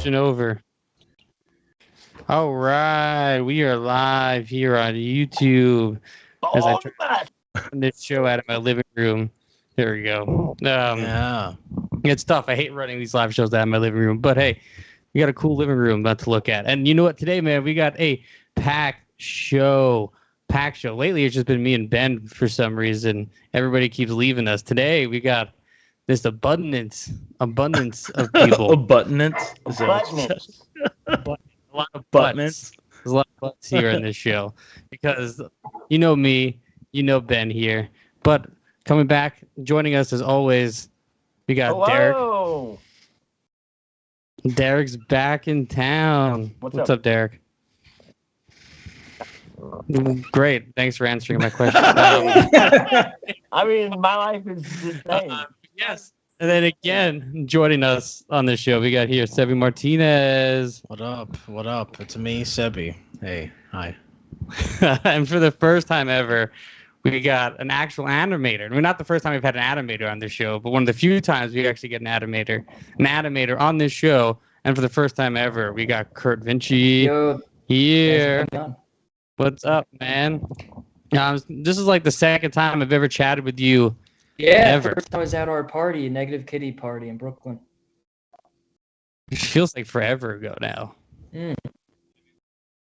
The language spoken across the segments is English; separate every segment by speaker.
Speaker 1: Switching over. All right, we are live here on YouTube as I turn this show out of my living room. There we go.
Speaker 2: Yeah.
Speaker 1: It's tough. I hate running these live shows out of my living room, but hey, we got a cool living room to look at. And you know what? Today, man, we got a packed show. Lately, it's just been me and Ben for some reason. Everybody keeps leaving us. Today, we got this abundance of people.
Speaker 2: Abundance?
Speaker 1: A lot of butts. There's a lot of butts here in this show because you know me, you know Ben here. But coming back, joining us as always, we got
Speaker 3: Hello.
Speaker 1: Derek. Derek's back in town. What's up, Derek? Great. Thanks for answering my question.
Speaker 3: I mean, my life is the same.
Speaker 1: Yes. And then again, joining us on this show, we got here SEBY MARTINEZ.
Speaker 2: What up? What up? It's me, SEBY. Hey, hi.
Speaker 1: And for the first time ever, we got an actual animator. I mean, not the first time we've had an animator on this show, but one of the few times we actually get an animator on this show. And for the first time ever, we got Kurt VINCI here. What's up, man? This is like the second time I've ever chatted with you.
Speaker 4: Yeah, first time I was at our party, Negative Kitty party in Brooklyn.
Speaker 1: It feels like forever ago now.
Speaker 4: Mm.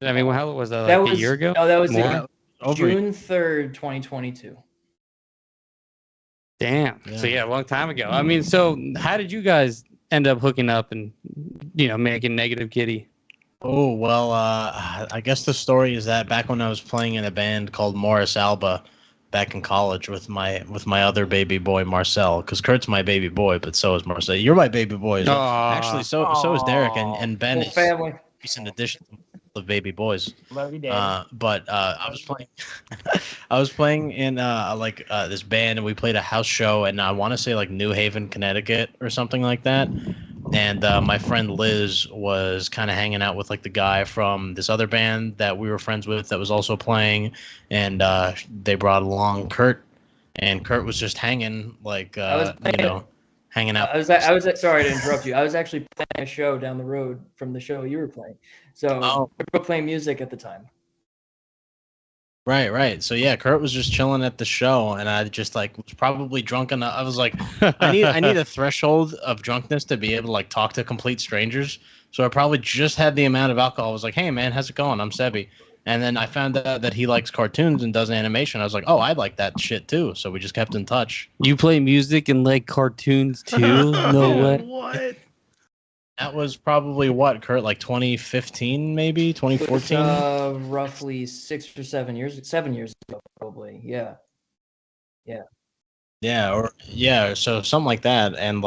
Speaker 1: I mean, how was that? Like a year ago?
Speaker 4: No, that was
Speaker 1: Over
Speaker 4: June 3rd, 2022.
Speaker 1: Damn. Yeah. So yeah, a long time ago. I mean, so how did you guys end up hooking up and making Negative Kitty?
Speaker 2: Oh well, I guess the story is that back when I was playing in a band called Morris Alba, back in college with my other baby boy Marcel, because Kurt's my baby boy, but so is Marcel. You're my baby boy. Actually, so is Derek and Ben. Is
Speaker 4: family.
Speaker 2: In addition to the baby boys.
Speaker 3: Love you, Dad.
Speaker 2: But I was playing in this band, and we played a house show, and I want to say like New Haven, Connecticut, or something like that. And my friend Liz was kind of hanging out with like the guy from this other band that we were friends with that was also playing, and they brought along Kurt, and Kurt was just hanging hanging out.
Speaker 4: I was sorry to interrupt you. I was actually playing a show down the road from the show you were playing, so we were playing music at the time.
Speaker 2: Right. So yeah, Kurt was just chilling at the show, and I just was probably drunk enough. I was like, I need a threshold of drunkenness to be able to talk to complete strangers. So I probably just had the amount of alcohol. I was like, hey man, how's it going? I'm SEBY. And then I found out that he likes cartoons and does animation. I was like, oh, I like that shit too. So we just kept in touch.
Speaker 1: You play music and like cartoons too? No way.
Speaker 2: What? That was probably what, Kurt, like 2015, maybe 2014.
Speaker 4: Roughly 6 or 7 years. 7 years ago, probably. Yeah.
Speaker 2: So something like that, and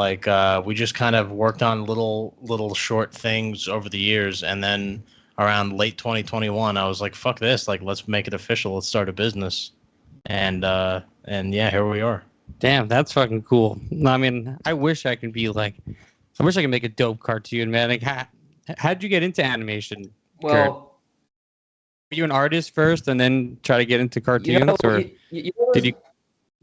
Speaker 2: we just kind of worked on little short things over the years, and then around late 2021, I was like, "Fuck this! Let's make it official. Let's start a business," and yeah, here we are.
Speaker 1: Damn, that's fucking cool. I mean, I wish I could make a dope cartoon, man. Like, how'd you get into animation?
Speaker 4: Well,
Speaker 1: Kurt? Were you an artist first and then try to get into cartoons, or did you?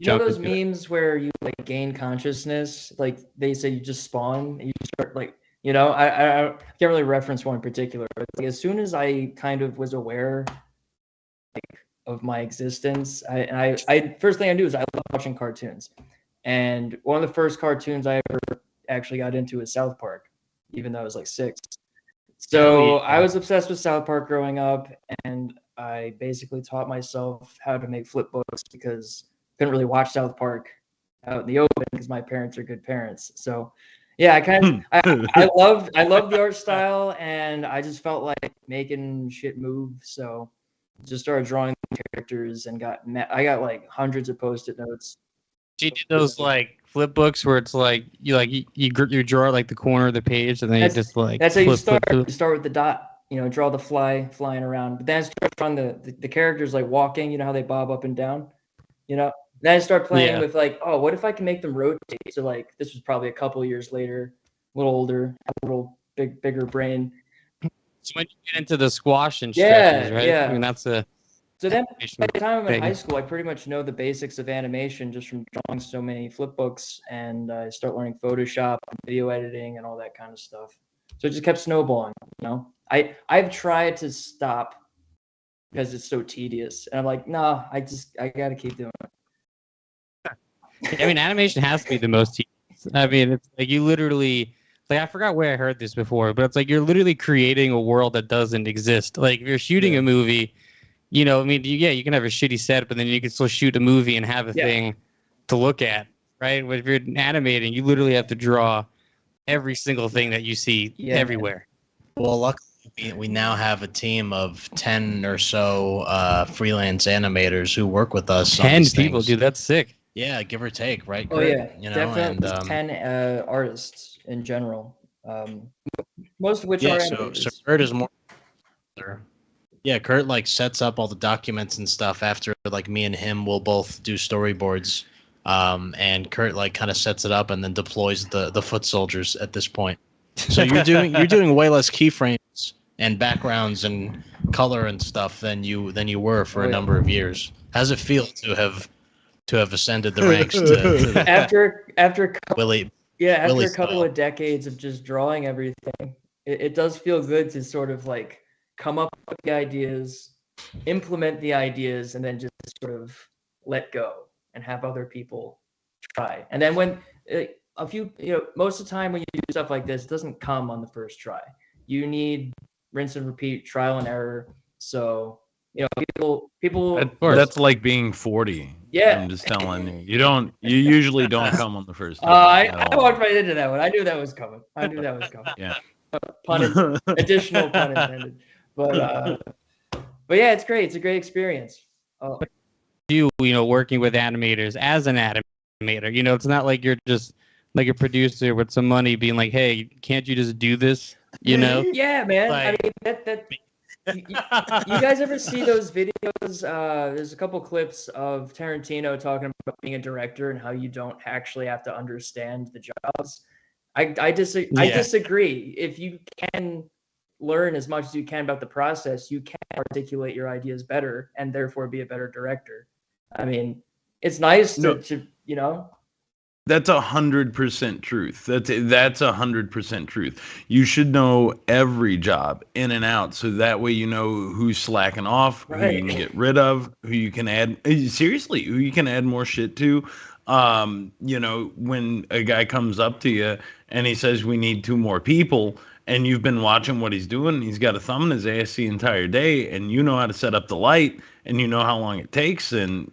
Speaker 4: You know those memes where you gain consciousness? Like they say you just spawn and you start I can't really reference one in particular, but as soon as I kind of was aware of my existence, I first thing I knew is I love watching cartoons. And one of the first cartoons I ever actually got into is South Park, even though I was 6. So I was obsessed with South Park growing up, and I basically taught myself how to make flip books because I couldn't really watch South Park out in the open because my parents are good parents. So yeah, I loved the art style, and I just felt like making shit move. So just started drawing characters and I got hundreds of Post-it notes.
Speaker 1: You did those flip books where it's you draw the corner of the page and then you just
Speaker 4: that's how you start. You start with the dot, draw the flying around. But then I start drawing the characters walking. How they bob up and down. Then I start playing with what if I can make them rotate? So this was probably a couple years later, a little older, a little bigger brain.
Speaker 1: So when you get into the squash and stretches, right?
Speaker 4: Yeah.
Speaker 1: I mean that's a.
Speaker 4: So then, by the time I'm in high school, I pretty much know the basics of animation just from drawing so many flip books, and I start learning Photoshop, and video editing, and all that kind of stuff. So it just kept snowballing. I've tried to stop because it's so tedious, and I'm like, no, I got to keep doing it.
Speaker 1: I mean, animation has to be the most tedious. I mean, it's like you literally, like, I forgot where I heard this before, but it's like you're literally creating a world that doesn't exist. Like, if you're shooting a movie, I mean, you can have a shitty set, but then you can still shoot a movie and have a thing to look at, right? But if you're animating, you literally have to draw every single thing that you see everywhere.
Speaker 2: Well, luckily, we now have a team of 10 or so freelance animators who work with us.
Speaker 1: 10 people, dude, that's sick.
Speaker 2: Yeah, give or take, right?
Speaker 4: Oh,
Speaker 2: Kurt?
Speaker 4: yeah, definitely 10 artists in general, most of which are animators.
Speaker 2: So Kurt is more... Yeah, Kurt like sets up all the documents and stuff after like me and him will both do storyboards. And Kurt like kind of sets it up and then deploys the foot soldiers at this point. So you're doing way less keyframes and backgrounds and color and stuff than you were for a number of years. How's it feel to have ascended the ranks to
Speaker 4: after
Speaker 2: Willie?
Speaker 4: Yeah, after a couple of decades of just drawing everything, it does feel good to sort of like come up with the ideas, implement the ideas, and then just sort of let go and have other people try. And then when most of the time when you do stuff like this, it doesn't come on the first try. You need rinse and repeat, trial and error. So, people
Speaker 5: that's like being 40.
Speaker 4: Yeah.
Speaker 5: I'm just telling you. You usually don't come on the first try.
Speaker 4: I walked right into that one. I knew that was coming.
Speaker 5: Yeah.
Speaker 4: Additional pun intended. But yeah, it's great. It's a great experience.
Speaker 1: Working with animators as an animator, it's not like you're just like a producer with some money being like, hey, can't you just do this?
Speaker 4: Yeah, man.
Speaker 1: Like,
Speaker 4: I mean, you guys ever see those videos? There's a couple clips of Tarantino talking about being a director and how you don't actually have to understand the jobs. I disagree. If you can learn as much as you can about the process, you can articulate your ideas better and therefore be a better director. I mean, it's nice to
Speaker 5: That's 100% truth. That's 100% truth. You should know every job in and out, so that way you know who's slacking off, who you can get rid of, who you can add. Seriously, who you can add more shit to. When a guy comes up to you and he says we need 2 more people, and you've been watching what he's doing, he's got a thumb in his ass the entire day, and you know how to set up the light, and you know how long it takes, and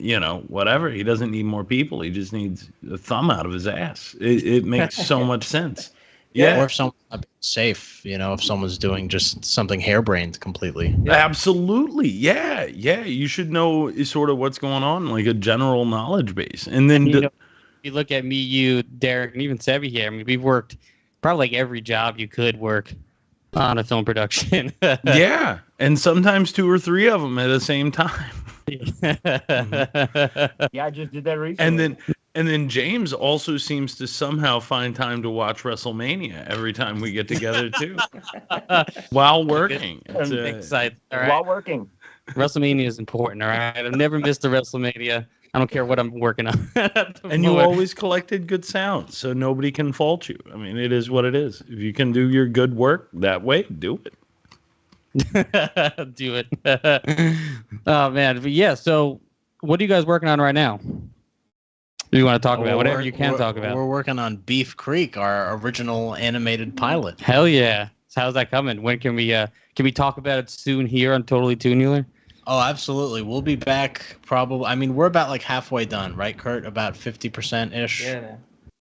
Speaker 5: whatever. He doesn't need more people. He just needs a thumb out of his ass. It makes so much sense. Yeah.
Speaker 2: Or if someone's not safe, if someone's doing just something harebrained completely.
Speaker 5: Yeah. Absolutely. Yeah. You should know sort of what's going on, like a general knowledge base. And then
Speaker 1: if you look at me, you, Derek, and even SEBY here, I mean, we've worked probably like every job you could work on a film production.
Speaker 5: Yeah. And sometimes 2 or 3 of them at the same time.
Speaker 3: Yeah, I just did that recently.
Speaker 5: And then James also seems to somehow find time to watch WrestleMania every time we get together too, while working.
Speaker 1: Excited. All right.
Speaker 3: While working.
Speaker 1: WrestleMania is important. All right, I've never missed a WrestleMania. I don't care what I'm working on.
Speaker 5: And you always collected good sound, so nobody can fault you. I mean, it is what it is. If you can do your good work that way, do it.
Speaker 1: Do it. Oh man, but yeah. So, what are you guys working on right now? Do you want to talk about whatever you can talk about?
Speaker 2: We're working on Beef Creek, our original animated pilot.
Speaker 1: Hell yeah! So how's that coming? When can we talk about it soon here on Totally Toonular?
Speaker 2: Oh, absolutely. We'll be back probably. I mean, we're about like halfway done, right, Kurt? About 50% ish.
Speaker 4: Yeah.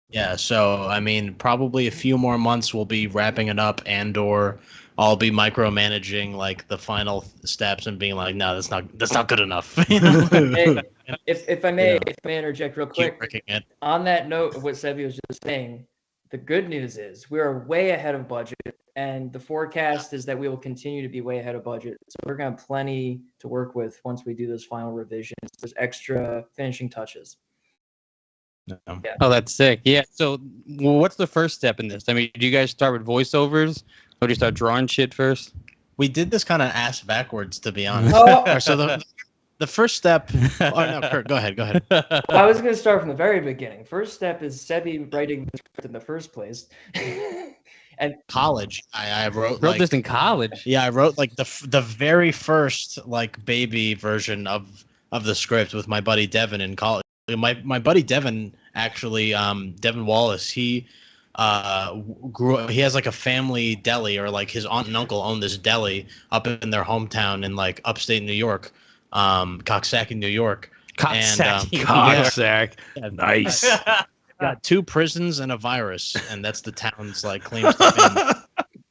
Speaker 2: Yeah. So I mean, probably a few more months we'll be wrapping it up, and/or I'll be micromanaging like the final steps and being like, no, that's not good enough.
Speaker 4: Hey, if I may interject real quick. On that note of what SEBY was just saying, the good news is we are way ahead of budget, and the forecast is that we will continue to be way ahead of budget. So we're going to have plenty to work with once we do those final revisions. There's extra finishing touches.
Speaker 2: Yeah.
Speaker 1: Oh, that's sick. Yeah. So what's the first step in this? I mean, do you guys start with voiceovers, or do you start drawing shit first?
Speaker 2: We did this kind of ass backwards, to be honest. So the first step. Oh no, Kurt, go ahead.
Speaker 4: I was going to start from the very beginning. First step is SEBY writing the script in the first place,
Speaker 2: college. I wrote
Speaker 1: Wrote
Speaker 2: like
Speaker 1: this in college.
Speaker 2: yeah, I wrote like the very first like baby version of the script with my buddy Devin in college. My buddy Devin actually, Devin Wallace, he he has like a family deli, or like his aunt and uncle own this deli up in their hometown in like upstate New York, Coxsackie, New York.
Speaker 1: Coxsackie,
Speaker 5: Coxsack.
Speaker 2: Yeah,
Speaker 5: Nice.
Speaker 2: got 2 prisons and a virus, and that's the town's like claims to fame.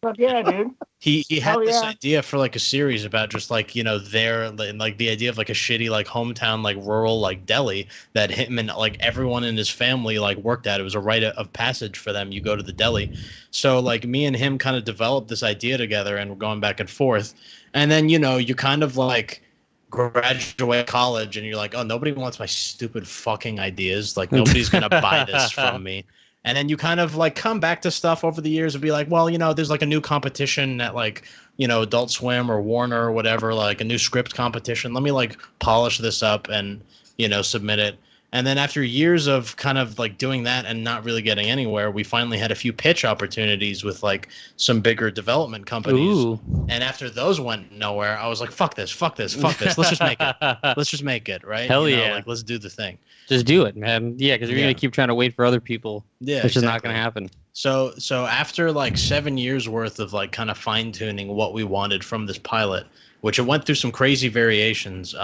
Speaker 3: Fuck yeah, dude.
Speaker 2: He had
Speaker 3: Hell
Speaker 2: this
Speaker 3: yeah.
Speaker 2: idea for like a series about just like, you know, there, like the idea of like a shitty like hometown like rural like deli that him and like everyone in his family like worked at. It was a rite of passage for them. You go to the deli. So like me and him kind of developed this idea together, and we're going back and forth. And then, you know, you kind of like graduate college and you're like, oh, nobody wants my stupid fucking ideas. Like nobody's gonna buy this from me. And then you kind of like come back to stuff over the years and be like, well, you know, there's like a new competition at like, you know, Adult Swim or Warner or whatever, like a new script competition. Let me like polish this up and, you know, submit it. And then after years of kind of like doing that and not really getting anywhere, we finally had a few pitch opportunities with like some bigger development companies.
Speaker 1: Ooh.
Speaker 2: And after those went nowhere, I was like, fuck this, fuck this, fuck this. Let's just make it. Let's just make it, right?
Speaker 1: Hell
Speaker 2: You know,
Speaker 1: yeah.
Speaker 2: like, let's do the thing.
Speaker 1: Just do it, man. Yeah, because you're
Speaker 2: Yeah.
Speaker 1: gonna keep trying to wait for other people.
Speaker 2: Yeah,
Speaker 1: Which is not
Speaker 2: exactly.
Speaker 1: gonna happen.
Speaker 2: So after like 7 years worth of like kind of fine tuning what we wanted from this pilot, which it went through some crazy variations,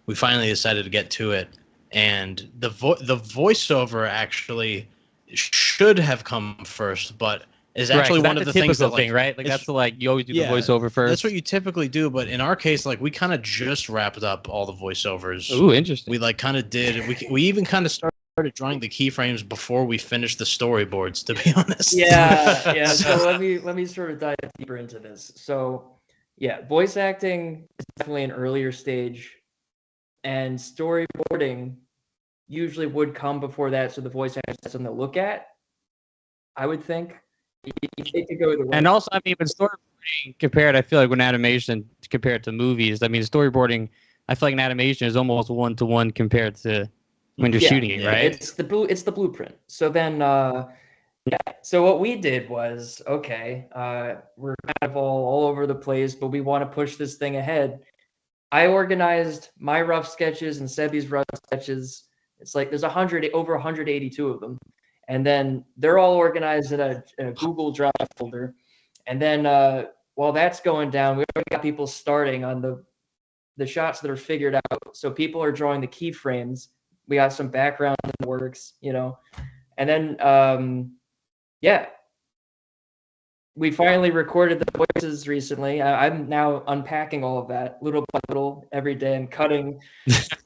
Speaker 2: we finally decided to get to it. And the voiceover actually should have come first, but is actually
Speaker 1: Right,
Speaker 2: one of
Speaker 1: that's
Speaker 2: the
Speaker 1: a
Speaker 2: things that
Speaker 1: typical
Speaker 2: like
Speaker 1: thing, right? Like
Speaker 2: it's-
Speaker 1: that's the, like you always do
Speaker 2: Yeah,
Speaker 1: the voiceover first.
Speaker 2: that's what you typically do. But in our case, like we kind of just wrapped up all the voiceovers.
Speaker 1: Ooh, interesting.
Speaker 2: We like kind of did. We even kind of started drawing the keyframes before we finished the storyboards, to be honest.
Speaker 4: Yeah. So let me sort of dive deeper into this. So yeah, voice acting is definitely an earlier stage, and storyboarding usually would come before that, so the voice actors have something to look at, I would think. It could go either way.
Speaker 1: And also, I mean, when storyboarding compared, I feel like when animation compared to movies, I mean, storyboarding, I feel like an animation is almost 1-to-1 compared to when you're
Speaker 4: Yeah,
Speaker 1: shooting it, right?
Speaker 4: It's the blueprint. So then, so what we did was, okay, we're kind of all over the place, but we want to push this thing ahead. I organized my rough sketches and SEBY's rough sketches. It's like there's over 182 of them. And then they're all organized in a Google Drive folder. And then while that's going down, we already got people starting on the shots that are figured out. So people are drawing the keyframes. We got some background in the works, you know. And then, yeah, we finally recorded the voices recently. I'm now unpacking all of that little by little every day and cutting.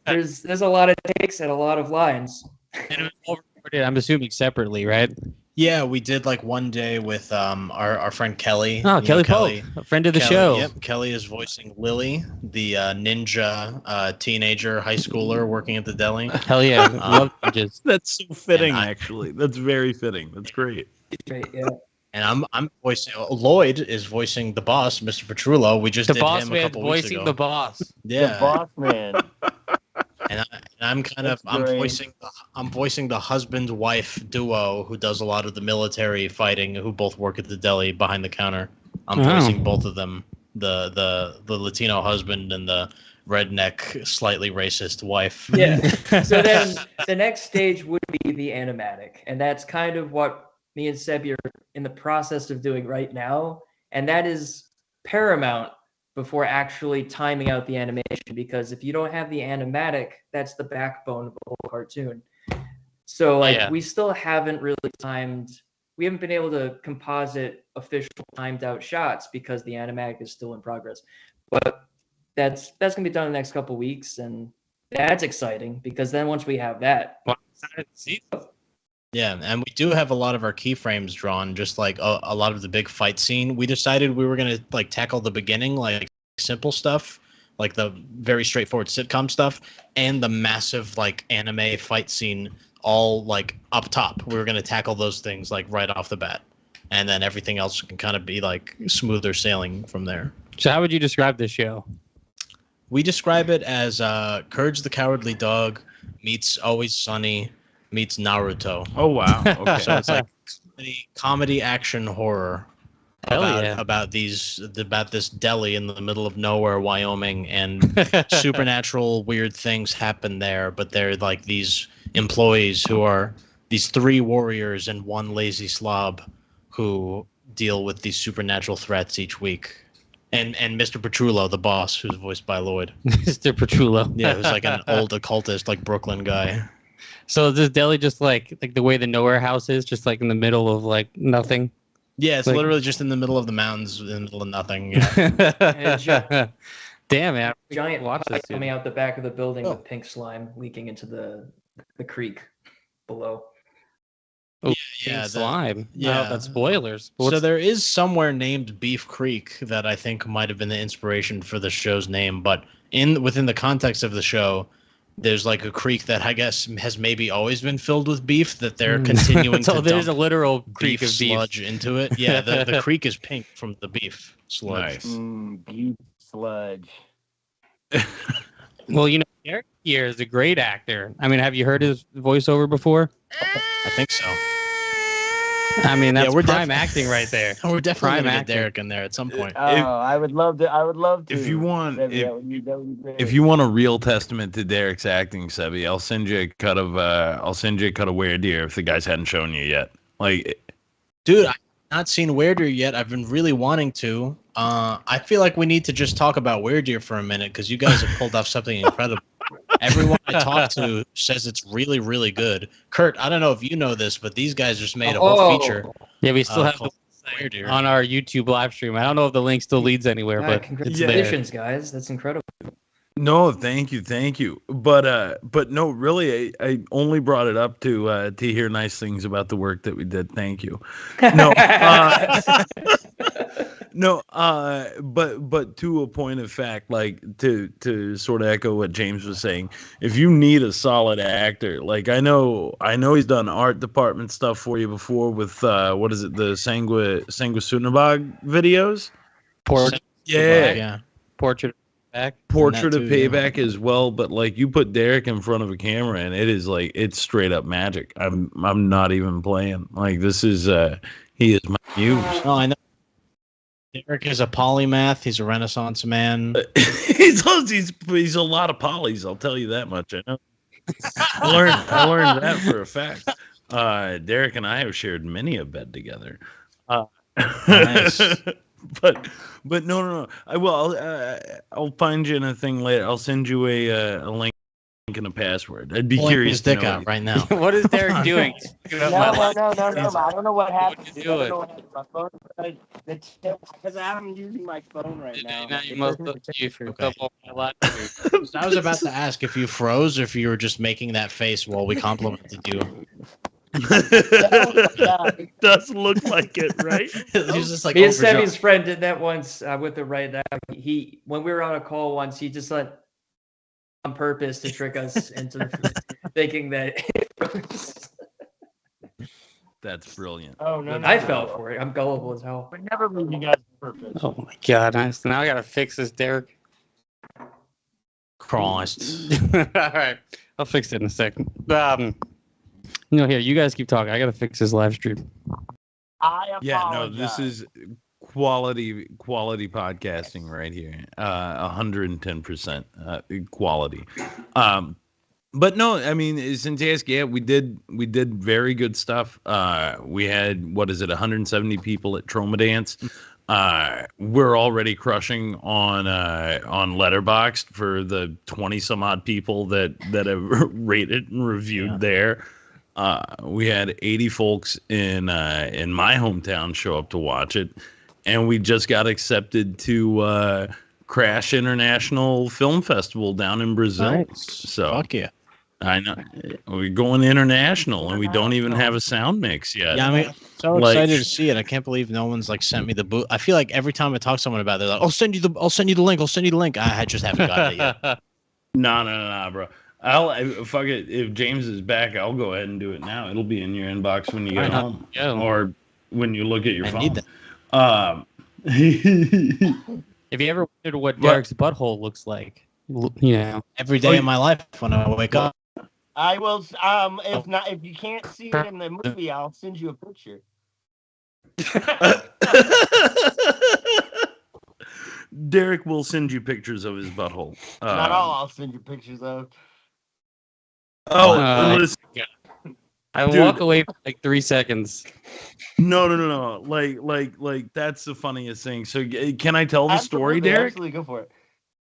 Speaker 4: There's a lot of takes and a lot of lines.
Speaker 1: And it was all recorded, I'm assuming separately, right?
Speaker 2: Yeah, we did like one day with our friend Kelly.
Speaker 1: Oh,
Speaker 2: You know,
Speaker 1: Kelly Pope, a friend of the
Speaker 2: Kelly,
Speaker 1: show.
Speaker 2: Yep, Kelly is voicing Lily, the ninja teenager high schooler working at the deli.
Speaker 1: Hell yeah, love images.
Speaker 5: That's so fitting,
Speaker 2: And I-
Speaker 5: actually. That's very fitting. That's great.
Speaker 4: Right, yeah.
Speaker 2: And I'm voicing Lloyd is voicing the boss, Mr. Petrullo. We just
Speaker 1: The
Speaker 2: did
Speaker 1: boss
Speaker 2: him a
Speaker 1: man
Speaker 2: couple weeks
Speaker 1: voicing
Speaker 2: ago.
Speaker 1: the boss.
Speaker 2: Yeah,
Speaker 3: The boss man.
Speaker 2: and I'm kind of
Speaker 3: That's great.
Speaker 2: I'm voicing the husband wife duo who does a lot of the military fighting, who both work at the deli behind the counter. I'm
Speaker 1: Oh.
Speaker 2: voicing both of them, the Latino husband and the redneck, slightly racist wife.
Speaker 4: Yeah. So then the next stage would be the animatic, and that's kind of what me and SEBY are in the process of doing right now, and that is paramount before actually timing out the animation, because if you don't have the animatic, that's the backbone of the whole cartoon. So like
Speaker 1: Yeah.
Speaker 4: we still haven't really we haven't been able to composite official timed out shots because the animatic is still in progress. But that's gonna be done in the next couple weeks, and that's exciting because then once we have that,
Speaker 1: Well, I'm excited to see it.
Speaker 2: Yeah, and we do have a lot of our keyframes drawn, just like a lot of the big fight scene. We decided we were gonna like tackle the beginning, like simple stuff, like the very straightforward sitcom stuff, and the massive like anime fight scene, all like up top. We were gonna tackle those things like right off the bat, and then everything else can kind of be like smoother sailing from there.
Speaker 1: So how would you describe this show?
Speaker 2: We describe it as Courage the Cowardly Dog meets Always Sunny meets Naruto.
Speaker 5: Oh, wow. Okay.
Speaker 2: So it's like comedy action horror
Speaker 1: Hell yeah.
Speaker 2: about this deli in the middle of nowhere, Wyoming, and supernatural weird things happen there. But they're like these employees who are these 3 warriors and 1 lazy slob who deal with these supernatural threats each week. And Mr. Petrullo, the boss, who's voiced by Lloyd.
Speaker 1: Mr. Petrullo.
Speaker 2: Yeah, who's like an old occultist, like Brooklyn guy.
Speaker 1: So is this deli just like the way the nowhere house is, just like in the middle of like nothing?
Speaker 2: Yeah, it's
Speaker 1: Like-
Speaker 2: literally just in the middle of the mountains, in the middle of nothing. Yeah.
Speaker 1: Damn, man.
Speaker 4: Giant
Speaker 1: Watch
Speaker 4: pie
Speaker 1: this, dude.
Speaker 4: coming out the back of the building
Speaker 2: Oh.
Speaker 4: with pink slime leaking into the creek below.
Speaker 1: Oh,
Speaker 2: yeah,
Speaker 1: pink slime.
Speaker 2: yeah.
Speaker 1: No, that's spoilers. But
Speaker 2: So
Speaker 1: what's-
Speaker 2: there is somewhere named Beef Creek that I think might have been the inspiration for the show's name, but within the context of the show, there's like a creek that I guess has maybe always been filled with beef that they're continuing
Speaker 1: so
Speaker 2: to
Speaker 1: there's a
Speaker 2: dump
Speaker 1: literal
Speaker 2: beef
Speaker 1: creek of beef.
Speaker 2: sludge into it. Yeah, the creek is pink from the beef sludge.
Speaker 5: Nice.
Speaker 3: Beef sludge.
Speaker 1: Well, you know, Derek here is a great actor. I mean, have you heard his voiceover before?
Speaker 2: I think so.
Speaker 1: I mean, that's
Speaker 2: we're
Speaker 1: prime acting right there.
Speaker 2: We're definitely
Speaker 1: Prime
Speaker 2: gonna get
Speaker 1: acting.
Speaker 2: Derek in there at some point.
Speaker 3: Oh, I would love to. I would love to.
Speaker 5: If you want,
Speaker 3: That
Speaker 5: if,
Speaker 3: would be great.
Speaker 5: if you want a real testament to Derek's acting, Sebi, I'll send you a cut of Were Deer if the guys hadn't shown you yet. Like,
Speaker 2: Dude, I've not seen Weirdeer yet. I've been really wanting to. I feel like we need to just talk about Weirdeer for a minute because you guys have pulled off something incredible. Everyone I talk to says it's really, really good. Kurt, I don't know if you know this, but these guys just made a whole feature.
Speaker 1: Yeah, we still have
Speaker 2: called
Speaker 1: the
Speaker 2: Weirdeer.
Speaker 1: on our YouTube live stream. I don't know if the link still leads anywhere,
Speaker 4: Ah,
Speaker 1: but it's there.
Speaker 4: congratulations, guys. That's incredible.
Speaker 5: no, thank you. But no, really, I only brought it up to hear nice things about the work that we did. Thank you. No, no, but to a point of fact, like to sort of echo what James was saying, if you need a solid actor, like I know he's done art department stuff for you before with what is it, the Sanguisunabog videos?
Speaker 2: Yeah.
Speaker 1: Portrait back.
Speaker 5: Portrait
Speaker 2: that
Speaker 5: of
Speaker 2: too, yeah.
Speaker 5: Payback as well, but like you put Derek in front of a camera and it is like it's straight up magic. I'm not even playing. Like this is he is my muse.
Speaker 2: No, I know. Derek is a polymath. He's a Renaissance man.
Speaker 5: he's a lot of polys, I'll tell you that much. I know. I learned that for a fact. Derek and I have shared many a bed together.
Speaker 2: Nice.
Speaker 5: But no. I will. I'll find you in a thing later. I'll send you a link and a password. I'd be
Speaker 2: Pulling
Speaker 5: curious
Speaker 2: his
Speaker 5: to
Speaker 2: dick
Speaker 5: know.
Speaker 2: out right now.
Speaker 1: What is Derek doing?
Speaker 3: No. I don't know what happened.
Speaker 1: you doing?
Speaker 3: My phone, because I'm using my phone right now.
Speaker 1: Now you must look you for a
Speaker 2: Okay.
Speaker 1: couple of my life.
Speaker 2: I was about to ask if you froze or if you were just making that face while we complimented you.
Speaker 5: It does look like it, right?
Speaker 2: He was just like
Speaker 4: Me and
Speaker 2: overjoyed.
Speaker 4: Semi's friend did that once with the right now. He when we were on a call once, he just like on purpose to trick us into thinking that
Speaker 5: That's brilliant.
Speaker 3: Oh no!
Speaker 4: I fell for it. I'm gullible as hell.
Speaker 3: But never leave you guys on purpose.
Speaker 1: Oh my god! Nice. Now I gotta fix this, Derek.
Speaker 2: Christ.
Speaker 1: All right, I'll fix it in a second. Here, you guys keep talking. I gotta fix this live stream.
Speaker 3: I apologize.
Speaker 5: Yeah, no, this is quality podcasting right here. 110% quality. But no, I mean, since you ask, yeah, we did very good stuff. We had 170 people at Troma Dance. We're already crushing on Letterboxd for the 20 some odd people that have rated and reviewed there. We had 80 folks in my hometown show up to watch it, and we just got accepted to Crash International Film Festival down in Brazil.
Speaker 2: Nice.
Speaker 5: So
Speaker 2: Fuck yeah.
Speaker 5: I know we're going international, and we don't even have a sound mix yet.
Speaker 2: Yeah, I mean, so
Speaker 5: Like-
Speaker 2: excited to see it. I can't believe no one's like sent me the boot. I feel like every time I talk to someone about it, they're like, I'll send you the link. I just haven't got it yet.
Speaker 5: No, bro. Fuck it. If James is back, I'll go ahead and do it now. It'll be in your inbox when you get home,
Speaker 1: Yeah.
Speaker 5: or when you look at your
Speaker 2: I
Speaker 5: phone.
Speaker 2: need
Speaker 1: If you ever wondered what Derek's butthole looks like,
Speaker 2: Every day of my life when I wake up.
Speaker 3: I will. If you can't see it in the movie, I'll send you a picture.
Speaker 5: Derek will send you pictures of his butthole.
Speaker 3: Not all I'll send you pictures of.
Speaker 5: Oh, listen.
Speaker 1: I
Speaker 5: Dude.
Speaker 1: walk away for like 3 seconds.
Speaker 5: No. Like that's the funniest thing. So can I tell the story, Derek?
Speaker 3: Absolutely, go for it.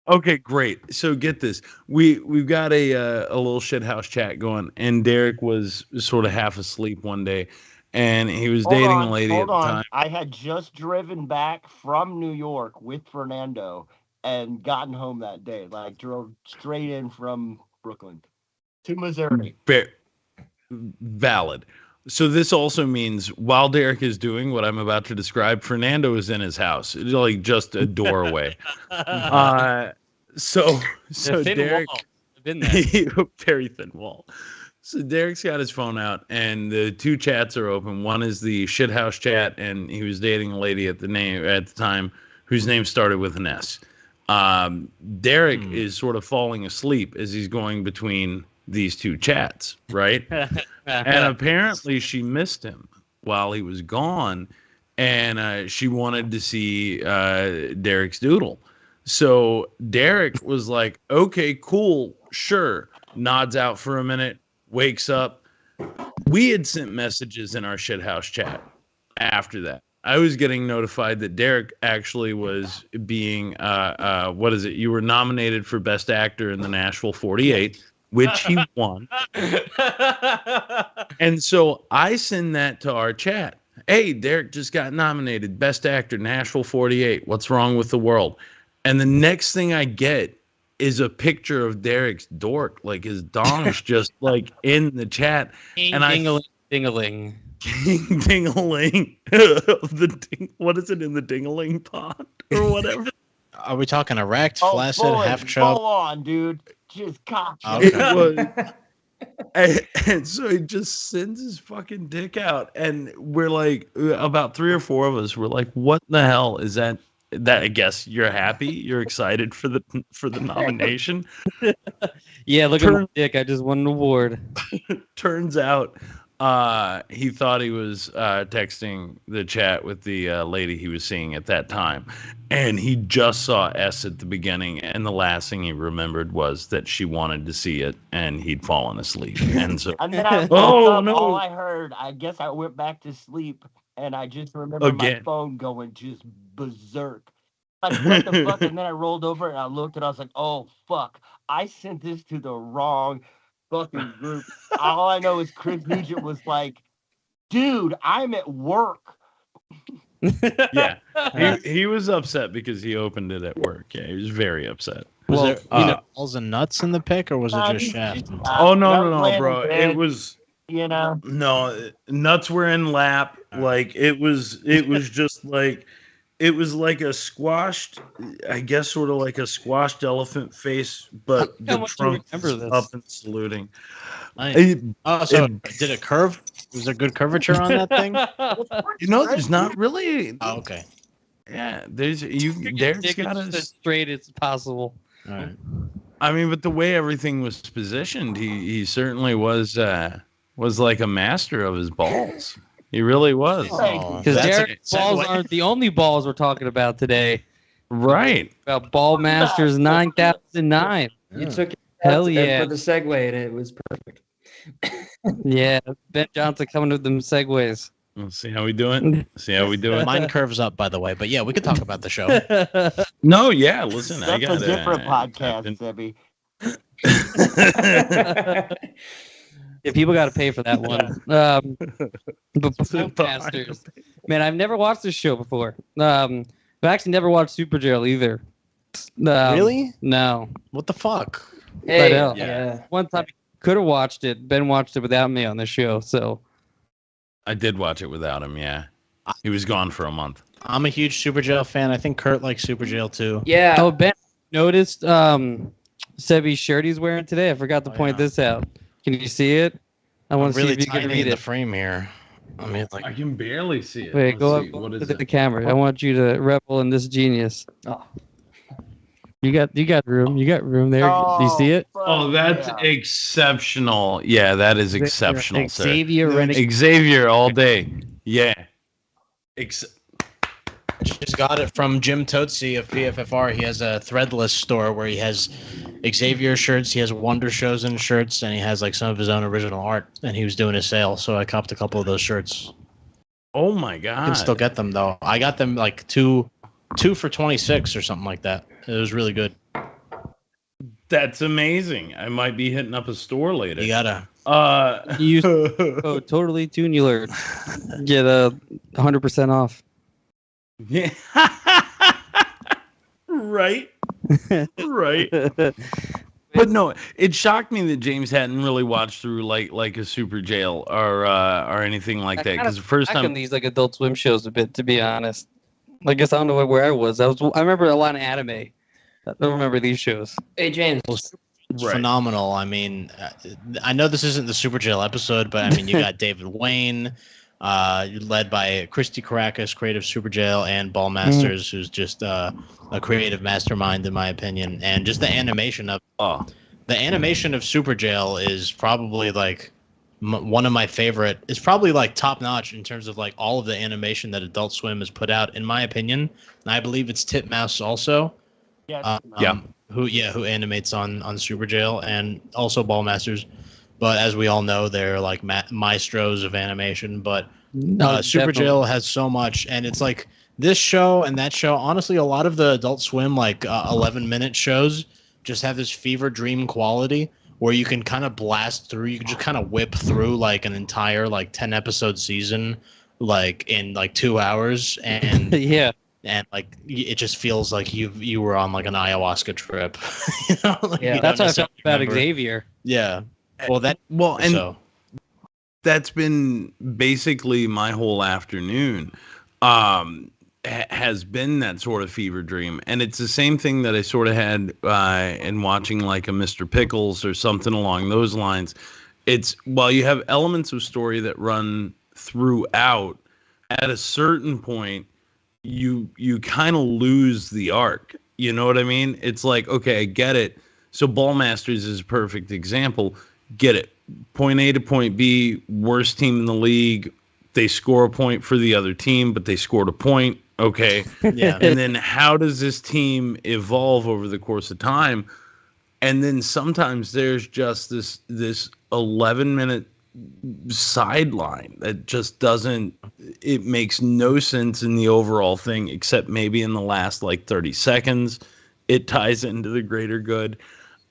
Speaker 5: Okay, great. So get this. We've got a little shithouse chat going, and Derek was sort of half asleep one day, and he was dating a lady at the time.
Speaker 3: I had just driven back from New York with Fernando and gotten home that day. Like drove straight in from Brooklyn to Missouri.
Speaker 5: Valid. So this also means while Derek is doing what I'm about to describe, Fernando is in his house. It's like just a door away. So Derek,
Speaker 1: I've been there.
Speaker 5: very thin wall. So Derek's got his phone out, and the two chats are open. One is the shithouse chat, and he was dating a lady at the time whose name started with an S. Derek is sort of falling asleep as he's going between these two chats, right? And apparently she missed him while he was gone, and she wanted to see Derek's doodle. So Derek was like, okay, cool, sure. Nods out for a minute, wakes up. We had sent messages in our shithouse chat after that. I was getting notified that Derek actually was being, what is it? You were nominated for Best Actor in the Nashville 48, which he won. And so I send that to our chat. Hey, Derek just got nominated Best Actor, Nashville 48. What's wrong with the world? And the next thing I get is a picture of Derek's dork, like his dong's just like in the chat. And
Speaker 1: Ding-a-ling.
Speaker 5: Ding-a-ling. What is it in the ding-a-ling pond or whatever?
Speaker 2: Are we talking erect, flaccid, half chub?
Speaker 3: Full on, dude. Just cock.
Speaker 2: Okay.
Speaker 5: And so he just sends his fucking dick out, and we're like, about 3 or 4 of us were like, what the hell is that? That I guess you're happy, you're excited for the nomination.
Speaker 1: Yeah, look at my dick. I just won an award.
Speaker 5: Turns out he thought he was texting the chat with the lady he was seeing at that time, and he just saw S at the beginning, and the last thing he remembered was that she wanted to see it, and he'd fallen asleep. And so,
Speaker 3: and then I all I heard, I guess I went back to sleep, and I just remember my phone going just berserk. Like, what the fuck? And then I rolled over and I looked and I was like, oh fuck, I sent this to the wrong fucking group. All I know is Chris Nugent was like, dude, I'm at work.
Speaker 5: Yeah, he was upset because he opened it at work. Yeah, he was very upset.
Speaker 2: Was there balls and nuts in the pic, or was it just shaft?
Speaker 5: Oh no, bro! It was,
Speaker 3: no,
Speaker 5: nuts were in lap. Like it was just like, it was like a squashed, I guess, sort of like a squashed elephant face, but the trunk up and saluting.
Speaker 2: Did it curve? Was there good curvature on that thing?
Speaker 5: There's not really.
Speaker 2: Oh, okay.
Speaker 5: Yeah, Derek's got
Speaker 1: as straight as possible.
Speaker 2: All right.
Speaker 5: I mean, but the way everything was positioned, he certainly was like a master of his balls. He really was.
Speaker 1: Because Derek's balls aren't the only balls we're talking about today.
Speaker 5: Right.
Speaker 1: About Ballmastrz 9009.
Speaker 4: You took it
Speaker 1: Hell
Speaker 4: for
Speaker 1: yeah.
Speaker 4: the segue, and it was perfect.
Speaker 1: Yeah, Ben Johnson coming with them segues.
Speaker 5: We'll see how we do it.
Speaker 2: Mine curves up, by the way. But yeah, we could talk about the show.
Speaker 5: No, yeah. Listen,
Speaker 3: that's
Speaker 5: I got
Speaker 3: a different podcast, Sebby.
Speaker 1: Yeah, people got to pay for that one. But Ballmastrz, man, I've never watched this show before. I've actually never watched Superjail either.
Speaker 2: Really?
Speaker 1: No.
Speaker 2: What the fuck?
Speaker 4: Hey,
Speaker 1: yeah. One time he could have watched it. Ben watched it without me on the show, so.
Speaker 5: I did watch it without him, yeah. He was gone for a month.
Speaker 2: I'm a huge Superjail fan. I think Kurt likes Superjail too.
Speaker 4: Yeah.
Speaker 1: Oh, Ben noticed Seby's shirt he's wearing today? I forgot to point this out. Can you see it? I want to see if you can read
Speaker 2: the
Speaker 1: it.
Speaker 2: frame here. I mean,
Speaker 5: I can barely see it.
Speaker 1: Wait, go up to the camera. I want you to revel in this genius. Oh. You got room. You got room there. Do you see it?
Speaker 5: Oh, that's exceptional. Yeah, that is exceptional, sir.
Speaker 1: Xavier Renegade.
Speaker 5: Xavier all day. Yeah.
Speaker 2: Just got it from Jim Totsi of PFFR. He has a Threadless store where he has Xavier shirts, he has Wonder Chosen shirts, and he has like some of his own original art. And he was doing a sale, so I copped a couple of those shirts.
Speaker 5: Oh my god!
Speaker 2: You can still get them though. I got them like two for $26 or something like that. It was really good.
Speaker 5: That's amazing. I might be hitting up a store later.
Speaker 2: You gotta.
Speaker 1: Use totally Toonular. Get 100% off.
Speaker 5: Yeah. Right. Right. But no, it shocked me that James hadn't really watched through like a Super Jail or anything like that. Because the first time
Speaker 1: on these like Adult Swim shows a bit, to be honest. I guess I don't know where I was. I remember a lot of anime. I don't remember these shows.
Speaker 4: Hey James.
Speaker 2: Right. Phenomenal. I mean, I know this isn't the Super Jail episode, but I mean, you got David Wayne, led by Christy Caracas, creative Super Jail, and Ballmastrz, who's just a creative mastermind, in my opinion. And just the animation of Super Jail is probably like one of my favorite. It's probably like top notch in terms of like all of the animation that Adult Swim has put out, in my opinion. And I believe it's Titmouse also. Who animates on Super Jail, and also Ballmastrz. But as we all know, they're like maestros of animation. But Super Jail has so much, and it's like this show and that show. Honestly, a lot of the Adult Swim 11-minute shows just have this fever dream quality where you can kind of blast through. You can just kind of whip through like an entire 10-episode season like in 2 hours, and
Speaker 1: yeah.
Speaker 2: And like it just feels like you were on like an ayahuasca trip.
Speaker 1: That's how I felt about Xavier.
Speaker 2: Yeah.
Speaker 5: That's been basically my whole afternoon. Has been that sort of fever dream, and it's the same thing that I sort of had in watching like a Mr. Pickles or something along those lines. It's while you have elements of story that run throughout, at a certain point you kind of lose the arc. You know what I mean? It's like, okay, I get it. So Ballmastrz is a perfect example. Get it. Point A to point B, worst team in the league. They score a point for the other team, but they scored a point. Okay.
Speaker 2: Yeah.
Speaker 5: And then how does this team evolve over the course of time? And then sometimes there's just this 11-minute sideline that just it makes no sense in the overall thing, except maybe in the last 30 seconds it ties into the greater good.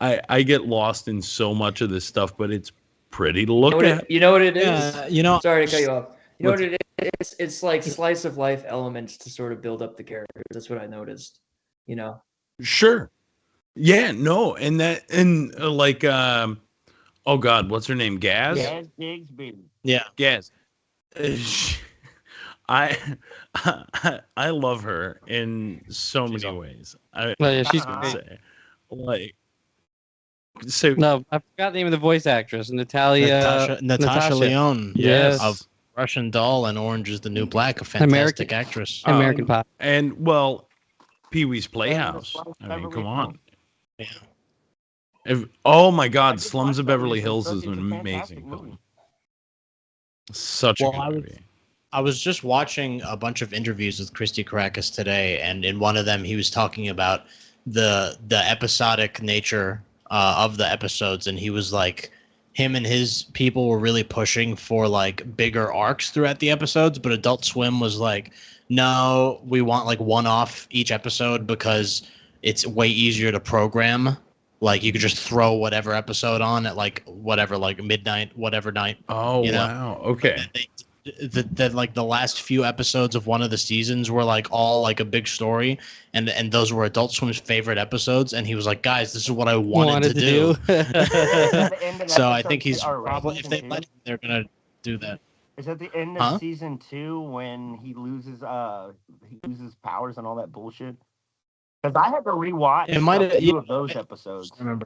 Speaker 5: I get lost in so much of this stuff, but it's pretty to look at.
Speaker 4: You know what it is? Sorry to cut you off. You know what it is? It's like slice of life elements to sort of build up the characters. That's what I noticed.
Speaker 5: Sure. Yeah, no, oh God, what's her name? Gaz?
Speaker 3: Gaz Digsby.
Speaker 2: Yeah,
Speaker 5: Gaz. I love her in so many ways.
Speaker 1: She's
Speaker 5: great.
Speaker 1: No, I forgot the name of the voice actress. Natasha
Speaker 2: Leone.
Speaker 1: Yes.
Speaker 2: Of Russian Doll and Orange is the New Black, a fantastic actress.
Speaker 1: American Pop.
Speaker 5: And Pee-wee's Playhouse. I mean, come on.
Speaker 2: Yeah.
Speaker 5: Oh my God, Slums of Beverly Hills is an amazing film. Such a good movie.
Speaker 2: I was just watching a bunch of interviews with Christy Caracas today, and in one of them he was talking about the episodic nature of the episodes, and he was like, him and his people were really pushing for bigger arcs throughout the episodes, but Adult Swim was like, no, we want one-off each episode because it's way easier to program. You could just throw whatever episode on at midnight, whatever night.
Speaker 5: Oh, wow. Okay.
Speaker 2: The last few episodes of one of the seasons were all a big story, and those were Adult Swim's favorite episodes. And he was like, guys, this is what I wanted to do. So I think he's probably, if they let him, they're gonna do that.
Speaker 3: Is that the end of season 2 when he loses powers and all that bullshit? Because I had to rewatch a few of those episodes.
Speaker 2: I remember.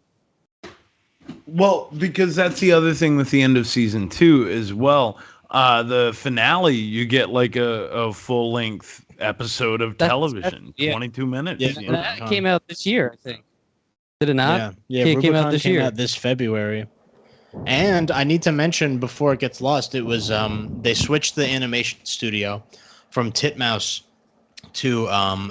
Speaker 5: Well, because that's the other thing with the end of season 2 as well. The finale, you get a full-length episode of television, 22 minutes.
Speaker 1: Yeah, that came out this year, I think. Did it not?
Speaker 2: Yeah,
Speaker 1: it came out this year.
Speaker 2: This February. And I need to mention before it gets lost, it was they switched the animation studio from Titmouse to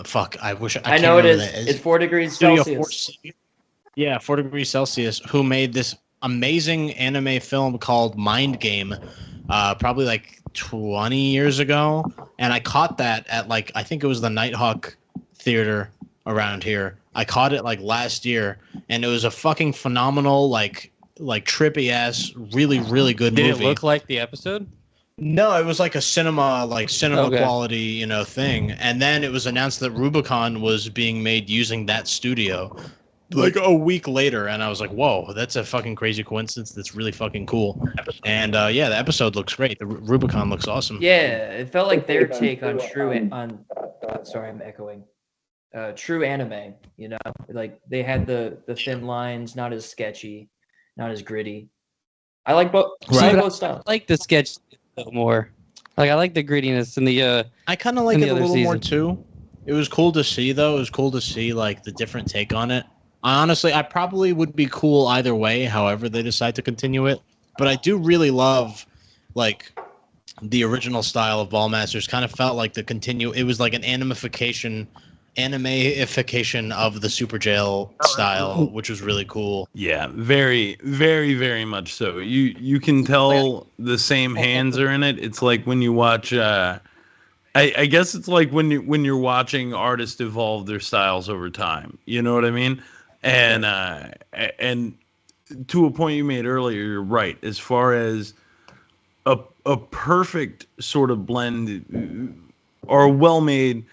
Speaker 2: fuck. I wish I can't
Speaker 4: know it
Speaker 2: remember
Speaker 4: is.
Speaker 2: that.
Speaker 4: It's 4 degrees
Speaker 2: Studio
Speaker 4: Celsius.
Speaker 2: 4 degrees Celsius. Who made this amazing anime film called Mind Game? Probably like 20 years ago, and I caught that at like I think it was the Nighthawk Theater around here. I caught it like last year, and it was a fucking phenomenal, like trippy ass, really good
Speaker 1: Did
Speaker 2: movie.
Speaker 1: it look like the episode?
Speaker 2: No, it was like a cinema
Speaker 1: Okay.
Speaker 2: quality, you know, thing. And then it was announced that Rubicon was being made using that studio like a week later, and I was like, whoa, that's a fucking crazy coincidence. That's really fucking cool. And yeah, the episode looks great. The Rubicon looks awesome.
Speaker 4: Yeah, it felt like their take on sorry, I'm echoing. True anime, you know, like they had the thin lines, not as sketchy, not as gritty. I like both.
Speaker 1: Right.
Speaker 4: I like both styles.
Speaker 1: I like the sketch more. Like I like the grittiness and the.
Speaker 2: I kind of like it a little more
Speaker 1: season.
Speaker 2: too. It was cool to see though. It was cool to see like the different take on it. Honestly, I probably would be cool either way, however they decide to continue it. But I do really love, like, the original style of Ballmastrz. Kind of felt like it was like an animification of the Super Jail style, which was really cool.
Speaker 5: Yeah, very, very, very much so. You can tell the same hands are in it. It's like when you watch. I guess it's like when you're watching artists evolve their styles over time. You know what I mean? And to a point you made earlier, you're right. As far as a perfect sort of blend or a well-made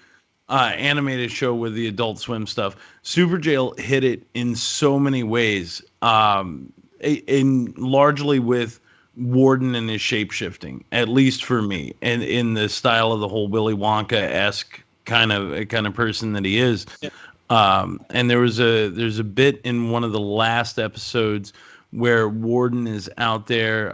Speaker 5: animated show with the Adult Swim stuff, Super Jail hit it in so many ways. In largely with Warden and his shape-shifting, at least for me, and in the style of the whole Willy Wonka-esque kind of person that he is. Yeah. And there's a bit in one of the last episodes where Warden is out there.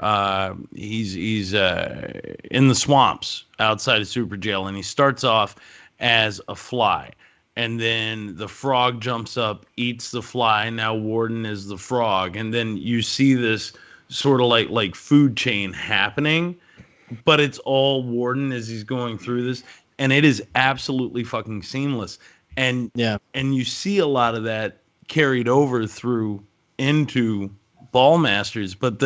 Speaker 5: He's in the swamps outside of Super Jail, and he starts off as a fly, and then the frog jumps up, eats the fly. Now Warden is the frog, and then you see this sort of like food chain happening, but it's all Warden as he's going through this, and it is absolutely fucking seamless. And yeah, and you see a lot of that carried over through into Ballmastrz, but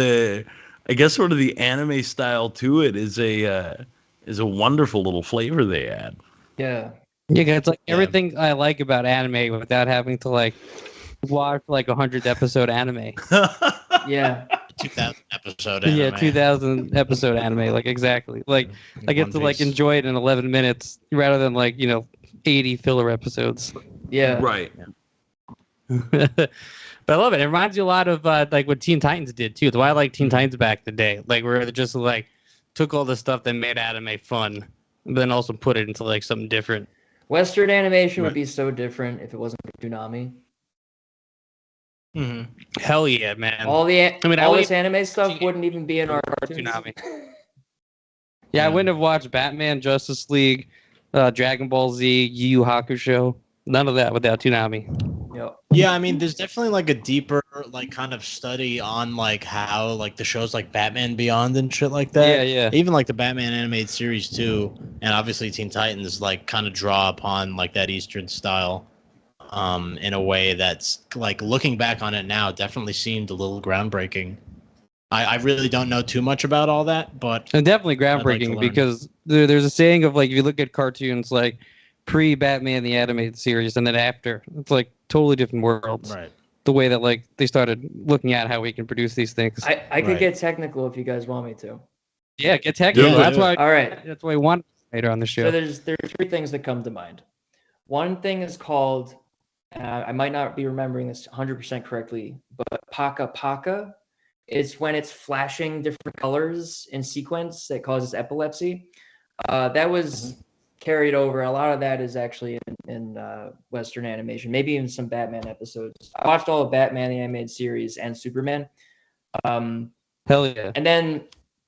Speaker 5: I guess sort of the anime style to it is a wonderful little flavor they add.
Speaker 4: Yeah.
Speaker 1: Yeah, it's like everything I like about anime without having to like watch like 100 episode anime.
Speaker 4: Yeah.
Speaker 2: 2000 episode anime.
Speaker 1: Yeah, 2000 episode anime, like exactly. Like I get to like enjoy it in 11 minutes rather than like, 80 filler episodes.
Speaker 4: Yeah.
Speaker 5: Right.
Speaker 1: But I love it. It reminds you a lot of like what Teen Titans did too. That's why I like Teen Titans back in the day. Like where they just like took all the stuff that made anime fun, but then also put it into like something different.
Speaker 4: Western animation would be so different if it wasn't for Toonami.
Speaker 1: Mm-hmm. Hell yeah, man!
Speaker 4: All this anime stuff wouldn't even be in our cartoons.
Speaker 1: Toonami. Yeah, I wouldn't have watched Batman, Justice League, Dragon Ball Z, Yu Yu Hakusho. None of that without Toonami.
Speaker 4: Yep.
Speaker 2: Yeah, I mean, there's definitely like a deeper like kind of study on like how like the shows like Batman Beyond and shit like that.
Speaker 1: Yeah, yeah.
Speaker 2: Even like the Batman animated series too, and obviously Teen Titans like kind of draw upon like that Eastern style, in a way that's like looking back on it now definitely seemed a little groundbreaking. I really don't know too much about all that, but
Speaker 1: and definitely groundbreaking because there's a saying of like if you look at cartoons like pre-Batman the animated series and then after, it's like totally different worlds.
Speaker 2: Right.
Speaker 1: The way that like they started looking at how we can produce these things.
Speaker 4: I could get technical if you guys want me to.
Speaker 1: Yeah, get technical. That's why.
Speaker 4: All right.
Speaker 1: That's why I want later on the show.
Speaker 4: So there's 3 things that come to mind. One thing is called, I might not be remembering this 100% correctly, but Paka Paka. It's when it's flashing different colors in sequence that causes epilepsy. That was carried over. A lot of that is actually in Western animation, maybe even some Batman episodes. I watched all of Batman, the animated series, and Superman.
Speaker 1: Hell yeah.
Speaker 4: And then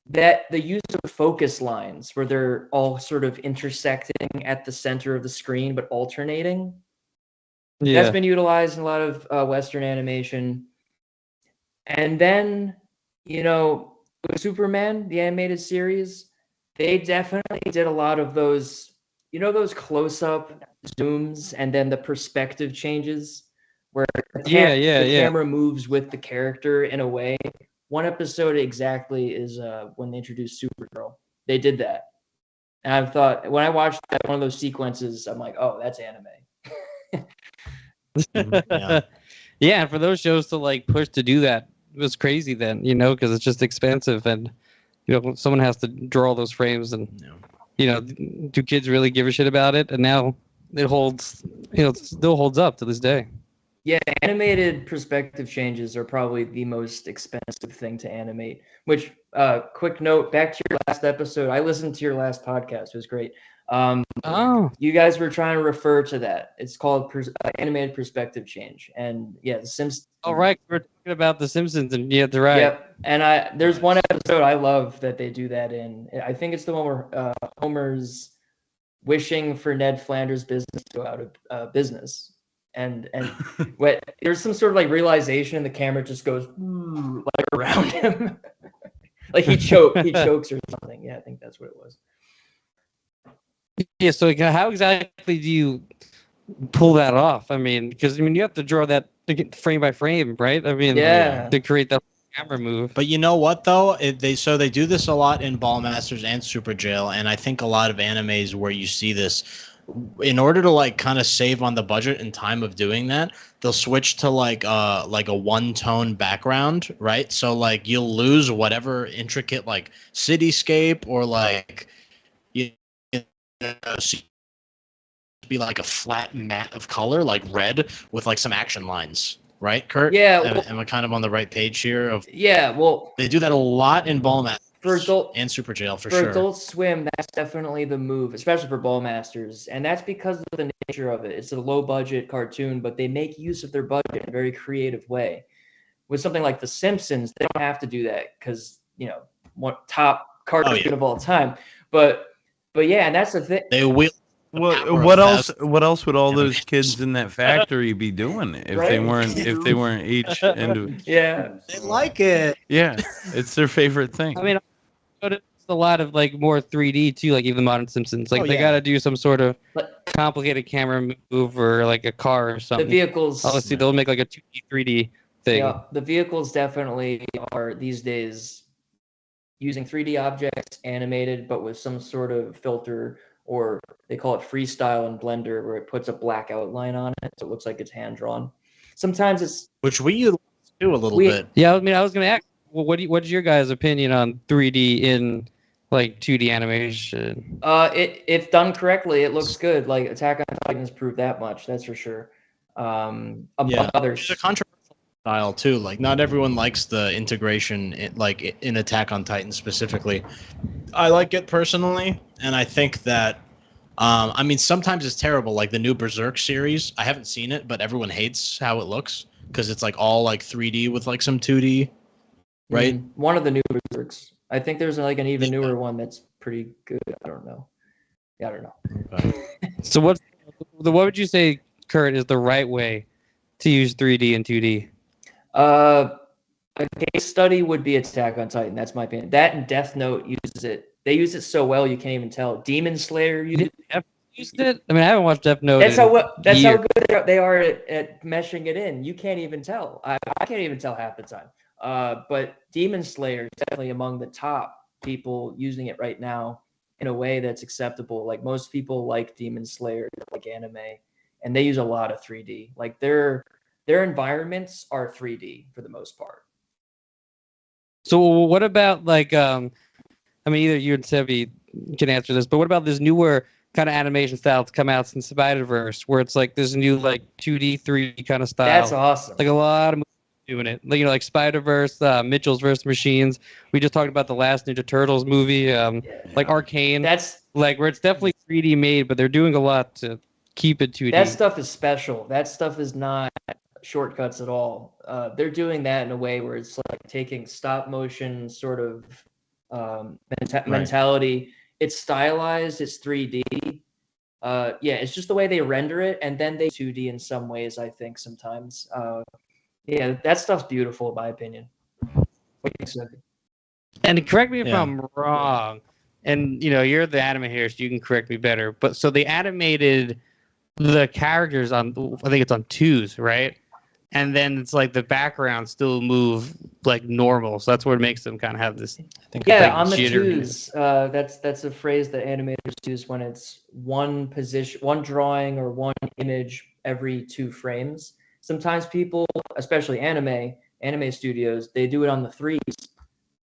Speaker 4: the use of focus lines where they're all sort of intersecting at the center of the screen, but alternating. Yeah. That's been utilized in a lot of Western animation. And then, with Superman, the animated series, they definitely did a lot of those you know those close-up zooms and then the perspective changes where the camera moves with the character in a way. One episode exactly is when they introduced Supergirl. They did that. And I thought, when I watched one of those sequences, I'm like, oh, that's anime.
Speaker 1: Yeah, and for those shows to like push to do that, it was crazy then, you know, because it's just expensive and, you know, someone has to draw all those frames and, you know, do kids really give a shit about it? And now it holds, you know, it still holds up to this day.
Speaker 4: Yeah, animated perspective changes are probably the most expensive thing to animate. Which, quick note, back to your last episode. I listened to your last podcast. It was great. You guys were trying to refer to that. It's called animated perspective change. And yeah, The Simpsons.
Speaker 1: Oh, right. We're talking about The Simpsons. And yeah, they're right.
Speaker 4: Yep. And there's one episode I love that they do that in. I think it's the one where Homer's wishing for Ned Flanders' business to go out of business. And there's some sort of like realization, and the camera just goes like around him, like he chokes or something. Yeah, I think that's what it was.
Speaker 1: Yeah. So how exactly do you pull that off? I mean, because you have to draw that frame by frame, right? I mean, to create that camera move.
Speaker 2: But you know what though? They do this a lot in Ballmastrz and Super Jail, and I think a lot of animes where you see this. In order to like kind of save on the budget and time of doing that, they'll switch to like a one-tone background, right? So like you'll lose whatever intricate like cityscape or like you know, be like a flat mat of color like red with like some action lines, right, Kurt?
Speaker 4: Yeah.
Speaker 2: Am I kind of on the right page here?
Speaker 4: They
Speaker 2: do that a lot in Ballmastrz.
Speaker 4: For adult
Speaker 2: and Super Jail for
Speaker 4: sure.
Speaker 2: For
Speaker 4: Adult Swim, that's definitely the move, especially for Ballmastrz, and that's because of the nature of it. It's a low-budget cartoon, but they make use of their budget in a very creative way. With something like The Simpsons, they don't have to do that because top cartoon of all time. But yeah, and that's the thing.
Speaker 2: They will.
Speaker 5: What else would all those kids in that factory be doing if they weren't each into?
Speaker 4: Yeah,
Speaker 2: they like it.
Speaker 5: Yeah, it's their favorite thing.
Speaker 1: I mean, it's a lot of like more 3D too, like even modern Simpsons. Like they got to do some sort of complicated camera move or like a car or something.
Speaker 4: The vehicles.
Speaker 1: Let's see, they'll make like a 2D, 3D thing.
Speaker 4: Yeah, the vehicles definitely are these days using 3D objects animated, but with some sort of filter. Or they call it freestyle in Blender, where it puts a black outline on it, so it looks like it's hand drawn. Sometimes it's
Speaker 2: we use too a little bit.
Speaker 1: Yeah, I mean, I was gonna ask, well, what's your guys' opinion on 3D in like 2D animation?
Speaker 4: If done correctly, it looks good. Like Attack on Titan has proved that much. That's for sure. Among others,
Speaker 2: it's a controversial style too. Like not everyone likes the integration, in Attack on Titan specifically. I like it personally, and I think that, I mean, sometimes it's terrible. Like the new Berserk series, I haven't seen it, but everyone hates how it looks because it's like all like 3D with like some 2D, right?
Speaker 4: One of the new Berserks. I think there's like an even newer one that's pretty good. I don't know.
Speaker 2: Okay.
Speaker 1: So what would you say, Kurt, is the right way to use 3D and 2D?
Speaker 4: A case study would be Attack on Titan. That's my opinion. That and Death Note uses it. They use it so well you can't even tell. Demon Slayer used
Speaker 1: it. I mean, I haven't watched Death Note.
Speaker 4: That's how good they are at meshing it in. You can't even tell. I can't even tell half the time. But Demon Slayer is definitely among the top people using it right now in a way that's acceptable. Like most people like Demon Slayer, like anime, and they use a lot of 3D. Like their environments are 3D for the most part.
Speaker 1: So what about like I mean, either you and SEBY can answer this, but what about this newer kind of animation style that's come out since Spider-Verse, where it's like this new like 2D, 3D kind of style?
Speaker 4: That's awesome.
Speaker 1: Like a lot of movies doing it. Like like Spider-Verse, Mitchell's vs. Machines. We just talked about the last Ninja Turtles movie, like Arcane.
Speaker 4: That's
Speaker 1: like where it's definitely 3D made, but they're doing a lot to keep it 2D.
Speaker 4: That stuff is special. That stuff is not shortcuts at all. They're doing that in a way where it's like taking stop motion sort of mentality. It's stylized, it's 3D. It's just the way they render it, and then they 2D in some ways, I think, sometimes. That stuff's beautiful, in my opinion. What do you think?
Speaker 1: And correct me if I'm wrong, and you're the animator, so you can correct me better. But so they animated the characters on, I think it's on twos, right? And then it's like the background still move like normal, so that's what makes them kind of have this.
Speaker 4: Yeah, on the twos. That's a phrase that animators use when it's one position, one drawing, or one image every 2 frames. Sometimes people, especially anime studios, they do it on the threes.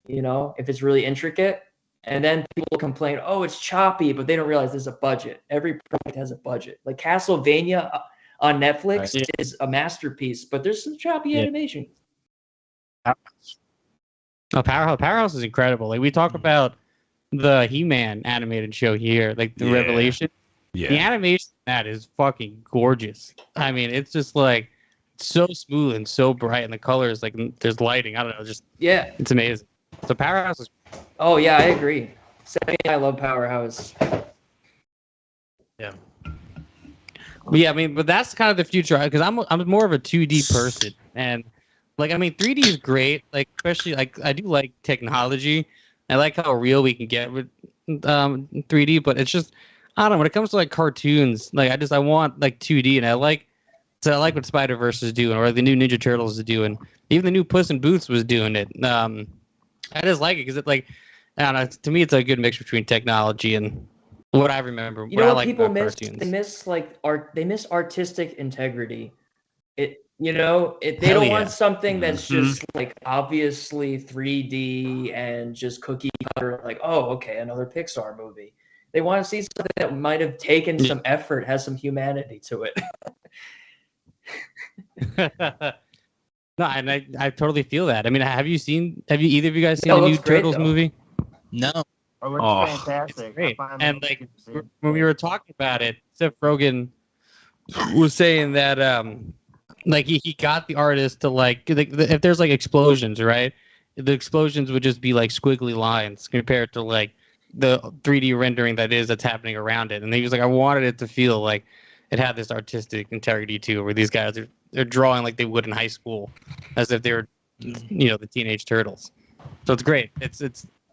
Speaker 4: If it's really intricate, and then people complain, "Oh, it's choppy," but they don't realize there's a budget. Every project has a budget. Like Castlevania on Netflix is a masterpiece, but there's some choppy animation.
Speaker 1: Powerhouse is incredible. Like we talk about the He-Man animated show here, like the Revelation. Yeah. The animation that is fucking gorgeous. I mean, it's just like so smooth and so bright, and the colors, like there's lighting. I don't know, just it's amazing. So Powerhouse is.
Speaker 4: Oh yeah, I agree. I love Powerhouse.
Speaker 2: Yeah.
Speaker 1: Yeah, I mean, but that's kind of the future because I'm more of a 2D person, and like I mean, 3D is great. Like especially like I do like technology. I like how real we can get with 3D, but it's just I don't know when it comes to like cartoons. Like I want like 2D, and I like what Spider-Verse is doing, or the new Ninja Turtles is doing. Even the new Puss in Boots was doing it. I just like it because it like I don't know. To me, it's a good mix between technology and what I remember.
Speaker 4: You know what
Speaker 1: like
Speaker 4: people miss? Cartoons. They miss like art. They miss artistic integrity. They don't want something that's just like obviously 3D and just cookie cutter. Like, oh, okay, another Pixar movie. They want to see something that might have taken some effort, has some humanity to it.
Speaker 1: No, and I totally feel that. I mean, have you either of you guys seen the new Turtles movie?
Speaker 2: No.
Speaker 3: Oh, it's fantastic.
Speaker 1: It's great. And like when we were talking about it, Seth Rogen was saying that like he got the artist to like if there's like explosions, right? The explosions would just be like squiggly lines compared to like the 3D rendering that's happening around it. And he was like, I wanted it to feel like it had this artistic integrity too, where these guys they're drawing like they would in high school, as if they were, the Teenage Turtles. So it's great. I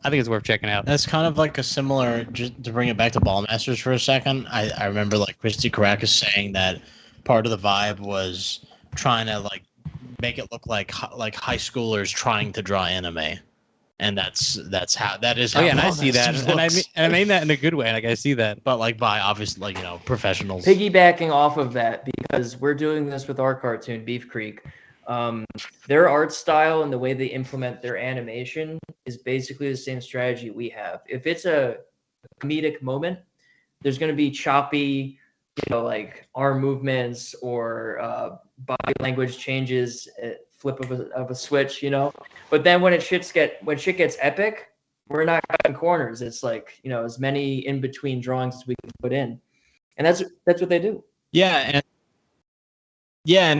Speaker 1: think it's worth checking out.
Speaker 2: That's kind of like a similar. Just to bring it back to Ballmastrz for a second, I remember like Christy Caracas saying that part of the vibe was trying to like make it look like high schoolers trying to draw anime. And that's how that is.
Speaker 1: Oh yeah, and I see that, and I mean that in a good way. Like I see that,
Speaker 2: but like by obviously professionals.
Speaker 4: Piggybacking off of that, because we're doing this with our cartoon Beef Creek, their art style and the way they implement their animation is basically the same strategy we have. If it's a comedic moment, there's going to be choppy, like arm movements or body language changes. Flip of a switch, but then when shit gets epic, we're not cutting corners. It's like as many in between drawings as we can put in, and that's what they do.
Speaker 2: And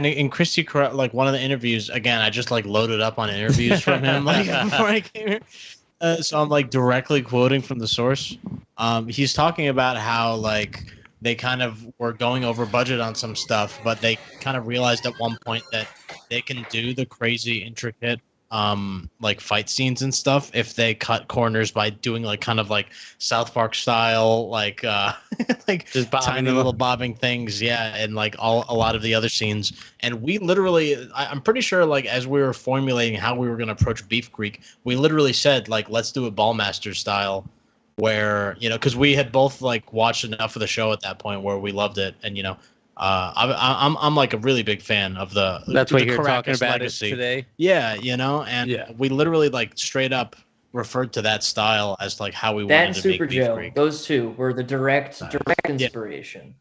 Speaker 2: in Christy, like one of the interviews, again, I just like loaded up on interviews from him like before I came here, so I'm like directly quoting from the source. He's talking about how like they kind of were going over budget on some stuff, but they kind of realized at one point that they can do the crazy intricate like fight scenes and stuff if they cut corners by doing like kind of like South Park style like like just tiny little bobbing things, and like a lot of the other scenes. And we literally, I'm pretty sure like as we were formulating how we were going to approach Beef Creek, we literally said like let's do a Ballmastrz style, where because we had both like watched enough of the show at that point where we loved it, and I'm like a really big fan of the
Speaker 1: that's
Speaker 2: the
Speaker 1: what you're
Speaker 2: Caracas
Speaker 1: talking about
Speaker 2: legacy.
Speaker 1: Today.
Speaker 2: And we literally like straight up referred to that style as like how we wanted to make Beef Creek.
Speaker 4: Those two were the direct inspiration.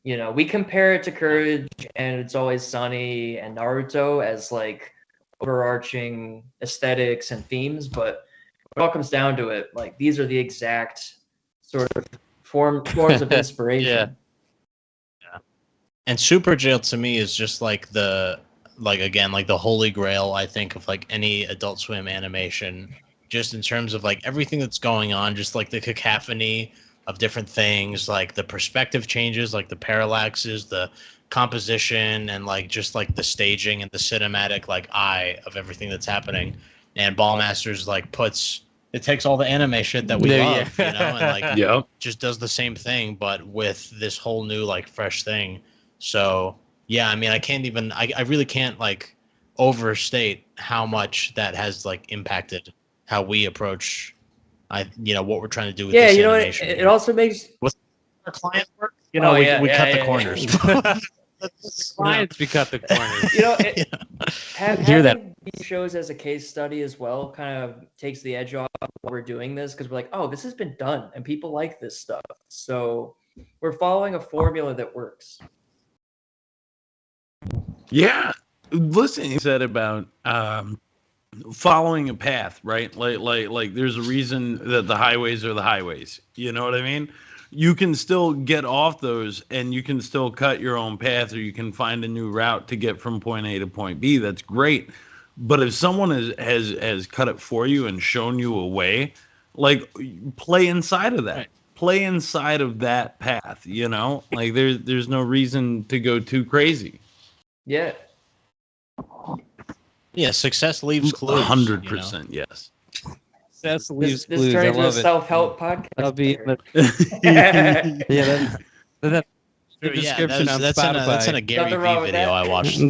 Speaker 4: We compare it to Courage and It's Always Sunny and Naruto as like overarching aesthetics and themes, but it all comes down to it. Like these are the exact sort of forms of inspiration.
Speaker 2: And Super Jail to me is just like the holy grail, I think, of like any Adult Swim animation, just in terms of like everything that's going on, just like the cacophony of different things, like the perspective changes, like the parallaxes, the composition, and like just like the staging and the cinematic like eye of everything that's happening. And Ballmastrz like it takes all the anime shit that we love, you know, and like just does the same thing, but with this whole new like fresh thing. So yeah, I mean, I really can't like overstate how much that has like impacted how we approach, what we're trying to do with this animation.
Speaker 4: It also makes
Speaker 2: our client work. You know, we cut the corners.
Speaker 1: The clients, we cut the corners.
Speaker 4: You know, having these shows as a case study as well kind of takes the edge off while we're doing this, because we're like, oh, this has been done and people like this stuff. So we're following a formula that works.
Speaker 5: Yeah. Listen, you said about following a path, right? Like there's a reason that the highways are the highways. You know what I mean? You can still get off those and you can still cut your own path, or you can find a new route to get from point A to point B. That's great. But if someone has cut it for you and shown you a way, like, play inside of that. Right. Play inside of that path, you know? Like there's no reason to go too crazy.
Speaker 4: Yeah.
Speaker 2: Yeah, success leaves clues.
Speaker 5: 100%, yes.
Speaker 1: Success leaves clues.
Speaker 4: This turned into a self-help podcast.
Speaker 1: That'll be that's the description on Spotify.
Speaker 2: That's in a Gary Vee video I watched.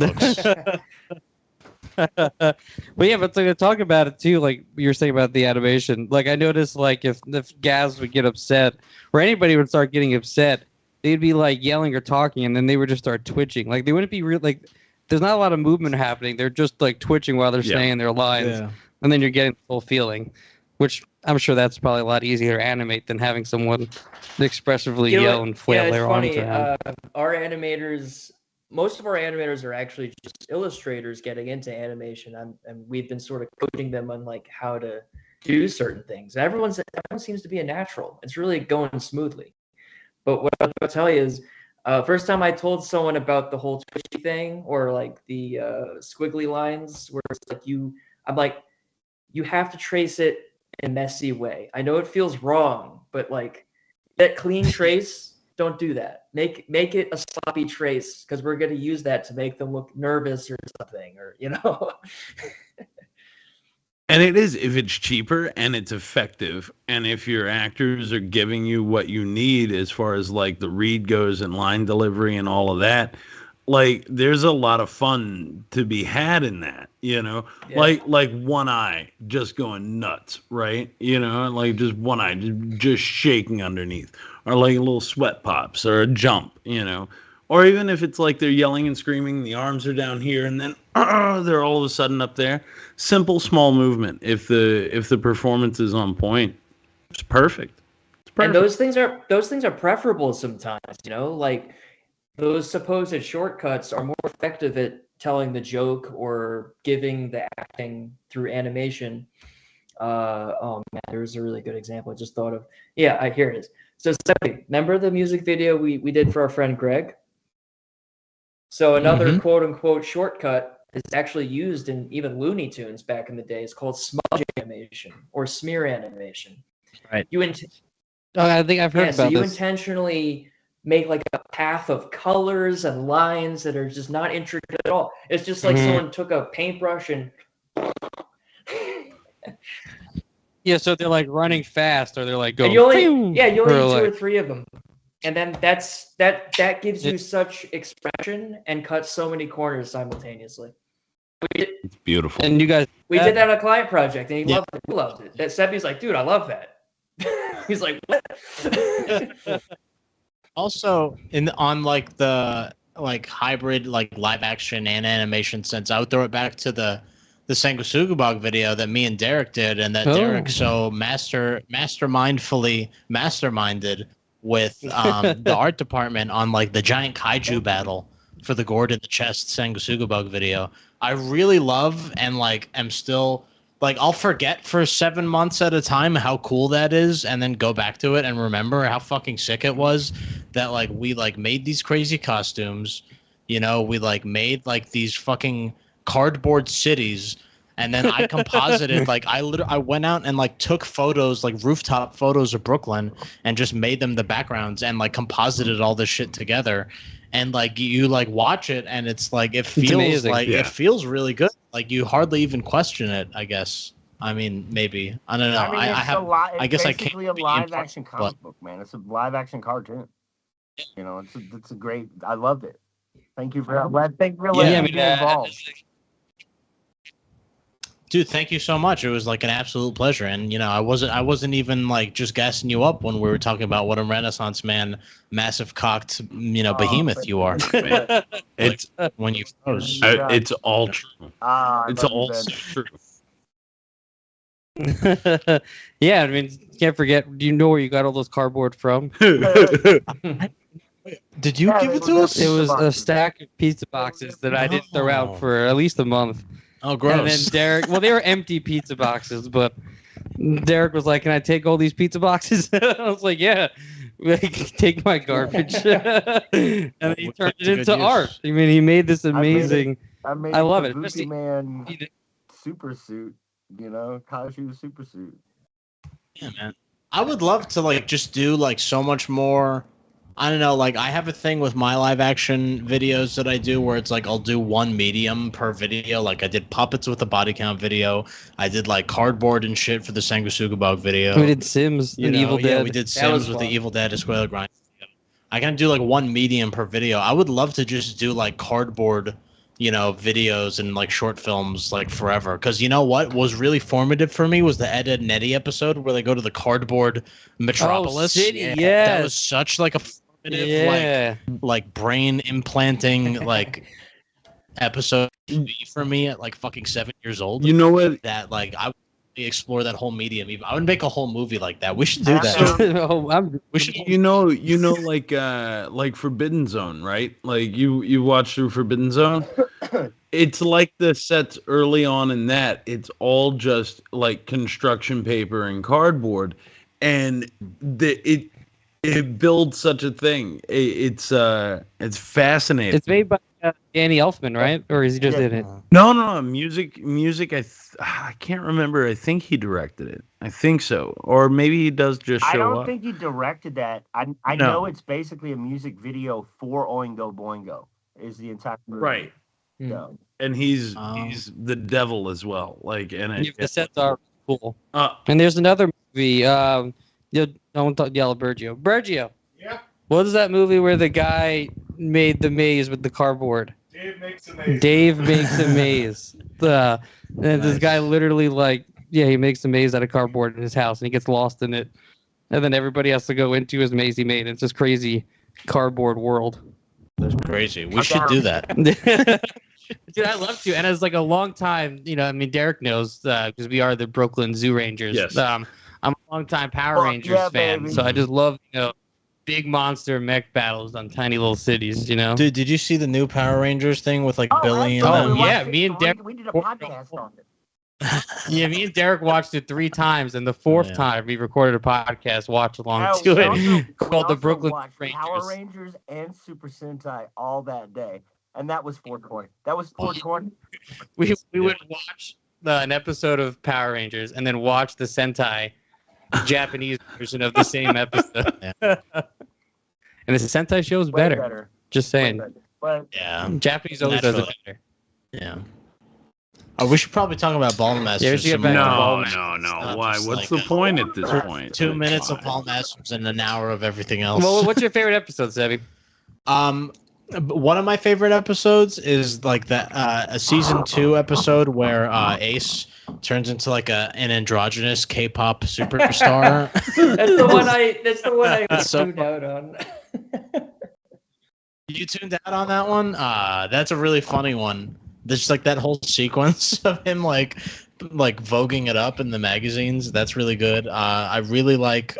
Speaker 1: But yeah, but to talk about it too, like you were saying about the animation, like I noticed, like if Gaz would get upset or anybody would start getting upset, they'd be like yelling or talking, and then they would just start twitching. Like they wouldn't be real. Like there's not a lot of movement happening. They're just like twitching while they're saying their lines, and then you're getting the full feeling. Which I'm sure that's probably a lot easier to animate than having someone expressively yell and flail their arms around.
Speaker 4: Our animators, most of our animators are actually just illustrators getting into animation, and we've been sort of coaching them on like how to do certain things. Everyone seems to be a natural. It's really going smoothly. But what I'll tell you is, first time I told someone about the whole twitchy thing, or like the squiggly lines, where it's like I'm like, you have to trace it in a messy way. I know it feels wrong, but like that clean trace, don't do that. Make it a sloppy trace, because we're going to use that to make them look nervous or something, or
Speaker 5: And it is, if it's cheaper and it's effective, and if your actors are giving you what you need as far as like the read goes and line delivery and all of that, like there's a lot of fun to be had in that, like one eye just going nuts, right? Like just one eye just shaking underneath, or like a little sweat pops or a jump, or even if it's like they're yelling and screaming, the arms are down here and then they're all of a sudden up there. Simple, small movement. If the performance is on point, it's perfect.
Speaker 4: And those things are preferable sometimes, like those supposed shortcuts are more effective at telling the joke or giving the acting through animation. Oh man, there's a really good example I just thought of. Yeah, here it is. So SEBY, remember the music video we did for our friend Greg? So another quote unquote shortcut is actually used in even Looney Tunes back in the day. It's called smudge animation or smear animation.
Speaker 2: Right.
Speaker 1: I think I've heard about
Speaker 4: so you
Speaker 1: this.
Speaker 4: Intentionally make like a path of colors and lines that are just not intricate at all. It's just like someone took a paintbrush and
Speaker 1: so they're like running fast, or they're like going.
Speaker 4: And you only need two or three of them, and then that gives you such expression and cuts so many corners simultaneously.
Speaker 5: It's beautiful.
Speaker 1: And you guys,
Speaker 4: we did that on a client project, and he loved it. That SEBY's like, dude, I love that. He's like, what?
Speaker 2: Also, on like the hybrid live action and animation sense, I would throw it back to the Sanguisugabog video that me and Derek did, and that Derek so masterminded with the art department on like the giant kaiju battle for the gourd in the chest Sanguisugabog video. I really love and like am still like, I'll forget for 7 months at a time how cool that is, and then go back to it and remember how fucking sick it was that like we like made these crazy costumes, we like made like these fucking cardboard cities, and then I composited like I went out and like took photos, like rooftop photos of Brooklyn, and just made them the backgrounds and like composited all this shit together. And like you like watch it and it's like it feels it feels really good. Like you hardly even question it, I guess. I mean, maybe. I don't know.
Speaker 3: I mean,
Speaker 2: I guess I can't.
Speaker 3: Basically a live action comic book, man. It's a live action cartoon. You know, it's a great. I loved it. Thank you for that. Thank you for letting me get involved.
Speaker 2: Dude, thank you so much. It was like an absolute pleasure. And you know, I wasn't even like just gassing you up when we were talking about what a Renaissance man, massive cocked, you know, behemoth you are. It's when you froze.
Speaker 5: It's all true. It's all true.
Speaker 1: Yeah, I mean, you can't forget. Do you know where you got all those cardboard from?
Speaker 2: Did you give it to us?
Speaker 1: It was a stack of pizza boxes that I didn't throw out for at least a month.
Speaker 2: Oh, gross.
Speaker 1: And then Derek, well, they were empty pizza boxes, but Derek was like, "Can I take all these pizza boxes?" I was like, "Yeah, take my garbage." And then he turned it into art. I mean, he made this amazing. I love it.
Speaker 3: Especially man super suit, you know, Kaiju super suit.
Speaker 2: Yeah, man. I would love to like just do like so much more. I don't know, like I have a thing with my live action videos that I do where it's like I'll do one medium per video. Like I did puppets with a body count video. I did like cardboard and shit for the Sanguisuga Bug video.
Speaker 1: We did Sims and Evil Dead.
Speaker 2: Yeah, we did Sims with the Evil Dead Escuela Grind. I can do like one medium per video. I would love to just do like cardboard, you know, videos and like short films like forever. Because you know what was really formative for me was the Ed, Edd n Eddy episode where they go to the cardboard metropolis.
Speaker 1: Oh, city,
Speaker 2: That was such like a like brain implanting like episode for me at like fucking 7 years old.
Speaker 5: You know what?
Speaker 2: That like I would explore that whole medium. I would make a whole movie like that. We should do that.
Speaker 5: We should. You know, like Forbidden Zone, right? Like you watch through Forbidden Zone. It's like the sets early on in that. It's all just like construction paper and cardboard, and it builds such a thing. It's fascinating.
Speaker 1: It's made by Danny Elfman, right? Or is he just in it?
Speaker 5: No. Music. I can't remember. I think he directed it. I think so, or maybe he does just show up.
Speaker 3: I don't think he directed that. I know it's basically a music video for Oingo Boingo. Is the entire movie.
Speaker 5: Right?
Speaker 3: Yeah.
Speaker 5: And he's the devil as well. Like, and
Speaker 1: the sets are cool. And there's another movie. Don't yell at Bergio.
Speaker 6: Yeah.
Speaker 1: What is that movie where the guy made the maze with the cardboard?
Speaker 6: Dave makes a maze.
Speaker 1: Dave makes a maze. And this guy literally he makes a maze out of cardboard in his house and he gets lost in it. And then everybody has to go into his maze he made. It's this crazy cardboard world.
Speaker 2: That's crazy. We should do that.
Speaker 1: Dude, I love to. And as like a long time, you know, I mean, Derek knows because we are the Brooklyn Zoo Rangers.
Speaker 5: Yes.
Speaker 1: I'm a long-time Power Rangers fan,
Speaker 3: baby.
Speaker 1: so I just love, you know, big monster mech battles on tiny little cities, you know?
Speaker 2: Dude, did you see the new Power Rangers thing with like Billy and
Speaker 3: absolutely.
Speaker 2: them?
Speaker 1: yeah, me and Derek.
Speaker 3: We did a podcast on it.
Speaker 1: Yeah, me and Derek watched it 3 times, and the 4th time we recorded a podcast watch along to it called the Brooklyn Rangers.
Speaker 3: Power Rangers and Super Sentai all that day, and that was 420. That was 420.
Speaker 1: We would watch an episode of Power Rangers and then watch the Sentai Japanese version of the same episode. And the Sentai show is better. Just saying.
Speaker 3: But
Speaker 2: yeah,
Speaker 1: Japanese always does it better.
Speaker 2: Yeah. Oh, we should probably talk about Ballmastrz.
Speaker 1: Yeah, we should get back to
Speaker 5: No. Why? What's the point at this point?
Speaker 2: 2 minutes of Ballmastrz and an hour of everything else.
Speaker 1: Well, what's your favorite episode, Sebby?
Speaker 2: One of my favorite episodes is like a season 2 episode where Ace turns into like an androgynous K-pop superstar.
Speaker 4: That's the one I tuned out on.
Speaker 2: You tuned out on that one? That's a really funny one. There's like that whole sequence of him like voguing it up in the magazines. That's really good. I really like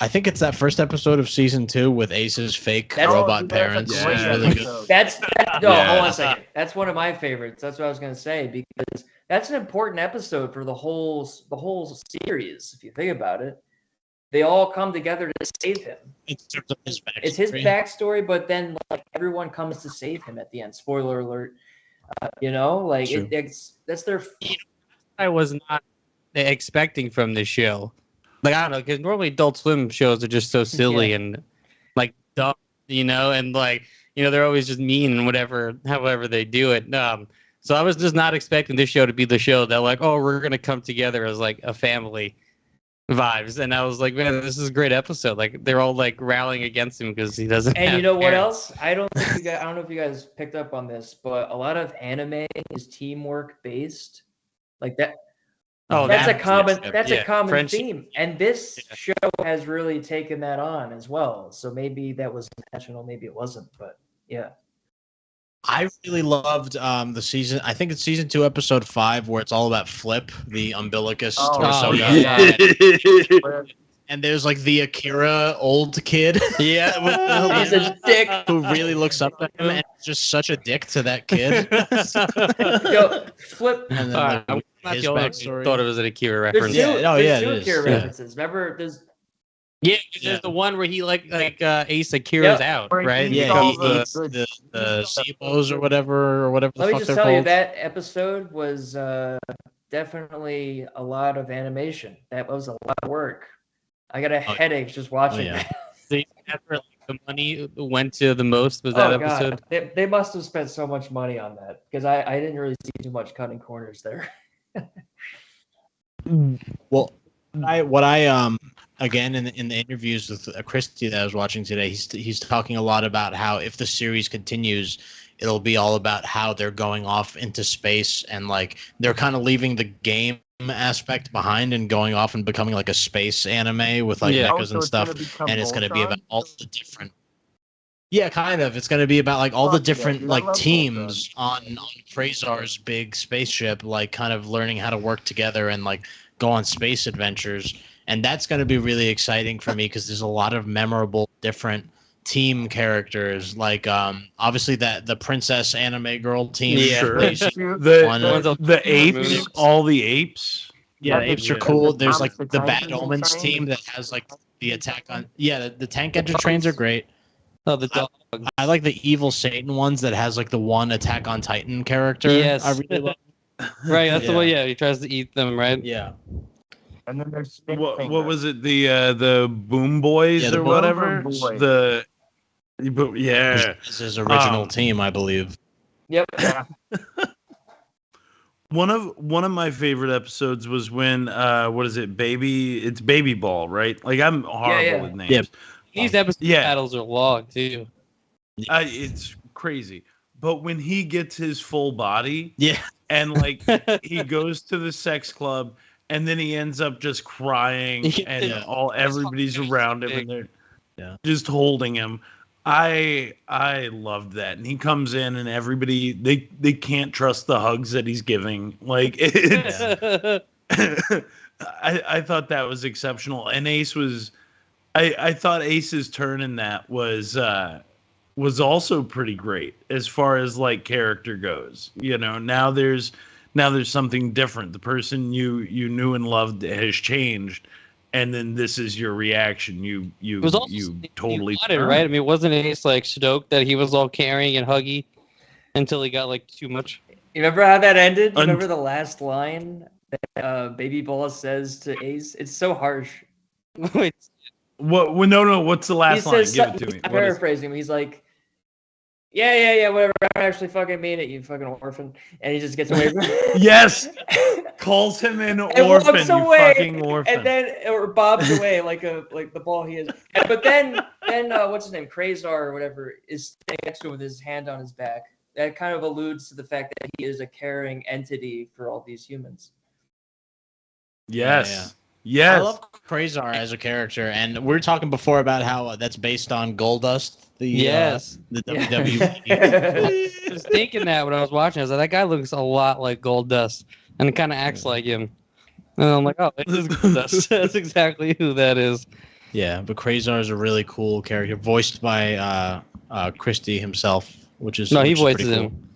Speaker 2: I think it's that first episode of season 2 with Ace's fake robot parents.
Speaker 3: Yeah.
Speaker 2: It's really good.
Speaker 4: Hold on a second. That's one of my favorites. That's what I was gonna say because that's an important episode for the whole series. If you think about it, they all come together to save him.
Speaker 2: It's
Speaker 4: his backstory, but then like everyone comes to save him at the end. Spoiler alert. You know, like that's their.
Speaker 1: I was not expecting from this show. Like, I don't know, because normally Adult Swim shows are just so silly and like dumb, you know, and like, you know, they're always just mean and however they do it. So I was just not expecting this show to be the show that like, oh, we're gonna come together as like a family vibes. And I was like, man, this is a great episode. Like they're all like rallying against him because he doesn't.
Speaker 4: And
Speaker 1: have
Speaker 4: you know what
Speaker 1: parents.
Speaker 4: else? I don't know if you guys picked up on this, but a lot of anime is teamwork based. Like that.
Speaker 1: Oh,
Speaker 4: that's a
Speaker 1: yes,
Speaker 4: common.
Speaker 1: yes,
Speaker 4: That's
Speaker 1: yeah.
Speaker 4: a common
Speaker 1: Friendship.
Speaker 4: theme, and this show has really taken that on as well. So maybe that was intentional, maybe it wasn't, but yeah.
Speaker 2: I really loved the season. I think it's season 2, episode 5, where it's all about Flip, the umbilicus torso
Speaker 1: oh,
Speaker 2: guy.
Speaker 1: yeah.
Speaker 2: And there's like the Akira old kid.
Speaker 1: Yeah,
Speaker 4: He's a dick.
Speaker 2: Who really looks up at him and is just such a dick to that kid.
Speaker 4: Yo, Flip.
Speaker 2: And then
Speaker 1: I'm
Speaker 2: like,
Speaker 1: not
Speaker 2: his
Speaker 1: the only one
Speaker 2: backstory.
Speaker 1: who thought it was an Akira
Speaker 4: There's
Speaker 1: reference.
Speaker 4: two,
Speaker 2: Yeah, oh,
Speaker 4: there's
Speaker 2: yeah,
Speaker 4: two
Speaker 2: it is.
Speaker 4: Akira
Speaker 2: Yeah.
Speaker 4: references. Remember, there's
Speaker 1: Yeah, there's the one where he like Ace Akira's
Speaker 4: Yep.
Speaker 1: out,
Speaker 3: Where he
Speaker 1: right?
Speaker 3: eats
Speaker 2: Yeah,
Speaker 3: all
Speaker 2: he
Speaker 3: the-
Speaker 2: eats the SEBOs or whatever
Speaker 4: Let
Speaker 2: the
Speaker 4: me
Speaker 2: fuck
Speaker 4: just
Speaker 2: they're
Speaker 4: tell you
Speaker 2: called.
Speaker 4: that episode was definitely a lot of animation. That was a lot of work. I got a headache just watching
Speaker 2: yeah.
Speaker 4: that.
Speaker 1: That's where like, the money went to the most was that episode.
Speaker 4: God. They must have spent so much money on that because I didn't really see too much cutting corners there.
Speaker 2: Well, what I again in the interviews with Christy that I was watching today, he's talking a lot about how if the series continues, it'll be all about how they're going off into space and like they're kind of leaving the game aspect behind and going off and becoming like a space anime with like
Speaker 1: Yeah.
Speaker 2: mechas
Speaker 3: so
Speaker 2: and
Speaker 3: it's
Speaker 2: stuff,
Speaker 3: gonna become
Speaker 2: and it's going to be
Speaker 3: Voltron?
Speaker 2: about all the different. Yeah, kind of. It's going to be about like all the
Speaker 3: Fuck yeah,
Speaker 2: different
Speaker 3: dude, I
Speaker 2: like
Speaker 3: love
Speaker 2: teams on Quasar's big spaceship, like kind of learning how to work together and like go on space adventures. And that's going to be really exciting for me because there's a lot of memorable different team characters, like obviously the princess anime girl team.
Speaker 1: Yeah.
Speaker 5: Sure.
Speaker 2: plays
Speaker 5: The apes,
Speaker 1: moves.
Speaker 5: all the apes.
Speaker 2: Yeah, the apes are cool. There's like
Speaker 3: The
Speaker 2: the
Speaker 3: tank
Speaker 2: Bad
Speaker 3: engine
Speaker 2: Omens
Speaker 3: train.
Speaker 2: team that has like the attack on. Yeah, the tank engine trains are great.
Speaker 1: Oh, the dog.
Speaker 2: I like the evil Satan ones that has like the one Attack on Titan character.
Speaker 1: Yes.
Speaker 2: I really love.
Speaker 1: Right, that's the
Speaker 2: Yeah.
Speaker 1: one. Yeah, he tries to eat them, right?
Speaker 2: Yeah.
Speaker 3: And then there's
Speaker 5: What was it? The Boom Boys
Speaker 2: Yeah, the
Speaker 5: or
Speaker 2: Boom
Speaker 5: whatever.
Speaker 3: Boys.
Speaker 5: Yeah.
Speaker 2: It's his original
Speaker 5: Um,
Speaker 2: team, I believe.
Speaker 4: Yep.
Speaker 5: One of my favorite episodes was when what is it? It's Baby Ball, right? Like I'm horrible
Speaker 4: yeah.
Speaker 5: with names.
Speaker 2: Yeah.
Speaker 1: These episode
Speaker 5: Yeah.
Speaker 1: battles are long too.
Speaker 5: It's crazy. But when he gets his full body
Speaker 2: Yeah.
Speaker 5: and like he goes to the sex club and then he ends up just crying and
Speaker 2: Yeah.
Speaker 5: everybody's around him and they're just holding him. I loved that. And he comes in and everybody they can't trust the hugs that he's giving. Like it's I thought that was exceptional. And Ace was I thought Ace's turn in that was also pretty great as far as like character goes. You know, now there's something different. The person you knew and loved has changed, and then this is your reaction. You
Speaker 1: It was also
Speaker 5: you totally
Speaker 1: wanted, right? I mean, wasn't Ace like stoked that he was all caring and huggy until he got like too much?
Speaker 4: You remember how that ended? You remember the last line that Baby Ball says to Ace? It's so harsh.
Speaker 1: Wait,
Speaker 5: What? Well, no. What's the last line? Give it to me.
Speaker 4: I'm
Speaker 5: What is-
Speaker 4: paraphrasing him. He's like, yeah, whatever. I don't actually fucking mean it, you fucking orphan. And he just gets away from
Speaker 5: Yes, calls him an
Speaker 4: and
Speaker 5: orphan.
Speaker 4: walks
Speaker 5: You
Speaker 4: away,
Speaker 5: fucking orphan.
Speaker 4: and then or bobs away like the ball he is. But then what's his name, Quasar or whatever, is standing next to him with his hand on his back. That kind of alludes to the fact that he is a caring entity for all these humans.
Speaker 5: Yes.
Speaker 2: Yeah.
Speaker 5: Yes.
Speaker 2: I love Quasar as a character, and we were talking before about how that's based on Goldust. The
Speaker 1: Yes.
Speaker 2: the
Speaker 4: Yeah.
Speaker 2: WWE.
Speaker 1: I was thinking that when I was watching. I was like, that guy looks a lot like Goldust, and it kind of acts like him. And I'm like, oh, it is Goldust. That's exactly who that is.
Speaker 2: Yeah, but Quasar is a really cool character, voiced by Christie himself, which is
Speaker 1: No, he
Speaker 2: which is pretty
Speaker 1: voices
Speaker 2: cool.
Speaker 1: him.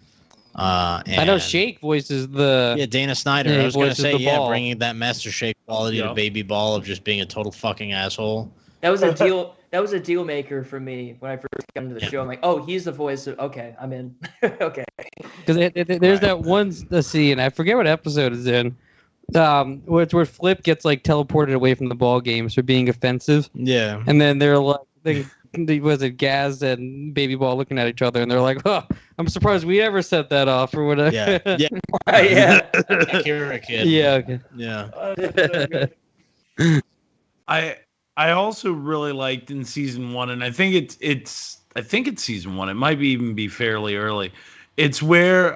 Speaker 2: And
Speaker 1: I know Shake voices the.
Speaker 2: Yeah, Dana Snyder.
Speaker 1: Yeah, he
Speaker 2: I was gonna
Speaker 1: voices
Speaker 2: say,
Speaker 1: the
Speaker 2: yeah,
Speaker 1: Ball.
Speaker 2: bringing that Master Shake quality to
Speaker 5: Yeah.
Speaker 2: Baby Ball of just being a total fucking asshole.
Speaker 4: That was a deal. That was a deal maker for me when I first got into the
Speaker 2: Yeah.
Speaker 4: show. I'm like, oh, he's the voice of. Okay, I'm in. Okay.
Speaker 1: Because there's that one scene, I forget what episode it's in, where Flip gets like teleported away from the ball games for being offensive,
Speaker 2: Yeah.
Speaker 1: and then they're like, was it Gaz and Baby Ball looking at each other, and they're like, "Oh, I'm surprised we ever set that off or whatever."
Speaker 2: Yeah. Yeah.
Speaker 4: Yeah.
Speaker 2: Akira kid.
Speaker 1: Yeah. Okay.
Speaker 2: Yeah.
Speaker 5: I also really liked in season 1, and I think it's season 1. It might even be fairly early. It's where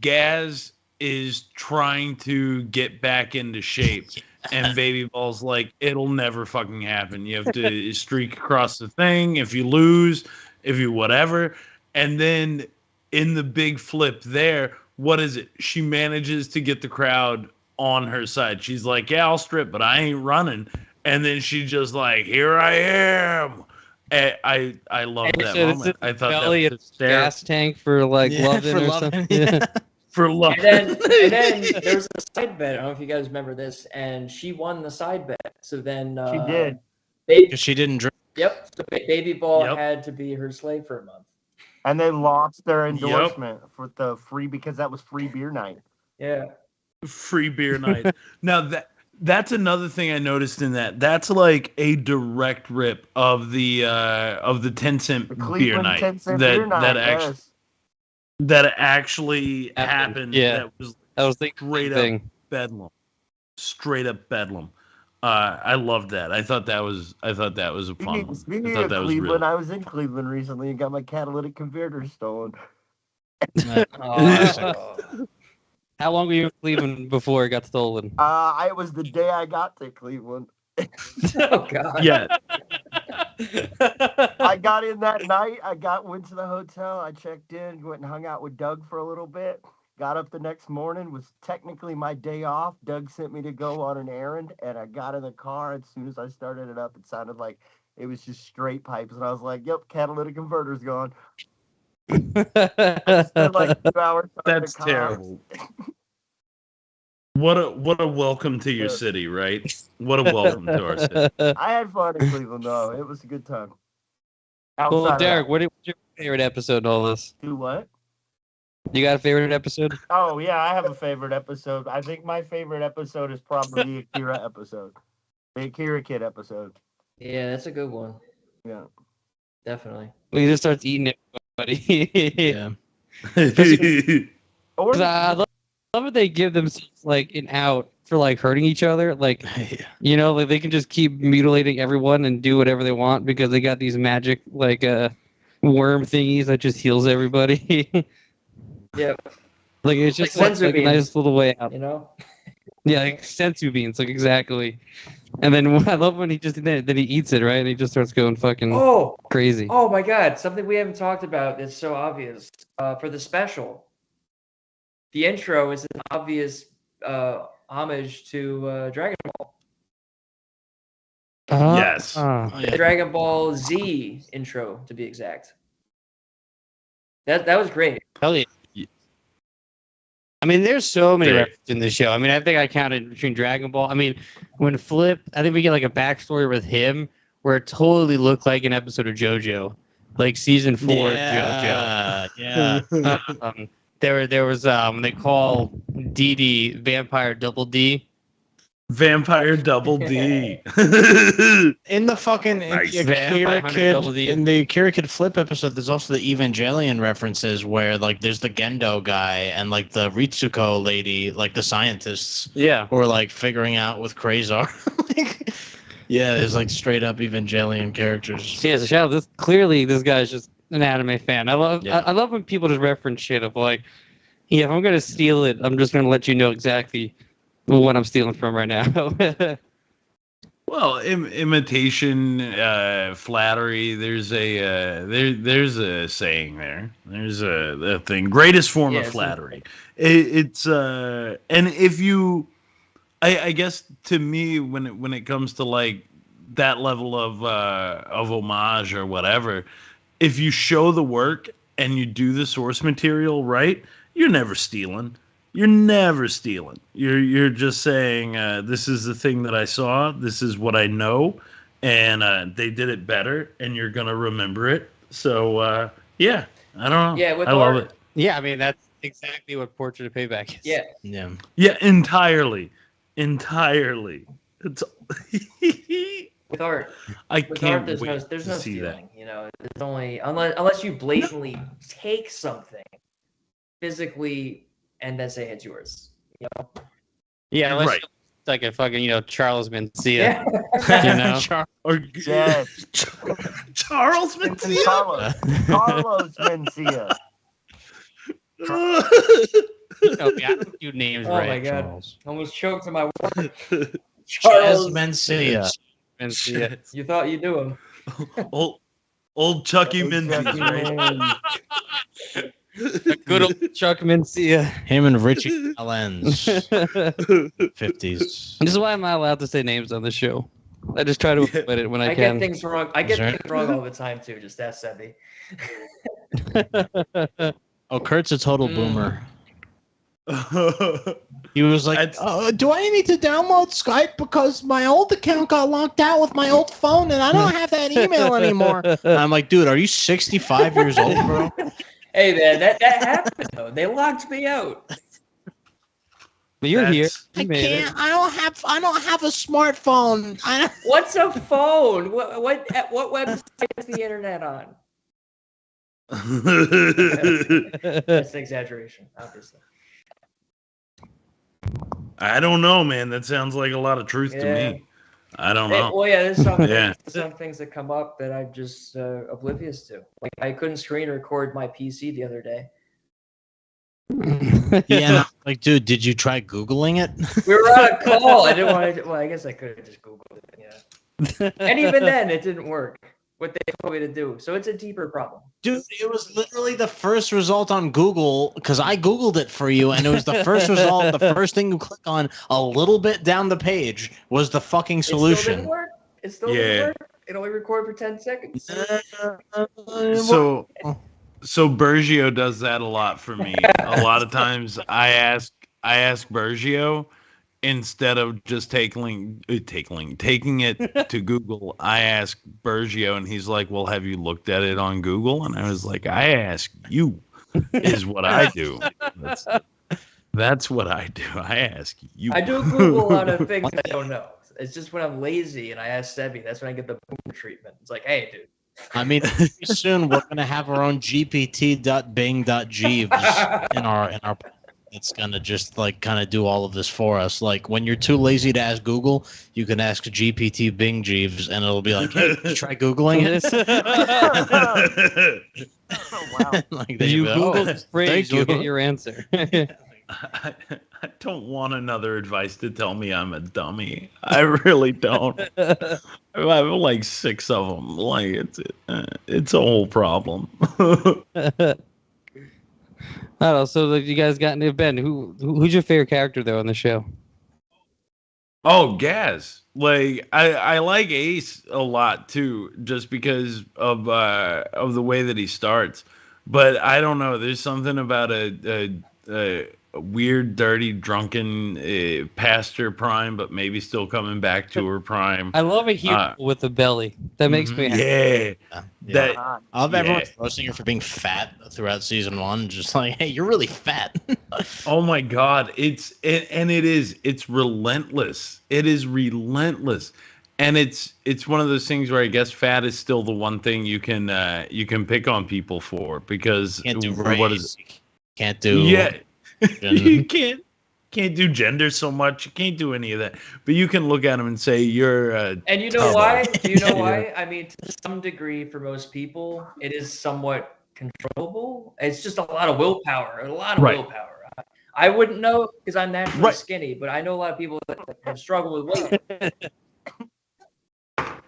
Speaker 5: Gaz is trying to get back into shape, and Baby Ball's like, "It'll never fucking happen. You have to streak across the thing. If you lose, if you whatever." And then in the big flip there, what is it? She manages to get the crowd on her side. She's like, "Yeah, I'll strip, but I ain't running." And then she just like, "Here I am." And I love that moment. I thought
Speaker 1: belly
Speaker 5: that
Speaker 1: of
Speaker 5: was
Speaker 1: gas tank for like loving
Speaker 2: for
Speaker 1: or
Speaker 2: loving,
Speaker 1: something.
Speaker 2: yeah.
Speaker 5: for love.
Speaker 4: And then there was a side bet. I don't know if you guys remember this, and she won the side bet. So then
Speaker 3: She did.
Speaker 2: Because she didn't drink.
Speaker 4: Yep. So Baby Ball
Speaker 5: Yep.
Speaker 4: had to be her slave for a month.
Speaker 3: And they lost their endorsement for the free because that was free beer night.
Speaker 4: Yeah.
Speaker 5: Free beer night. Now that's another thing I noticed in that. That's like a direct rip of the 10-cent beer night.
Speaker 3: 10-cent beer night.
Speaker 5: That actually happened.
Speaker 1: Yeah.
Speaker 5: That was
Speaker 1: the
Speaker 5: straight up bedlam. Straight up bedlam. I loved that. I thought that was a fun one.
Speaker 3: Speaking
Speaker 5: I thought
Speaker 3: of
Speaker 5: that was
Speaker 3: Cleveland,
Speaker 5: really...
Speaker 3: I was in Cleveland recently and got my catalytic converter stolen.
Speaker 1: How long were you in Cleveland before it got stolen?
Speaker 3: It was the day I got to Cleveland.
Speaker 4: Oh God.
Speaker 5: Yeah.
Speaker 3: I got in that night. Went to the hotel. I checked in, went and hung out with Doug for a little bit. Got up the next morning, was technically my day off. Doug sent me to go on an errand, and I got in the car. As soon as I started it up, it sounded like it was just straight pipes. And I was like, yep, catalytic converter's gone. I spent like 2 hours.
Speaker 5: That's terrible. What a welcome to your city, right? What a welcome to our city.
Speaker 3: I had fun in Cleveland, though. It was a good time.
Speaker 1: Well, Derek, what's your favorite episode in all this?
Speaker 3: Do what?
Speaker 1: You got a favorite episode?
Speaker 3: Oh, yeah, I have a favorite episode. I think my favorite episode is probably the Akira episode. The Akira Kid episode.
Speaker 4: Yeah, that's a good one.
Speaker 3: Yeah.
Speaker 4: Definitely.
Speaker 1: Well, he just starts eating everybody.
Speaker 2: Yeah.
Speaker 1: I love that they give themselves like an out for like hurting each other. Like, you know, like they can just keep mutilating everyone and do whatever they want because they got these magic like worm thingies that just heals everybody.
Speaker 4: Yeah.
Speaker 1: Like it's just like a nice little way out.
Speaker 3: You know?
Speaker 1: Yeah, like sensu beans, like exactly. And then I love when he just then he eats it, right? And he just starts going fucking crazy.
Speaker 4: Oh my God, something we haven't talked about that's so obvious. For the special, the intro is an obvious homage to Dragon Ball.
Speaker 5: Yes.
Speaker 4: The Dragon Ball Z intro, to be exact. That was great.
Speaker 1: Hell yeah. I mean, there's so many references in the show. I mean, I think I counted between Dragon Ball. I mean, when Flip, I think we get like a backstory with him where it totally looked like an episode of JoJo, like season 4 JoJo.
Speaker 2: Yeah.
Speaker 1: There was they call DD Vampire Double D.
Speaker 5: Vampire Double D.
Speaker 2: In the fucking Akira Kid, in the Akira Kid Flip episode, there's also the Evangelion references where like there's the Gendo guy and like the Ritsuko lady, like the scientists.
Speaker 1: Yeah.
Speaker 2: Who are like figuring out with Quasar. Like, yeah, there's like straight up Evangelion characters.
Speaker 1: Yeah, so clearly this guy's just an anime fan. I love when people just reference shit of like, yeah, if I'm gonna steal it, I'm just gonna let you know exactly what I'm stealing from right now.
Speaker 5: Well, imitation, flattery. There's a saying there. There's a thing. Greatest form of flattery. It's and if you, I guess to me when it comes to like that level of homage or whatever, if you show the work and you do the source material right, you're never stealing. You're never stealing. You're just saying this is the thing that I saw. This is what I know, and they did it better, and you're gonna remember it. So yeah, I don't know.
Speaker 4: Yeah,
Speaker 5: I love it.
Speaker 1: Yeah, I mean that's exactly what Portrait of Payback is.
Speaker 5: Yeah, entirely. It's
Speaker 4: with art.
Speaker 5: I
Speaker 4: With
Speaker 5: can't
Speaker 4: art, there's
Speaker 5: wait
Speaker 4: no
Speaker 5: to see
Speaker 4: stealing. You know, it's only unless you blatantly take something physically and then say it's yours. You know?
Speaker 1: Yeah, unless
Speaker 5: Right.
Speaker 1: it's like a fucking, Charles Mencia.
Speaker 4: Yeah.
Speaker 5: Or
Speaker 3: Yes.
Speaker 5: Charles
Speaker 3: Vincent
Speaker 5: Mencia.
Speaker 3: Carlos Mencia.
Speaker 1: I don't do names
Speaker 4: Oh
Speaker 1: right.
Speaker 4: my god!
Speaker 2: Charles.
Speaker 4: Almost choked on my word.
Speaker 2: Charles Mencia.
Speaker 1: Mencia.
Speaker 4: You thought you knew him.
Speaker 5: old Chucky
Speaker 3: Hey,
Speaker 5: Menzies,
Speaker 3: Chucky,
Speaker 5: right?
Speaker 3: man.
Speaker 1: Good old Chuck Mencia.
Speaker 2: Him and Richie Valens. 50s.
Speaker 1: This is why I'm not allowed to say names on the show. I just try to avoid it when I
Speaker 4: I
Speaker 1: can.
Speaker 4: get things wrong. I get things wrong all the time too. Just ask SEBY.
Speaker 2: Oh, Kurt's a total boomer. He was like, do I need to download Skype because my old account got locked out with my old phone and I don't have that email anymore? And I'm like, dude, are you 65 years old, bro?
Speaker 4: Hey man, that happened though. They locked me out.
Speaker 1: But you're here.
Speaker 2: I
Speaker 1: You made it.
Speaker 2: can't. I don't have a smartphone.
Speaker 4: What's a phone? What website is the internet on? That's an exaggeration, obviously.
Speaker 5: I don't know, man. That sounds like a lot of truth to me. I don't know.
Speaker 4: Well, yeah, there's
Speaker 5: Yeah.
Speaker 4: some things that come up that I'm just oblivious to. Like I couldn't screen record my PC the other day.
Speaker 2: Yeah, like, dude, did you try Googling it?
Speaker 4: We were on a call. I didn't want to. Well, I guess I could have just Googled it. Yeah. And even then, it didn't work. What they told me to do. So it's a deeper problem.
Speaker 2: Dude, it was literally the first result on Google because I Googled it for you, and it was the first result. The first thing you click on a little bit down the page was the fucking solution.
Speaker 4: It still didn't work. It still didn't work. It only recorded for 10 seconds.
Speaker 5: So Bergio does that a lot for me. A lot of times I ask Bergio instead of just taking it to Google. I ask Bergio and he's like, "Well, have you looked at it on Google?" And I was like, "I ask you," is what I do. That's what I do. I ask you.
Speaker 4: I do Google a lot of things I don't know. It's just when I'm lazy and I ask SEBY, that's when I get the boom treatment. It's like, hey, dude.
Speaker 2: I mean, pretty soon we're gonna have our own GPT.bing.jeeves in our. It's gonna just like kind of do all of this for us. Like when you're too lazy to ask Google, you can ask GPT Bing Jeeves, and it'll be like, "Hey, try googling it."
Speaker 3: Oh, wow.
Speaker 2: Like,
Speaker 1: You
Speaker 2: go,
Speaker 1: Google the phrase,
Speaker 2: thank
Speaker 1: you'll
Speaker 2: you.
Speaker 1: get your answer.
Speaker 5: I don't want another advice to tell me I'm a dummy. I really don't. I have like 6 of them. Like it's a whole problem.
Speaker 1: I don't know. So like, you guys got into Ben. Who's your favorite character though on the show?
Speaker 5: Oh, Gaz. Like I like Ace a lot too, just because of the way that he starts. But I don't know. There's something about a weird, dirty, drunken past her prime, but maybe still coming back to her prime.
Speaker 1: I love a hero with a belly. That makes me happy.
Speaker 5: That
Speaker 2: I love everyone roasting her for being fat throughout season 1. Just like, hey, you're really fat.
Speaker 5: Oh my God, it's relentless. It is relentless, and it's one of those things where I guess fat is still the one thing you can pick on people for, because
Speaker 2: Can't do
Speaker 5: what
Speaker 2: race.
Speaker 5: is
Speaker 2: Can't do
Speaker 5: you can't do gender so much. You can't do any of that. But you can look at them and say you're.
Speaker 4: And you know why? Do you know why? I mean, to some degree, for most people, it is somewhat controllable. It's just a lot of willpower. Willpower. I wouldn't know because I'm naturally skinny, but I know a lot of people that have struggled with weight.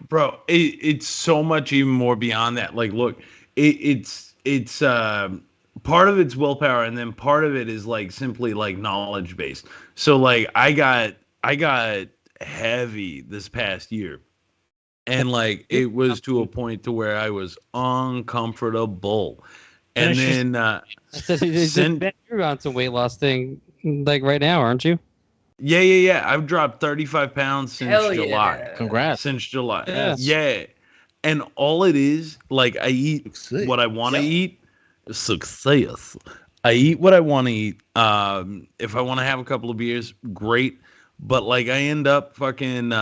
Speaker 5: Bro, it's so much even more beyond that. Like, look, it's part of it's willpower, and then part of it is like simply like knowledge based. So like I got heavy this past year, and like it was to a point to where I was uncomfortable. And then
Speaker 1: you're on some weight loss thing like right now, aren't you?
Speaker 5: Yeah. I've dropped 35 pounds since July.
Speaker 4: Yeah.
Speaker 2: Congrats.
Speaker 5: Since July.
Speaker 1: Yes.
Speaker 5: Yeah. And all it is, like, I eat what I want to eat. Success. I eat what I want to eat. If I want to have a couple of beers, great. but like I end up fucking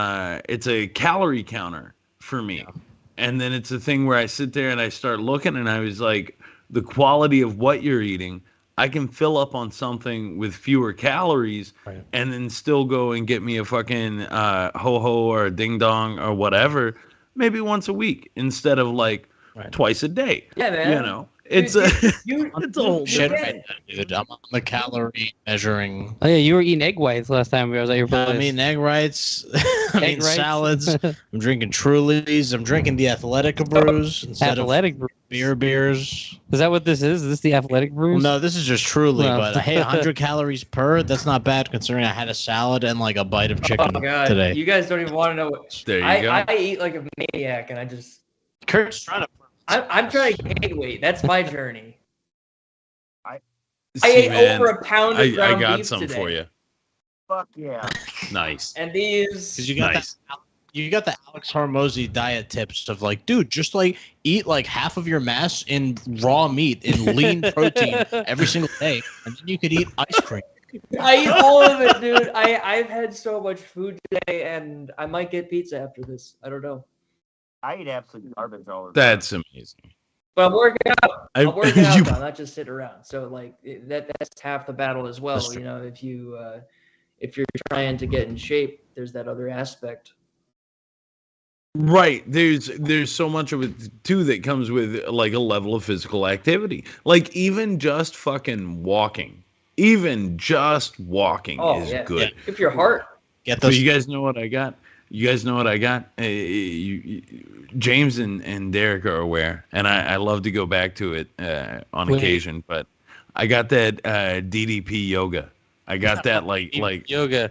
Speaker 5: it's a calorie counter for me. Yeah. And then it's a thing where I sit there and I start looking and I was like, the quality of what you're eating, I can fill up on something with fewer calories and then still go and get me a fucking ho-ho or a ding-dong or whatever, maybe once a week instead of like twice a day.
Speaker 4: Yeah, man.
Speaker 5: You know, it's it's a whole
Speaker 2: shit right now, dude. I'm on the calorie measuring.
Speaker 1: Oh yeah, you were eating egg whites last time I was at your place.
Speaker 2: I'm eating egg whites. I'm eating salads. I'm drinking Trulies. I'm drinking the Athletic brews instead of beers.
Speaker 1: Is that what this is? Is this the Athletic brews?
Speaker 2: Well, no, this is just Truly. But hey, 100 calories per. That's not bad considering I had a salad and like a bite of chicken today.
Speaker 4: You guys don't even want to know what.
Speaker 5: There you go.
Speaker 4: I eat like a maniac, and I just.
Speaker 2: Kurt's trying to.
Speaker 4: I'm trying to gain weight. That's my journey.
Speaker 5: I
Speaker 4: ate over a pound of ground
Speaker 5: I got
Speaker 4: beef
Speaker 5: some
Speaker 4: today.
Speaker 5: for you.
Speaker 3: Fuck yeah.
Speaker 5: Nice.
Speaker 4: And these.
Speaker 2: Because you got the Alex Hormozy diet tips of like, dude, just like eat like half of your mass in raw meat in lean protein every single day, and then you could eat ice cream.
Speaker 4: I eat all of it, dude. I've had so much food today, and I might get pizza after this. I don't know.
Speaker 3: I eat absolute garbage all the time.
Speaker 5: That's amazing.
Speaker 4: But I'm working out. I'm working out, though, not just sitting around. So like that's half the battle as well. You know, if you're trying to get in shape, there's that other aspect.
Speaker 5: Right. There's so much of it too that comes with like a level of physical activity. Like even just fucking walking. Even just walking is good.
Speaker 4: Yeah. If your heart.
Speaker 5: Get those. So you guys know what I got? James and Derek are aware, and I love to go back to it on occasion. But I got that DDP yoga. I got that like
Speaker 1: yoga.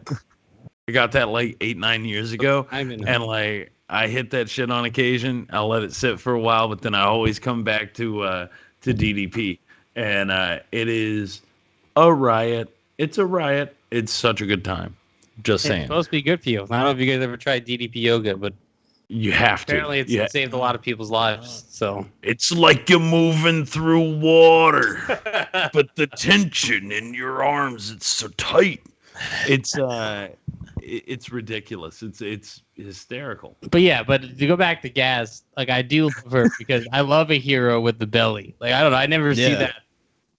Speaker 5: I got that like 8-9 years ago, and like I hit that shit on occasion. I'll let it sit for a while, but then I always come back to DDP, and it is a riot. It's a riot. It's such a good time. Just saying.
Speaker 1: It's supposed to be good for you. I don't know if you guys ever tried DDP yoga, but
Speaker 5: you have to.
Speaker 1: Apparently, it's saved a lot of people's lives. So
Speaker 5: it's like you're moving through water, but the tension in your arms, it's so tight. It's ridiculous. It's hysterical.
Speaker 1: But to go back to Gaz, like I do love her because I love a hero with the belly. Like I don't know, I never see that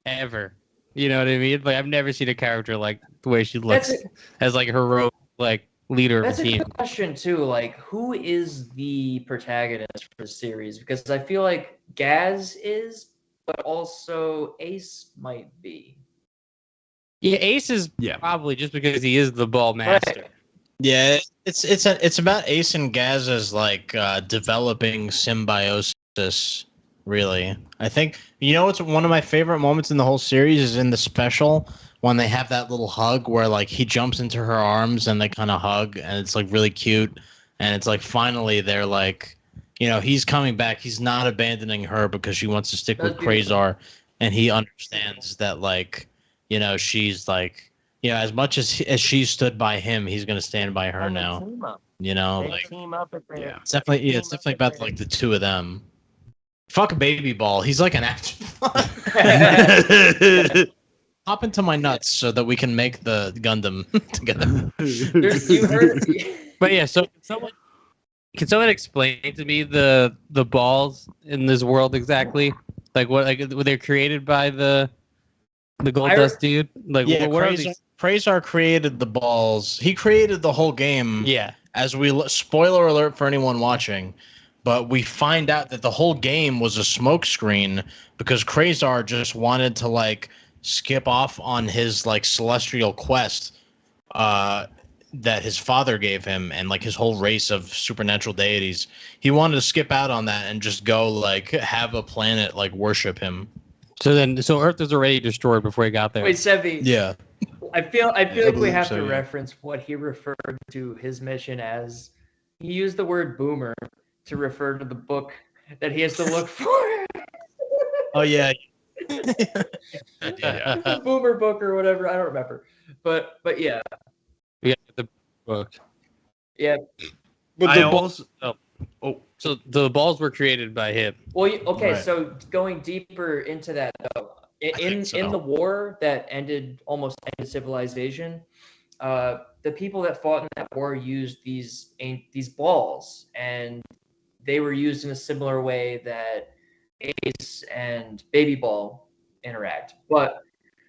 Speaker 1: ever. You know what I mean? Like I've never seen a character like the way she looks as like a heroic like leader of a team.
Speaker 4: That's a good question too. Like who is the protagonist for the series? Because I feel like Gaz is, but also Ace might be.
Speaker 1: Yeah, Ace is probably just because he is the Ballmastrz.
Speaker 4: Right.
Speaker 2: Yeah, it's about Ace and Gaz as like developing symbiosis. Really, I think what's one of my favorite moments in the whole series is in the special when they have that little hug where like he jumps into her arms and they kind of hug and it's like really cute and it's like finally they're like he's coming back, he's not abandoning her because she wants to stick with Quasar, and he understands that like she's like as much as she stood by him, he's gonna stand by her now.
Speaker 3: Team up
Speaker 2: it's definitely about like the two of them. Fuck Baby Ball. He's like an action. Hop into my nuts so that we can make the Gundam together.
Speaker 4: You heard?
Speaker 1: But yeah, so can someone explain to me the balls in this world exactly? Like what? Like were they created by the Gold Dust dude? Like what are these?
Speaker 2: Quasar created the balls. He created the whole game.
Speaker 1: Yeah.
Speaker 2: As spoiler alert for anyone watching. But we find out that the whole game was a smokescreen because Quasar just wanted to like skip off on his like celestial quest that his father gave him and like his whole race of supernatural deities. He wanted to skip out on that and just go like have a planet like worship him.
Speaker 1: So Earth was already destroyed before he got there.
Speaker 4: Wait, Sebi.
Speaker 2: Yeah.
Speaker 4: I feel like we have to reference what he referred to his mission as. He used the word boomer to refer to the book that he has to look for.
Speaker 2: Oh yeah.
Speaker 4: The boomer book or whatever, I don't remember. But yeah.
Speaker 1: Yeah, the book.
Speaker 4: Yeah.
Speaker 5: But the balls.
Speaker 1: So the balls were created by him.
Speaker 4: Well, okay. Right. So going deeper into that, though, in the war that almost ended civilization, the people that fought in that war used these balls, and they were used in a similar way that Ace and Baby Ball interact. But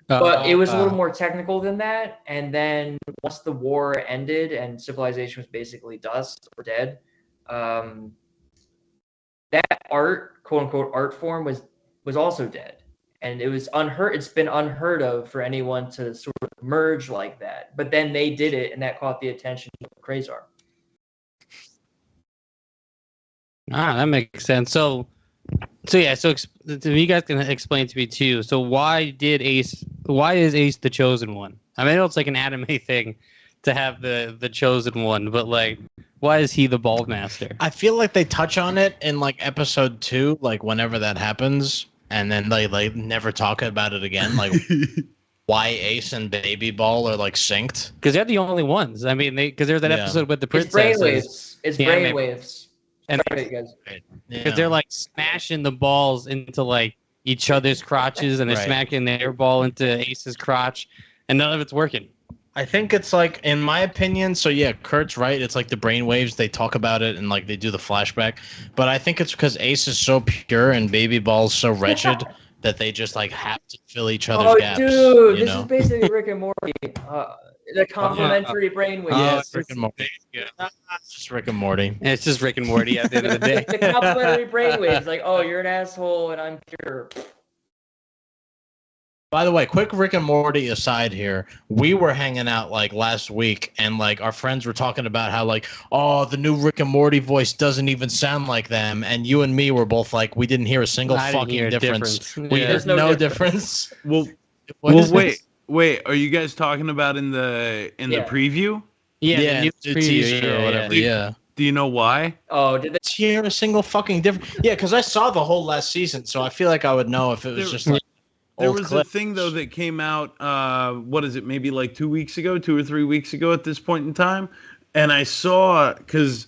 Speaker 4: it was a little more technical than that. And then once the war ended and civilization was basically dust or dead, that art, quote unquote, art form was also dead. And it was unheard. It's been unheard of for anyone to sort of merge like that. But then they did it, and that caught the attention of Krazer.
Speaker 1: That makes sense. So yeah. So you guys can explain to me too. So why is Ace the chosen one? I mean, I know it's like an anime thing to have the chosen one, but like, why is he the Ballmaster?
Speaker 2: I feel like they touch on it in like episode 2, like whenever that happens. And then they like never talk about it again. Like why Ace and Baby Ball are like synced.
Speaker 1: Because they're the only ones. I mean, because there's that episode with the princesses.
Speaker 4: It's brainwaves.
Speaker 1: And
Speaker 4: because
Speaker 1: they're like smashing the balls into like each other's crotches, and they're smacking their ball into Ace's crotch, and none of it's working.
Speaker 2: I think it's like, in my opinion, so yeah, Kurt's right. It's like the brainwaves. They talk about it and like they do the flashback. But I think it's because Ace is so pure and Baby Ball's so wretched that they just like have to fill each other's gaps.
Speaker 4: Oh, dude, this is basically Rick and Morty. The complementary brainwaves.
Speaker 2: Yeah, it's Rick and Morty. It's just Rick and Morty.
Speaker 1: It's just Rick and Morty at the end of the day.
Speaker 4: The complementary brainwaves, like, oh, you're an asshole and I'm pure.
Speaker 2: By the way, quick Rick and Morty aside here. We were hanging out like last week, and like our friends were talking about how like, oh, the new Rick and Morty voice doesn't even sound like them. And you and me were both like, we didn't hear a single fucking difference. We heard no difference.
Speaker 5: Well, wait. Are you guys talking about in the preview?
Speaker 1: Yeah,
Speaker 2: the teaser or whatever. Yeah.
Speaker 5: Do you know why?
Speaker 4: Oh, did they
Speaker 2: hear a single fucking difference? Yeah, because I saw the whole last season, so I feel like I would know if it was just like.
Speaker 5: There was a thing, though, that came out, what is it, maybe like 2 weeks ago, 2 or 3 weeks ago at this point in time. And I saw, because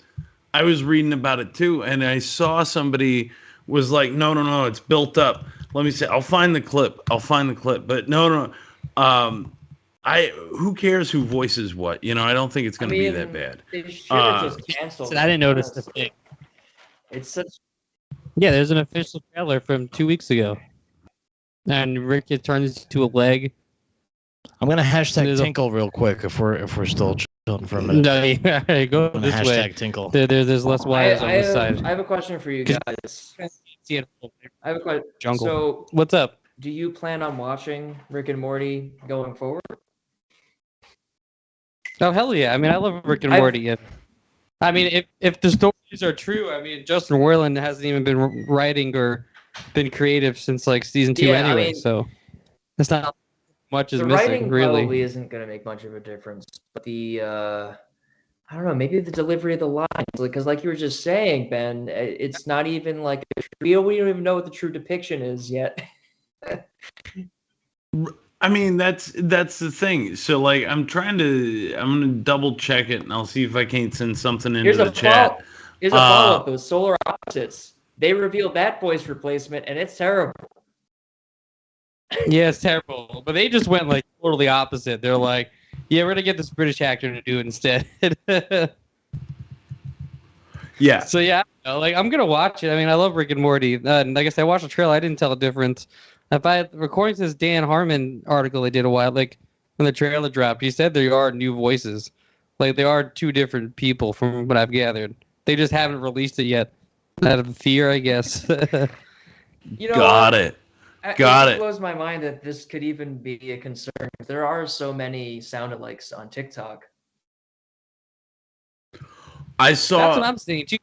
Speaker 5: I was reading about it too, and I saw somebody was like, no, it's built up. Let me say, I'll find the clip. But no. Who cares who voices what? You know, I don't think it's going to be that bad.
Speaker 4: They should have just canceled.
Speaker 1: I didn't notice the thing.
Speaker 4: It's such.
Speaker 1: Yeah, there's an official trailer from 2 weeks ago. And Rick turns into a leg.
Speaker 2: I'm gonna hashtag Tinkle real quick if we're still chilling for a minute.
Speaker 1: No, yeah, go this
Speaker 2: hashtag
Speaker 1: way.
Speaker 2: Tinkle.
Speaker 1: There's less wires on this side.
Speaker 4: I have a question for you guys. I have a question.
Speaker 1: Jungle.
Speaker 4: So,
Speaker 1: what's up?
Speaker 4: Do you plan on watching Rick and Morty going forward?
Speaker 1: Oh hell yeah! I mean, I love Rick and Morty. I mean, if the stories are true, I mean, Justin Roiland hasn't even been writing or been creative since like season 2 anyway, I mean, so it's not much is missing really.
Speaker 4: Probably isn't going to make much of a difference, but the I don't know, maybe the delivery of the lines, because like you were just saying, Ben, it's not even like we don't even know what the true depiction is yet.
Speaker 5: I mean, that's the thing. So like, I'm gonna double check it, and I'll see if I can't send something into the chat.
Speaker 4: Here's a follow-up. Those solar opposites. They revealed that voice replacement, and it's terrible.
Speaker 1: Yeah, it's terrible. But they just went like totally opposite. They're like, yeah, we're gonna get this British actor to do it instead.
Speaker 5: Yeah.
Speaker 1: So yeah, like I'm gonna watch it. I mean, I love Rick and Morty. And like I said, I watched the trailer. I didn't tell the difference. According to this Dan Harmon article they did a while, like when the trailer dropped, he said there are new voices. Like they are 2 different people from what I've gathered. They just haven't released it yet. Out of fear, I guess.
Speaker 4: You know,
Speaker 5: Got it.
Speaker 4: It blows my mind that this could even be a concern. There are so many sound-alikes on TikTok.
Speaker 5: That's
Speaker 1: what I'm saying. 2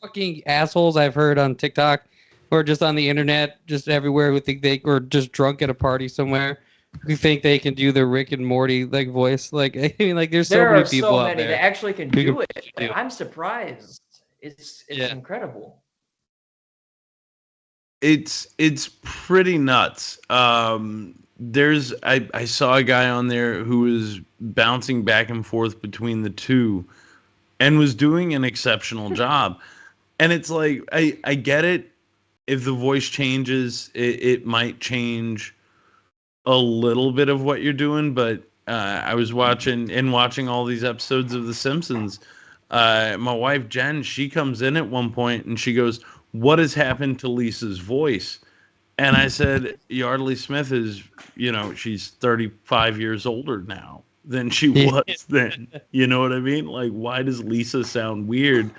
Speaker 1: fucking assholes I've heard on TikTok or just on the internet, just everywhere, who think they were just drunk at a party somewhere, who think they can do the Rick and Morty like voice. Like I mean, like there's so many people out there
Speaker 4: that actually can do it. I'm surprised. It's incredible.
Speaker 5: It's pretty nuts. I saw a guy on there who was bouncing back and forth between the 2 and was doing an exceptional job. And it's like, I get it. If the voice changes, it might change a little bit of what you're doing, but I was watching all these episodes of The Simpsons. My wife Jen, she comes in at one point and she goes, "What has happened to Lisa's voice?" And I said, Yardley Smith is, she's 35 years older now than she was then. You know what I mean? Like, why does Lisa sound weird?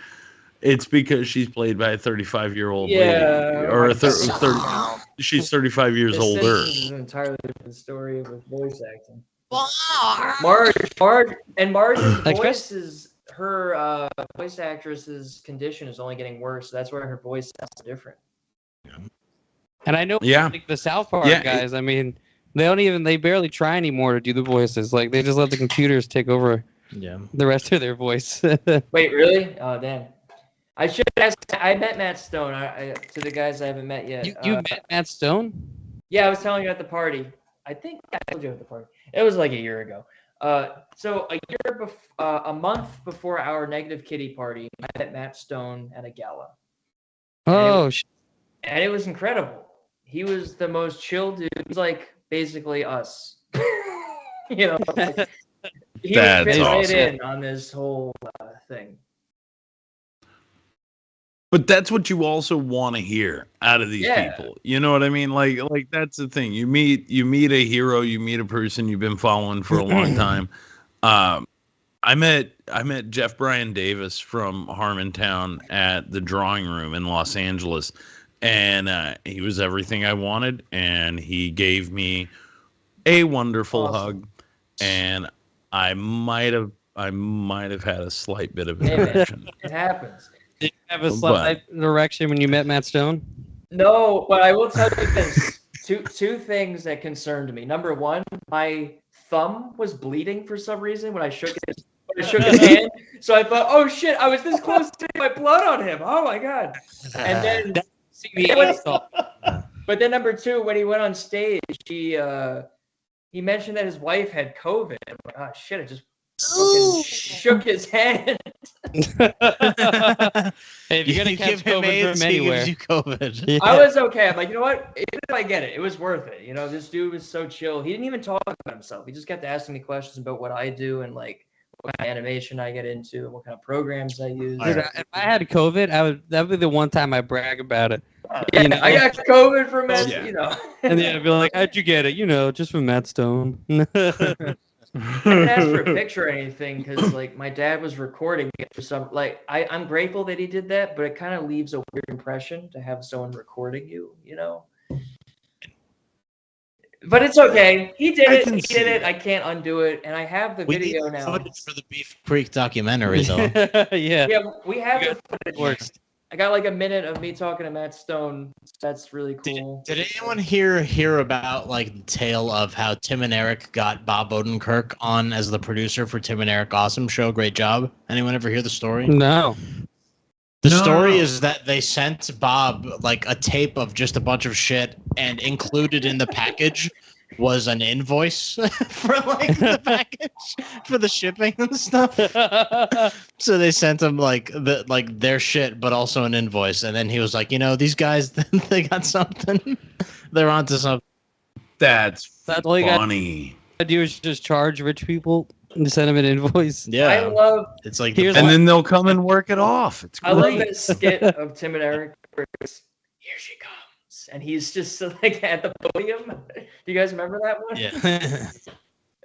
Speaker 5: It's because she's played by a 35-year-old lady, or she's 35 years older.
Speaker 4: This is an entirely different story with voice acting. Marge's voice is her voice actress's condition is only getting worse. So that's why her voice sounds different.
Speaker 1: And I know, like the South Park guys. I mean, they barely try anymore to do the voices. Like they just let the computers take over. The rest of their voice.
Speaker 4: Wait, really? Oh, damn. I should ask. I met Matt Stone. To the guys I haven't met yet.
Speaker 1: You met Matt Stone?
Speaker 4: Yeah, I was telling you at the party. I think I told you at the party. It was like a year ago. So a month before our Negative Kitty party, I met Matt Stone at a gala. And it was incredible. He was the most chill dude. He was like basically us. He was fit in on this whole thing.
Speaker 5: But that's what you also want to hear out of these people. You know what I mean? Like that's the thing. You meet a hero, you meet a person you've been following for a long time. I met Jeff Brian Davis from Harmontown at the Drawing Room in Los Angeles, and he was everything I wanted, and he gave me a wonderful hug, and I might have had a slight bit of an erection.
Speaker 4: It happens.
Speaker 1: Did you have a slight erection when you met Matt Stone?
Speaker 4: No, but I will tell you this. Two things that concerned me. Number one, my thumb was bleeding for some reason when I shook his hand. So I thought, oh shit, I was this close to my blood on him. Oh my god. And then but then number two, when he went on stage, he mentioned that his wife had COVID. I'm like, oh shit, I just fucking shook his hand.
Speaker 1: Hey, if you're gonna catch COVID from anywhere,
Speaker 2: he gives you COVID.
Speaker 4: I was okay. I'm like, you know what? Even if I get it, it was worth it. This dude was so chill. He didn't even talk about himself. He just kept asking me questions about what I do and like what kind of animation I get into and what kind of programs I use.
Speaker 1: Dude, if I had COVID, that would be the one time I brag about it.
Speaker 4: I got COVID from Matt.
Speaker 1: And I'd be like, how'd you get it? Just from Matt Stone.
Speaker 4: I didn't ask for a picture or anything because like my dad was recording it for some I'm grateful that he did that, but it kind of leaves a weird impression to have someone recording you. But it's okay. He did it. He did it. I can't undo it. And I have the video now.
Speaker 2: Footage for the Beef Creek documentary, though.
Speaker 4: Yeah, we have the footage. I got like a minute of me talking to Matt Stone. That's really cool.
Speaker 2: Did anyone hear about like the tale of how Tim and Eric got Bob Odenkirk on as the producer for Tim and Eric Awesome Show? Great job. Anyone ever hear the story?
Speaker 1: No.
Speaker 2: The story is that they sent Bob like a tape of just a bunch of shit, and included in the package was an invoice for like the package for the shipping and stuff. So they sent him like their shit, but also an invoice. And then he was like, these guys, they got something. They're onto something.
Speaker 5: That's funny.
Speaker 1: All I do is just charge rich people and send them an invoice.
Speaker 2: Yeah,
Speaker 4: I love.
Speaker 2: It's like,
Speaker 5: then they'll come and work it off. It's great.
Speaker 4: I love that skit of Tim and Eric. Here she comes, and he's just like at the podium. Do you guys remember that one?
Speaker 2: Yeah.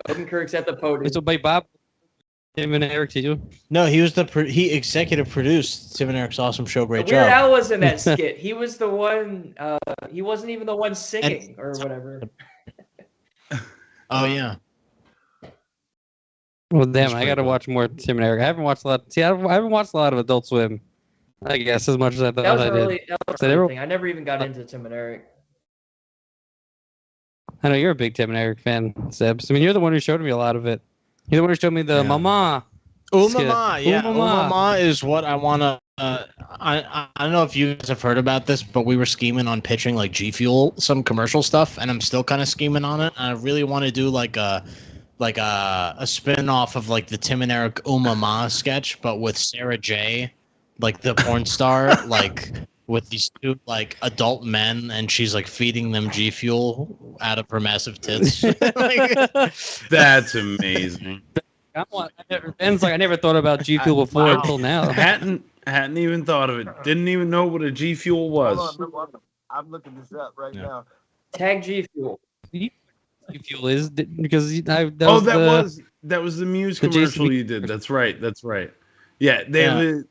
Speaker 4: Odenkirk's at the podium.
Speaker 1: So by Bob, Tim and Eric to you?
Speaker 2: No, he was he executive produced Tim and Eric's Awesome Show. Great job.
Speaker 4: Weird Al was in that skit. He was the one. He wasn't even the one singing or whatever.
Speaker 2: Oh yeah.
Speaker 1: Well, damn! I gotta watch more Tim and Eric. I haven't watched a lot. See, I haven't watched a lot of Adult Swim. I guess as much as I thought I did.
Speaker 4: That was the thing. I never even got into Tim and Eric.
Speaker 1: I know you're a big Tim and Eric fan, Sebs. I mean, you're the one who showed me a lot of it. You're the one who showed me the Mama.
Speaker 2: Mama, yeah. Mama is what I want to. I don't know if you guys have heard about this, but we were scheming on pitching like G Fuel, some commercial stuff, and I'm still kind of scheming on it. I really want to do like a spin-off of like the Tim and Eric Ma sketch, but with Sarah J, like the porn star, like with these two like adult men, and she's like feeding them G Fuel out of her massive tits.
Speaker 5: That's amazing.
Speaker 1: Ben's like, I never thought about G Fuel before until now.
Speaker 5: Hadn't even thought of it. Didn't even know what a G Fuel was.
Speaker 3: Hold on, I'm looking this up right now.
Speaker 4: Tag G Fuel.
Speaker 1: G Fuel is because that
Speaker 5: was the Muse commercial you did. That's right. Yeah, they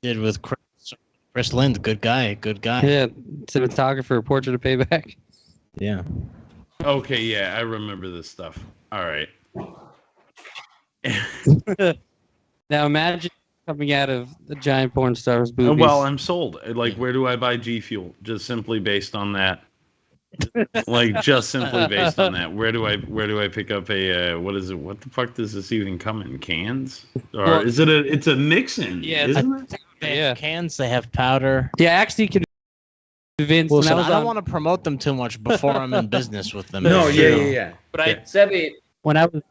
Speaker 2: did with Chris Lind. Good guy.
Speaker 1: Yeah, cinematographer, Portrait of Payback.
Speaker 2: Yeah.
Speaker 5: Okay, yeah, I remember this stuff. All right.
Speaker 1: Now imagine coming out of the giant porn star's boobies.
Speaker 5: Well, I'm sold. Like, where do I buy G Fuel? Just simply based on that. Just simply based on that. Where do I pick up a what is it? What the fuck does this even come in? Cans? Or is it it's a mix-in?
Speaker 1: Yeah,
Speaker 5: isn't it?
Speaker 2: They have cans, they have powder.
Speaker 1: Yeah, actually convinced.
Speaker 2: Listen, I don't want to promote them too much before I'm in business with them.
Speaker 5: No, yeah.
Speaker 1: But
Speaker 4: SEBY.
Speaker 1: When I was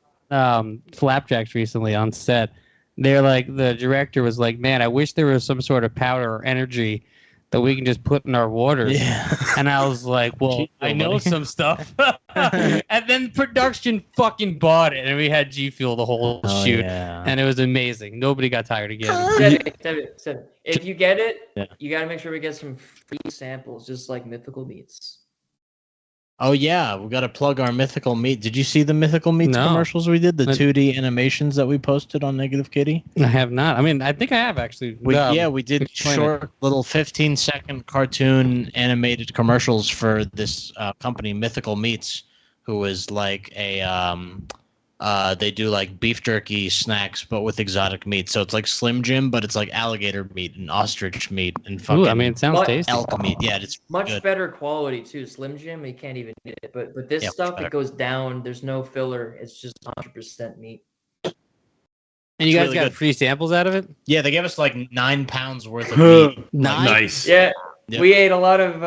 Speaker 1: Flapjacks recently on set, they're like, the director was like, man, I wish there was some sort of powder or energy that we can just put in our waters.
Speaker 2: Yeah.
Speaker 1: And I was like, well, I know some stuff. And then production fucking bought it, and we had G Fuel the whole shoot.
Speaker 2: Yeah.
Speaker 1: And it was amazing. Nobody got tired again.
Speaker 4: SEBY. If you get it, you got to make sure we get some free samples, just like Mythical Meats.
Speaker 2: Oh yeah, we got to plug our Mythical Meat. Did you see the Mythical Meats commercials we did? The 2D animations that we posted on Negative Kitty?
Speaker 1: I have not. I mean, I think I have actually.
Speaker 2: We did short little 15-second cartoon animated commercials for this company, Mythical Meats, who is like a they do like beef jerky snacks but with exotic meat. So it's like Slim Jim, but it's like alligator meat and ostrich meat and fucking
Speaker 1: it sounds tasty.
Speaker 2: elk meat. Yeah, it's
Speaker 4: much
Speaker 2: good.
Speaker 4: better quality too. Slim Jim, you can't even get it. But this stuff, it goes down. There's no filler. It's just 100% meat.
Speaker 1: And you guys
Speaker 2: really
Speaker 1: got
Speaker 2: good.
Speaker 1: free samples out of it?
Speaker 2: Yeah, they gave us like 9 pounds worth of meat.
Speaker 5: Nice.
Speaker 4: Yeah,
Speaker 2: Yep.
Speaker 4: we ate a lot of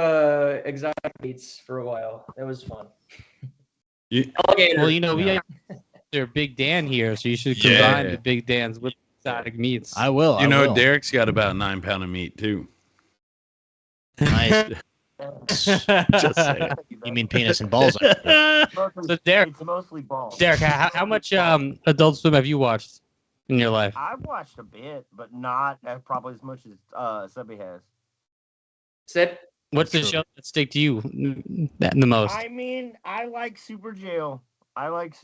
Speaker 4: exotic meats for a while. It was fun. Alligator.
Speaker 1: Well, we have Big Dan here, so you should combine the Big Dan's with exotic meats.
Speaker 2: I will.
Speaker 5: Derek's got about 9 pounds of meat too.
Speaker 2: Nice. Just saying. You mean penis and balls?
Speaker 1: So Derek,
Speaker 3: It's mostly balls.
Speaker 1: Derek, how much Adult Swim have you watched in your life?
Speaker 3: I've watched a bit, but not probably as much as SEBY has.
Speaker 1: What's the show that stick to you the most?
Speaker 3: I mean, I like Super Jail. I like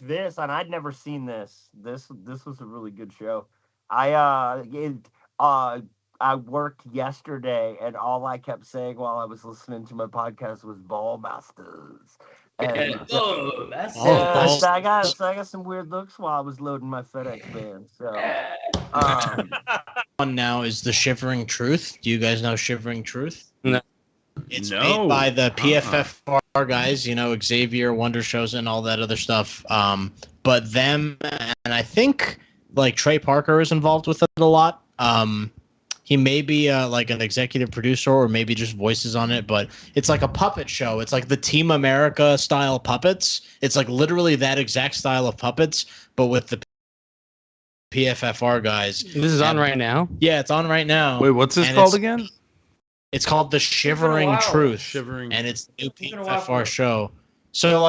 Speaker 3: this, and I'd never seen this. This was a really good show. I worked yesterday, and all I kept saying while I was listening to my podcast was Ballmastrz. And I got some weird looks while I was loading my FedEx van. So
Speaker 2: one now is the Shivering Truth. Do you guys know Shivering Truth?
Speaker 1: No.
Speaker 2: It's made by the PFFR guys, Xavier, Wonder Shows, and all that other stuff. But them, and I think like Trey Parker is involved with it a lot. He may be like an executive producer or maybe just voices on it, but it's like a puppet show. It's like the Team America style puppets. It's like literally that exact style of puppets, but with the PFFR guys.
Speaker 1: This is on right now?
Speaker 2: Yeah, it's on right now.
Speaker 5: Wait, what's this called again?
Speaker 2: It's called The Shivering Truth. And it's the new PFFR show. So,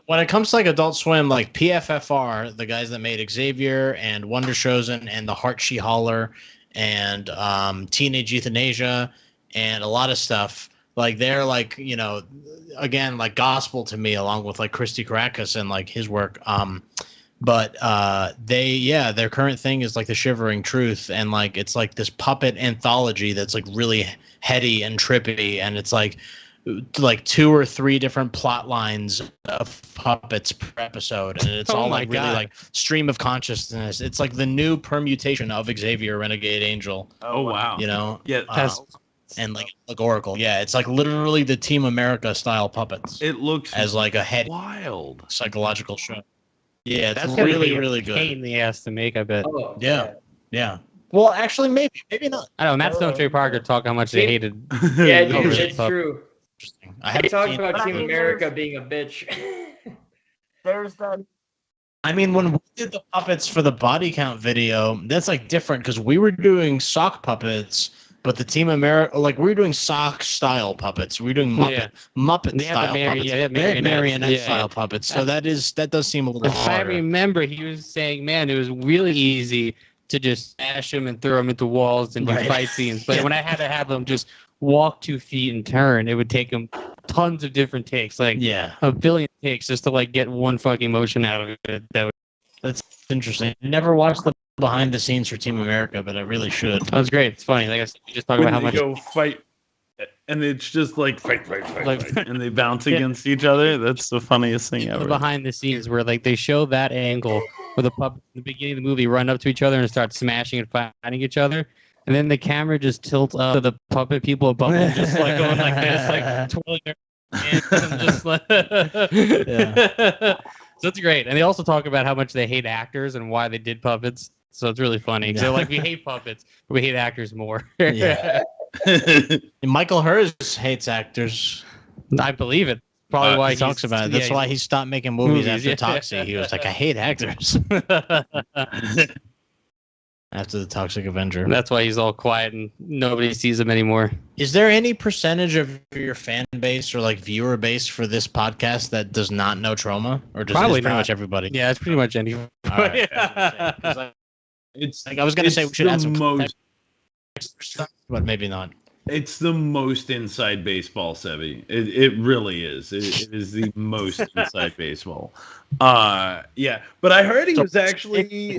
Speaker 2: when it comes to, Adult Swim, PFFR, the guys that made Xavier and Wonder Chosen and The Heart She Holler and Teenage Euthanasia and a lot of stuff, they're, again, gospel to me, along with, Christy Caracas and, his work. But their current thing is The Shivering Truth, and it's this puppet anthology that's really heady and trippy, and it's like 2 or 3 different plot lines of puppets per episode, and it's all really stream of consciousness. It's the new permutation of Xavier Renegade Angel.
Speaker 5: Oh wow!
Speaker 2: And allegorical. Yeah, it's literally the Team America style puppets.
Speaker 5: It looks
Speaker 2: as a head
Speaker 5: wild
Speaker 2: psychological show. Yeah, that's
Speaker 1: really
Speaker 2: good.
Speaker 1: Pain in the ass to make, I bet.
Speaker 4: Oh,
Speaker 2: yeah. Well, actually, maybe not.
Speaker 1: I don't know. Matt Stone and Trey Parker talk how much they hated.
Speaker 4: Yeah, dude, it's true.
Speaker 2: I
Speaker 4: haven't talked about Team America being a bitch.
Speaker 3: There's that
Speaker 2: I mean, when we did the puppets for the body count video, that's like different because we were doing sock puppets, but the Team America, like we were doing sock style puppets. We were doing Muppet style puppets.
Speaker 1: They have
Speaker 2: marionette style puppets. So that does seem a little harder.
Speaker 1: I remember he was saying, man, it was really easy to just smash him and throw him into walls and do fight scenes. But when I had to have them just walk 2 feet and turn, it would take him tons of different takes, like a billion takes just to like get one fucking motion out of it.
Speaker 2: That's interesting. I never watched the behind the scenes for Team America, but I really should.
Speaker 1: That was great. It's funny. Like I said, we just talk about how much
Speaker 5: go fight, and it's just like fight, and they bounce against each other. That's the funniest thing ever.
Speaker 1: The behind the scenes where like they show that angle where the puppets in the beginning of the movie run up to each other and start smashing and fighting each other. And then the camera just tilts up to the puppet people above them, just like going like this, like twirling their hands and just like. So it's great. And they also talk about how much they hate actors and why they did puppets. So it's really funny. They're like, we hate puppets, but we hate actors more.
Speaker 2: Michael Hers hates actors.
Speaker 1: I believe it. Probably why
Speaker 2: he talks about it. That's why he stopped making movies after Toxie. He was like, I hate actors. After the Toxic Avenger.
Speaker 1: That's why he's all quiet and nobody sees him anymore.
Speaker 2: Is there any percentage of your fan base or like viewer base for this podcast that does not know Trauma? Or does
Speaker 1: Probably
Speaker 2: pretty much everybody?
Speaker 1: Yeah, it's pretty much anybody.
Speaker 2: All right. It's like I was gonna say we should add some stuff, but maybe not.
Speaker 5: It's the most inside baseball, SEBY. It really is. It is the most inside baseball. Yeah, but I heard he was actually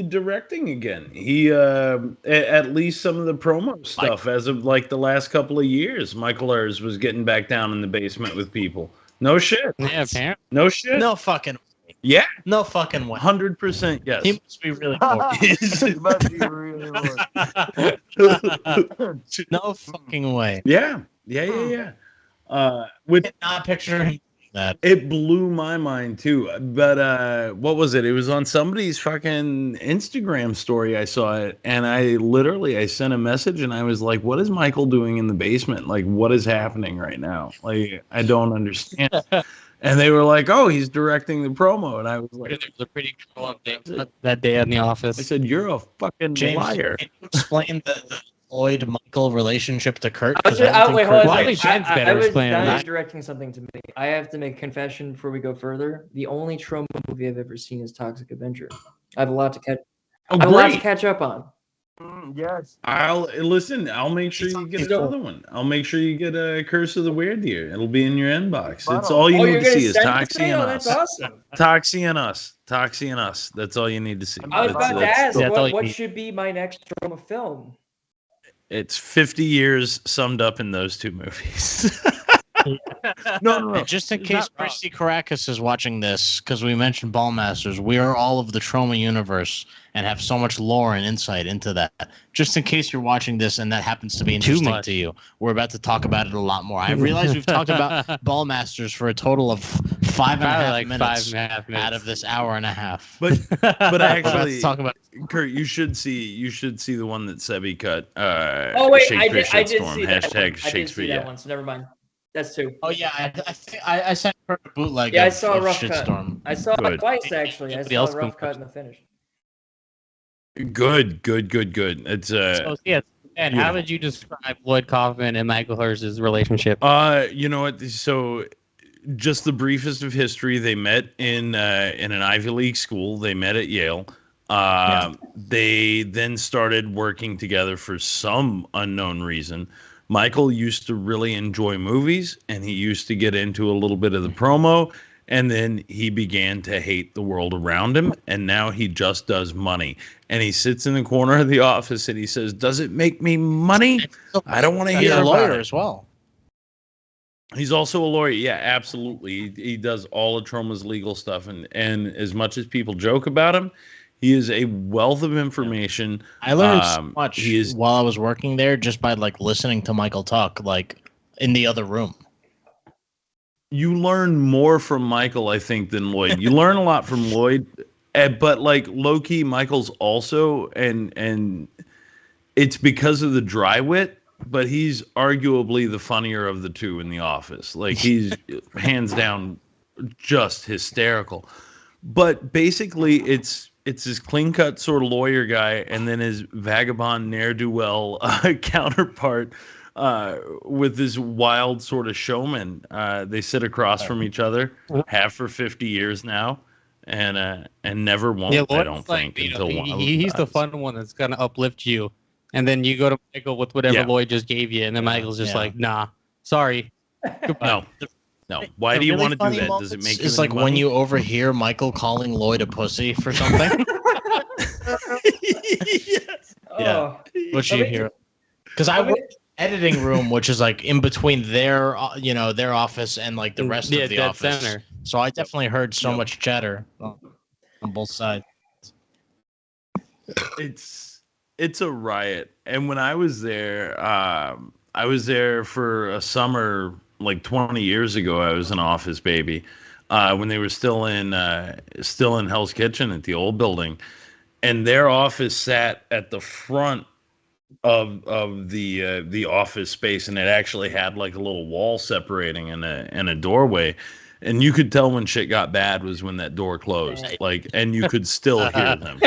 Speaker 5: directing again. He at least some of the promo stuff as of like the last couple of years. Michael Hers was getting back down in the basement with people. No shit.
Speaker 1: Yeah, apparently.
Speaker 5: No shit.
Speaker 2: No fucking.
Speaker 5: Yeah.
Speaker 2: No fucking way.
Speaker 5: 100% yes.
Speaker 2: He must be really bored.
Speaker 3: He must be really bored.
Speaker 2: No fucking way.
Speaker 5: Yeah. With
Speaker 2: not picture him that.
Speaker 5: It blew my mind too. But what was it? It was on somebody's fucking Instagram story. I saw it, and I sent a message, and I was like, "What is Michael doing in the basement? Like, what is happening right now? Like, I don't understand." And they were like, "Oh, he's directing the promo," and I was like,
Speaker 1: "It was a pretty cool update that day in the office."
Speaker 5: I said, "You're a fucking liar."
Speaker 2: Can you explain the Lloyd Michael relationship to Kurt?
Speaker 4: Wait, hold on. I was
Speaker 1: that.
Speaker 4: directing something to me. I have to make a confession before we go further. The only Trauma movie I've ever seen is Toxic Avenger. I have a lot to catch. I have a lot to catch up on.
Speaker 3: Yes.
Speaker 5: I'll make sure you get another one. I'll make sure you get a Curse of the Weird-Deer. It'll be in your inbox. It's all you need to see is Toxie and Us.
Speaker 4: That's awesome.
Speaker 5: Toxie and Us. Toxie and Us. That's all you need to see.
Speaker 4: I was about to ask, what should be my next Trauma film?
Speaker 5: It's 50 years summed up in those two movies. No.
Speaker 2: Just in case Christy Caracas is watching this, because we mentioned Ballmastrz, we are all of the Trauma universe and have so much lore and insight into that. Just in case you're watching this and that happens to be interesting to you, we're about to talk about it a lot more. I realize we've talked about Ballmastrz for a total of 5.5 minutes out of this hour and a half.
Speaker 5: But actually,
Speaker 1: talk about
Speaker 5: Kurt, you should see the one that SEBY cut.
Speaker 4: Oh wait,
Speaker 5: Shakespeare
Speaker 4: I did
Speaker 5: Shitstorm.
Speaker 4: see that one.
Speaker 5: Hashtag Shakespeare.
Speaker 4: I did see that one, so never mind. That's two.
Speaker 2: Oh yeah, I sent her a bootleg.
Speaker 4: Yeah, I saw a rough
Speaker 2: Shitstorm.
Speaker 4: cut. I saw it twice actually. I saw a rough cut in the finish.
Speaker 5: Good. It's
Speaker 1: and how would you describe Lloyd Kaufman and Michael Hers' relationship?
Speaker 5: You know what? So, just the briefest of history. They met in an Ivy League school. They met at Yale. They then started working together for some unknown reason. Michael used to really enjoy movies, and he used to get into a little bit of the promo, and then he began to hate the world around him, and now he just does money. And he sits in the corner of the office, and he says, "Does it make me money? I don't want to hear
Speaker 2: about it." He's a lawyer
Speaker 5: as
Speaker 2: well.
Speaker 5: He's also a lawyer. Yeah, absolutely. He does all of Trauma's legal stuff, and as much as people joke about him, he is a wealth of information.
Speaker 2: I learned so much while I was working there just by like listening to Michael talk, like in the other room.
Speaker 5: You learn more from Michael, I think, than Lloyd. You learn a lot from Lloyd, but like low key, Michael's also, and it's because of the dry wit. But he's arguably the funnier of the two in The Office. Like he's hands down just hysterical. But basically, it's this clean cut sort of lawyer guy, and then his vagabond ne'er do well counterpart with this wild sort of showman. They sit across from each other, have for 50 years now, and never won't.
Speaker 1: Yeah,
Speaker 5: I don't think until one of them
Speaker 1: he's the
Speaker 5: dies.
Speaker 1: fun one that's gonna uplift you, and then you go to Michael with whatever Lloyd just gave you, and then Michael's just like, nah, sorry.
Speaker 5: No. Why do you want to do that? Does it make you
Speaker 2: It's
Speaker 5: any
Speaker 2: like when
Speaker 5: money?
Speaker 2: you overhear Michael calling Lloyd a pussy for something.
Speaker 5: Yes.
Speaker 2: Yeah. What you hear? Because I work in the editing room, which is like in between their their office and like the rest of the
Speaker 1: dead
Speaker 2: office.
Speaker 1: center.
Speaker 2: So I definitely heard so much chatter on both sides.
Speaker 5: It's a riot. And when I was there for a summer like 20 years ago. I was an office baby when they were still in Hell's Kitchen at the old building, and their office sat at the front of the office space, and it actually had like a little wall separating and a doorway. And you could tell when shit got bad was when that door closed. Like, and you could still hear them.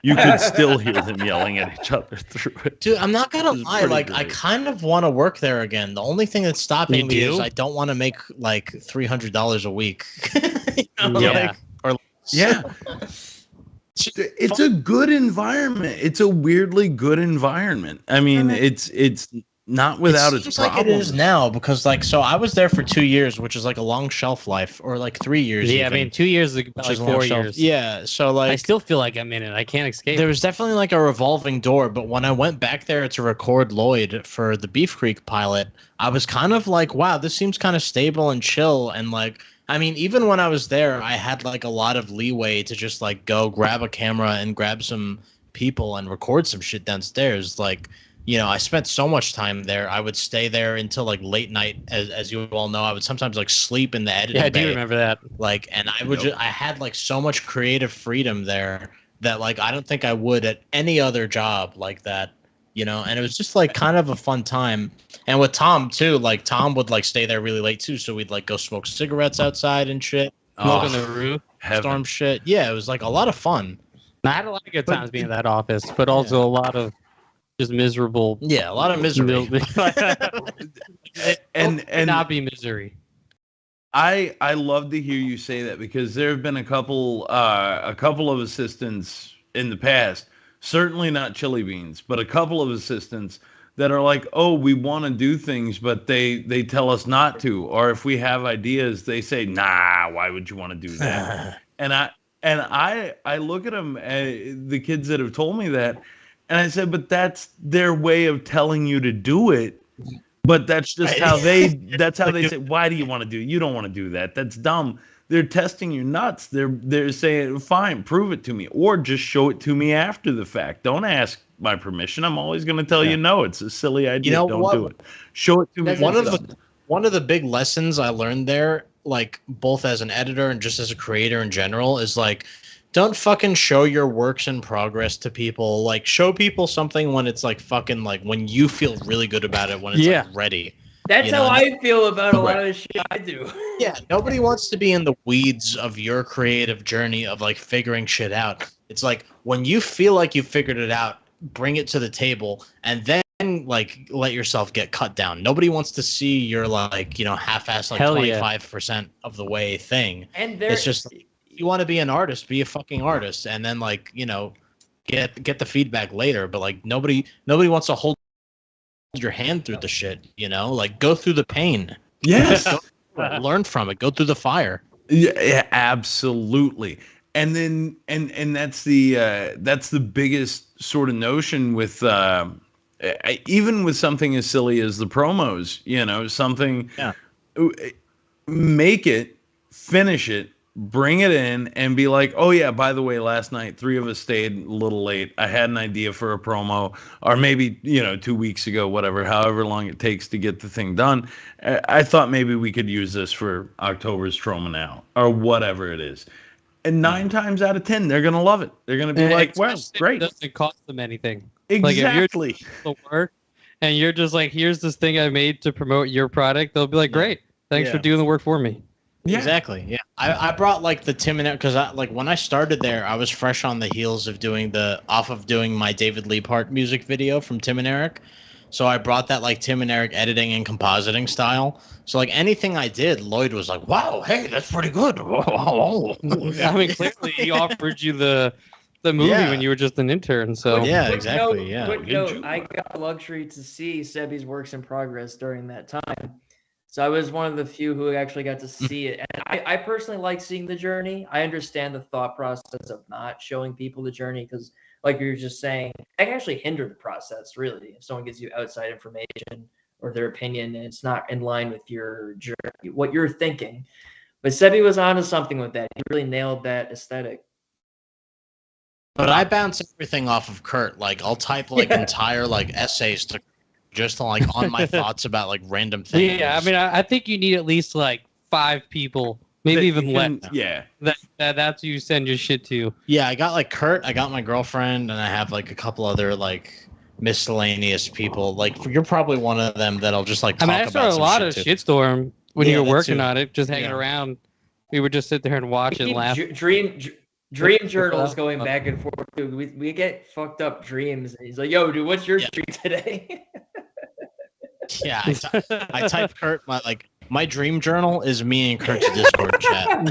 Speaker 5: You could still hear them yelling at each other through it.
Speaker 2: Dude, I'm not gonna
Speaker 5: It was
Speaker 2: lie.
Speaker 5: pretty
Speaker 2: Like,
Speaker 5: great.
Speaker 2: I kind of want to work there again. The only thing that's stopping me
Speaker 1: You
Speaker 2: is
Speaker 1: do?
Speaker 2: I don't want to make like $300 a week. You know,
Speaker 1: Yeah.
Speaker 2: like, or
Speaker 5: Yeah. It's a good environment. It's a weirdly good environment. I mean, it's not without its
Speaker 2: seems
Speaker 5: problems.
Speaker 2: like it is now because like so I was there for 2 years, which is like a long shelf life, or like 3 years.
Speaker 1: Yeah, I
Speaker 2: even,
Speaker 1: mean, 2 years is
Speaker 2: which
Speaker 1: like
Speaker 2: is a long
Speaker 1: 4
Speaker 2: shelf.
Speaker 1: years.
Speaker 2: Yeah, so like
Speaker 1: I still feel like I'm in it. I can't escape.
Speaker 2: there was definitely like a revolving door, but when I went back there to record Lloyd for the Beef Creek pilot, I was kind of like, wow, this seems kind of stable and chill. And like, I mean, even when I was there, I had like a lot of leeway to just like go grab a camera and grab some people and record some shit downstairs. Like, you know, I spent so much time there. I would stay there until like late night, as you all know. I would sometimes like sleep in the editing
Speaker 1: yeah, I do
Speaker 2: bay.
Speaker 1: remember that.
Speaker 2: Like, and I would I had like so much creative freedom there that like I don't think I would at any other job like that, you know. And it was just like kind of a fun time. And with Tom too, like Tom would like stay there really late too, so we'd like go smoke cigarettes outside and shit,
Speaker 1: Smoke on the roof.
Speaker 2: storm shit. Yeah, it was like a lot of fun.
Speaker 1: I had a lot of good times being in that office, but also a lot of just miserable.
Speaker 2: Yeah, a lot of misery.
Speaker 5: and
Speaker 1: not be misery.
Speaker 5: I love to hear you say that, because there have been a couple of assistants in the past, certainly not Chili Beans, but a couple of assistants that are like, oh, we want to do things, but they tell us not to. Or if we have ideas, they say, nah, why would you want to do that? and I look at them, the kids that have told me that, and I said, but that's their way of telling you to do it. But that's just how they say, why do you want to do it? You don't want to do that. That's dumb. They're testing you nuts. They're saying, fine, prove it to me, or just show it to me after the fact. Don't ask my permission. I'm always going to tell you no. It's a silly idea.
Speaker 2: You know
Speaker 5: don't
Speaker 2: what?
Speaker 5: do it. Show it to me.
Speaker 2: One of the big lessons I learned there, like both as an editor and just as a creator in general, is like, don't fucking show your works in progress to people. Like, show people something when it's like fucking like when you feel really good about it, when it's like ready.
Speaker 4: That's how I feel about a lot of the shit I do.
Speaker 2: Yeah, nobody wants to be in the weeds of your creative journey of like figuring shit out. It's like when you feel like you figured it out, bring it to the table, and then like let yourself get cut down. Nobody wants to see your like, you know, half-ass like 25% of the way thing.
Speaker 4: And
Speaker 2: it's just you want to be an artist, be a fucking artist, and then like, you know, get the feedback later. But like nobody wants to hold your hand through the shit, you know, like go through the pain.
Speaker 5: Yes.
Speaker 2: Learn from it. Go through the fire.
Speaker 5: Yeah, absolutely. And then and that's the biggest sort of notion with even with something as silly as the promos, you know, something make it, finish it, bring it in, and be like, oh yeah, by the way, last night 3 of us stayed a little late. I had an idea for a promo, or maybe, you know, 2 weeks ago, whatever, however long it takes to get the thing done. I thought maybe we could use this for October's Troma Now, or whatever it is. And 9 times out of 10, they're gonna love it. They're gonna be like, "Well, great."
Speaker 1: It doesn't cost them anything.
Speaker 5: Exactly.
Speaker 1: Like if you're doing the work, and you're just like, "Here's this thing I made to promote your product," they'll be like, "Great, thanks for doing the work for me."
Speaker 5: Yeah.
Speaker 2: Exactly. Yeah, I brought like the Tim and Eric because like when I started there, I was fresh on the heels of doing my David Lee Part music video from Tim and Eric. So I brought that like Tim and Eric editing and compositing style. So like anything I did, Lloyd was like, "Wow, hey, that's pretty good."
Speaker 1: I mean, clearly he offered you the movie when you were just an intern. So
Speaker 2: yeah, exactly. Yeah.
Speaker 4: Quick note, I got the luxury to see SEBY's works in progress during that time. So I was one of the few who actually got to see it. And I personally like seeing the journey. I understand the thought process of not showing people the journey because, like you were just saying, that can actually hinder the process, really. If someone gives you outside information or their opinion and it's not in line with your journey, what you're thinking. But SEBY was onto something with that. He really nailed that aesthetic.
Speaker 2: But I bounce everything off of Kurt. Like I'll type like entire like essays to just like on my thoughts about like random things.
Speaker 1: Yeah, I mean, I think you need at least like 5 people, maybe even less.
Speaker 5: Yeah.
Speaker 1: That's who you send your shit to.
Speaker 2: Yeah, I got like Kurt, I got my girlfriend, and I have like a couple other like miscellaneous people. Like you're probably one of them that'll just like talk
Speaker 1: I
Speaker 2: about
Speaker 1: saw a lot of shitstorm when you were working on it, just hanging around. We would just sit there and watch and laugh.
Speaker 4: Dream journals going back and forth. Dude, we get fucked up dreams. And he's like, "Yo, dude, what's your dream today?"
Speaker 2: Yeah, I type Kurt my dream journal is me and Kurt's Discord chat.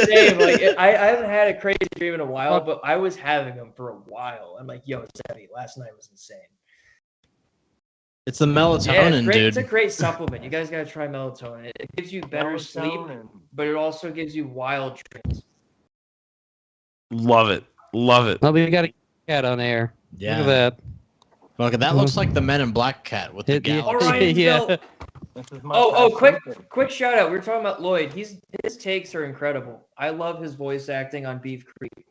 Speaker 4: Same, like I haven't had a crazy dream in a while, but I was having them for a while. I'm like, "Yo, SEBY, last night was insane."
Speaker 2: It's the melatonin,
Speaker 4: dude.
Speaker 2: It's
Speaker 4: a great supplement. You guys gotta try melatonin. It gives you better sleep, but it also gives you wild dreams.
Speaker 5: Love it.
Speaker 1: Well, we got a cat on air.
Speaker 2: Yeah.
Speaker 1: Look at that.
Speaker 2: Look, that looks like the Men in Black cat with the gal.
Speaker 4: All right, yeah. Quick shout out. We were talking about Lloyd. His takes are incredible. I love his voice acting on Beef Creek.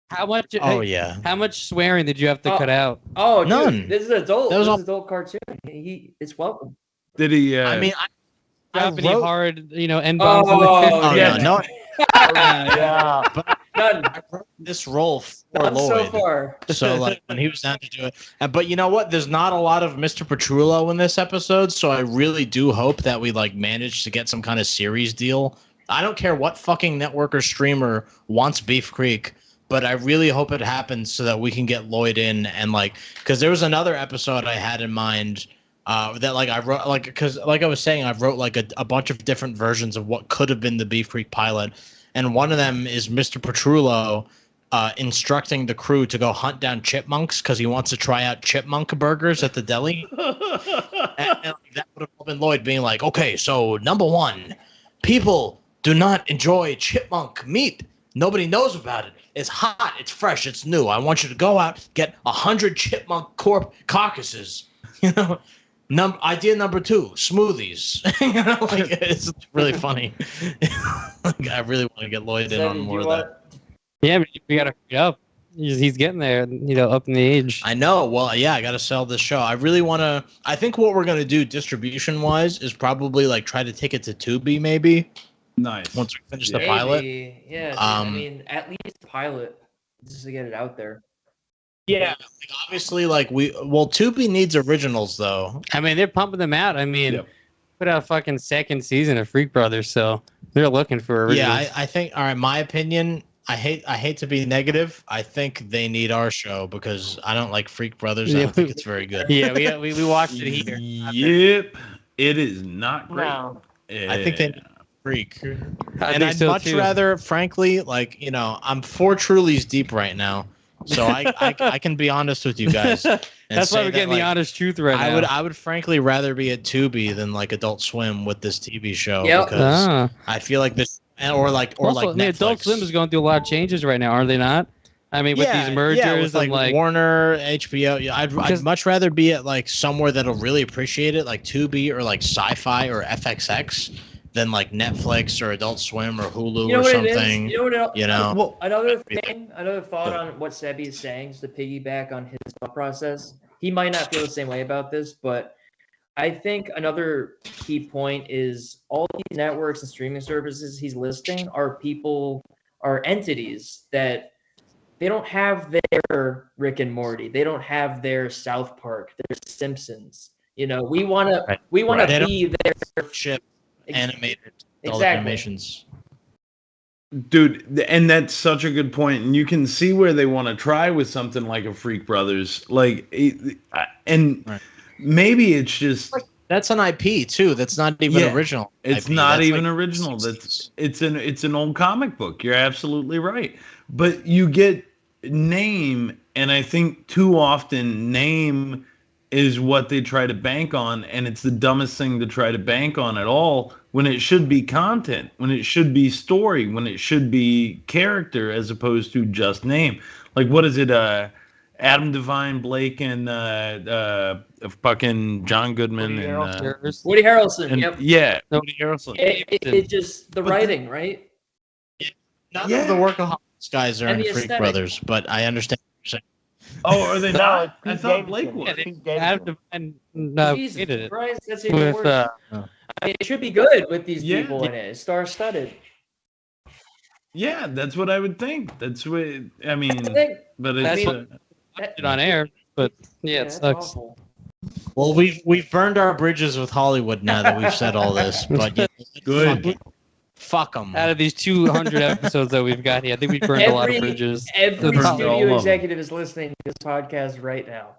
Speaker 1: How much?
Speaker 2: Yeah.
Speaker 1: How much swearing did you have to cut out?
Speaker 4: Oh, dude,
Speaker 2: none.
Speaker 4: This is adult. This is an adult cartoon. It's welcome.
Speaker 5: Did he?
Speaker 2: I mean,
Speaker 1: any hard, end bombs in there?
Speaker 2: Oh
Speaker 4: yeah.
Speaker 2: No.
Speaker 3: Yeah.
Speaker 2: But
Speaker 4: None.
Speaker 2: I wrote this role for
Speaker 4: Not
Speaker 2: Lloyd.
Speaker 4: so far.
Speaker 2: So like when he was down to do it, but you know what? There's not a lot of Mr. Petrullo in this episode, so I really do hope that we like manage to get some kind of series deal. I don't care what fucking network or streamer wants Beef Creek, but I really hope it happens so that we can get Lloyd in and like, because there was another episode I had in mind that like I wrote like because like I was saying I wrote like a bunch of different versions of what could have been the Beef Creek pilot. And one of them is Mr. Petrullo instructing the crew to go hunt down chipmunks because he wants to try out chipmunk burgers at the deli. and that would have been Lloyd being like, okay, so number 1, people do not enjoy chipmunk meat. Nobody knows about it. It's hot. It's fresh. It's new. I want you to go out, get 100 chipmunk carcasses. Idea number 2, smoothies. It's really funny. I really want to get Lloyd in on more of that.
Speaker 1: Yeah, but we gotta hurry up. He's getting there, up in the age.
Speaker 2: I know. Well, yeah, I gotta sell this show. I really want to. I think what we're gonna do distribution wise is probably like try to take it to Tubi, maybe.
Speaker 5: Nice.
Speaker 2: Once we finish the pilot.
Speaker 4: Yeah. I mean, at least the pilot, just to get it out there.
Speaker 2: Yeah, obviously, Tubi needs originals, though.
Speaker 1: I mean, they're pumping them out. I mean, put out a fucking second season of Freak Brothers, so they're looking for originals.
Speaker 2: Yeah, I think. All right, my opinion. I hate to be negative. I think they need our show because I don't like Freak Brothers. I don't think it's very good.
Speaker 1: Yeah, we watched it here.
Speaker 5: Yep, it is not great.
Speaker 3: No.
Speaker 2: I think they need Freak,
Speaker 1: and
Speaker 2: I'd much rather, frankly, I'm 4 Trulies deep right now. So I can be honest with you guys.
Speaker 1: That's why we're getting the honest truth right now.
Speaker 2: I would frankly rather be at Tubi than like Adult Swim with this TV show
Speaker 4: Yep.
Speaker 2: because I feel like this or Netflix.
Speaker 1: Adult Swim is going through a lot of changes right now, are they not? I mean, with these mergers
Speaker 2: with
Speaker 1: and
Speaker 2: Warner, HBO. Yeah, I'd much rather be at like somewhere that'll really appreciate it, like Tubi or like Sci-Fi or FXX. Than like Netflix or Adult Swim or Hulu or something.
Speaker 4: Well, another thought on what SEBY is saying, is to piggyback on his thought process. He might not feel the same way about this, but I think another key point is all these networks and streaming services he's listing are entities that they don't have their Rick and Morty. They don't have their South Park, their Simpsons. We want to be their
Speaker 2: ship. Animated all the animations.
Speaker 5: Dude, and that's such a good point, and you can see where they want to try with something like a Freak Brothers, like, and
Speaker 2: Right.
Speaker 5: maybe it's just
Speaker 2: that's an IP too. That's not even original.
Speaker 5: It's
Speaker 2: IP.
Speaker 5: not
Speaker 2: That's
Speaker 5: even
Speaker 2: like
Speaker 5: original. It's an old comic book. You're absolutely right, but you get name, and I think too often name is what they try to bank on, and it's the dumbest thing to try to bank on at all when it should be content, when it should be story, when it should be character as opposed to just name. Like, what is it? Adam Devine, Blake, and fucking John Goodman
Speaker 3: Woody
Speaker 4: Woody Harrelson.
Speaker 5: and
Speaker 4: Yep.
Speaker 5: yeah, Woody Harrelson.
Speaker 4: It just the writing, right?
Speaker 2: None of the Workaholics guys are
Speaker 4: And
Speaker 2: in
Speaker 4: the
Speaker 2: Freak
Speaker 4: aesthetic.
Speaker 2: Brothers, but I understand what you're saying.
Speaker 5: Oh, are they
Speaker 3: No,
Speaker 5: not?
Speaker 3: it's
Speaker 5: I
Speaker 3: Pete
Speaker 5: thought Blake
Speaker 3: Davidson.
Speaker 5: was.
Speaker 3: It's Pete
Speaker 1: Adam
Speaker 3: Davidson.
Speaker 1: Devine
Speaker 4: Jesus
Speaker 1: hated it
Speaker 4: Christ, that's even
Speaker 1: with
Speaker 4: worse. I mean, it should be good with these
Speaker 5: Yeah.
Speaker 4: people in it. Star-studded.
Speaker 5: Yeah, that's what I would think. That's what I mean.
Speaker 4: I think
Speaker 5: But
Speaker 1: That's
Speaker 5: it's
Speaker 1: what- it on air, but yeah, it
Speaker 4: that's
Speaker 1: sucks.
Speaker 4: awful.
Speaker 2: Well, we've burned our bridges with Hollywood now that we've said all this, but
Speaker 5: good.
Speaker 2: fuck them.
Speaker 1: Out of these 200 episodes that we've got here, I think we burned a lot of bridges.
Speaker 4: Every
Speaker 5: Burned all
Speaker 4: studio
Speaker 5: of
Speaker 4: executive is listening to this podcast right now.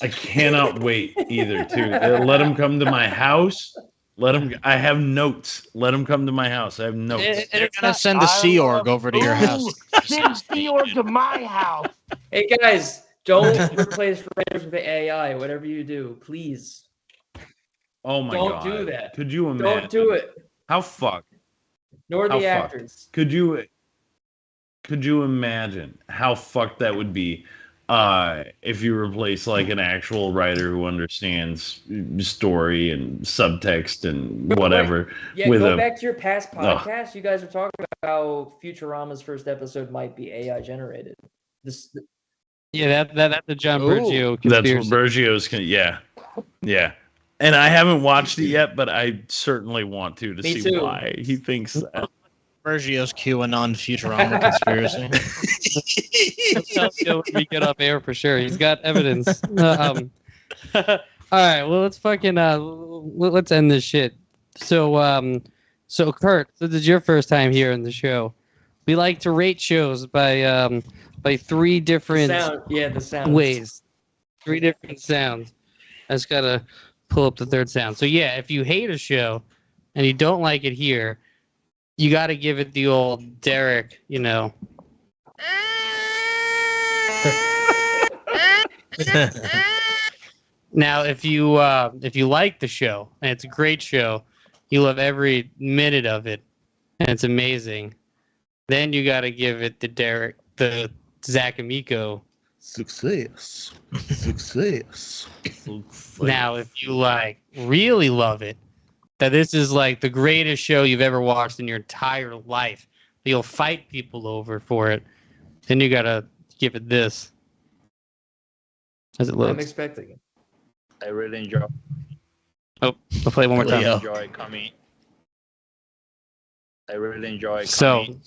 Speaker 5: I cannot wait either. Too. Let them come to my house. Let them. I have notes. Let them come to my house. I have notes.
Speaker 2: They're gonna send the Sea Org over to your house.
Speaker 3: Send Sea Org to my house.
Speaker 4: Hey guys, don't replace writers with AI. Whatever you do, please
Speaker 5: Oh my
Speaker 4: don't
Speaker 5: god!
Speaker 4: do that.
Speaker 5: Could you imagine?
Speaker 4: don't do it.
Speaker 5: How fucked?
Speaker 4: Nor
Speaker 5: How
Speaker 4: the
Speaker 5: fucked?
Speaker 4: actors.
Speaker 5: Could you imagine how fucked that would be if you replace like an actual writer who understands story and subtext and whatever
Speaker 4: Yeah,
Speaker 5: with
Speaker 4: go
Speaker 5: a
Speaker 4: back to your past podcast. You guys were talking about how Futurama's first episode might be AI generated. This
Speaker 1: Yeah, that's the John
Speaker 2: Ooh.
Speaker 1: Bergio
Speaker 5: that's what
Speaker 1: conspiracy.
Speaker 5: Bergio's yeah. And I haven't watched it yet, but I certainly want to
Speaker 4: Me
Speaker 5: see
Speaker 4: too.
Speaker 5: why he thinks that.
Speaker 2: Bergio's QAnon Futurama conspiracy.
Speaker 1: He'll tell you when we get off air for sure. He's got evidence. All right, well let's fucking let's end this shit. So Kurt, this is your first time here in the show. We like to rate shows by three different
Speaker 4: the sound
Speaker 1: ways, three different sounds. I just gotta pull up the third sound. So yeah, if you hate a show and you don't like it here, you gotta give it the old Derek, you know. Now, if you like the show and it's a great show, you love every minute of it, and it's amazing, then you gotta give it the Zach Amico.
Speaker 6: Success.
Speaker 1: Now, if you really love it, that this is like the greatest show you've ever watched in your entire life, that you'll fight people over for it, then you gotta give it this. As it
Speaker 4: I'm
Speaker 1: looks.
Speaker 4: expecting it.
Speaker 7: I really enjoy.
Speaker 1: I'll play it one more time.
Speaker 2: Leo.
Speaker 7: Enjoy coming. I really enjoy.
Speaker 1: So
Speaker 7: Coming.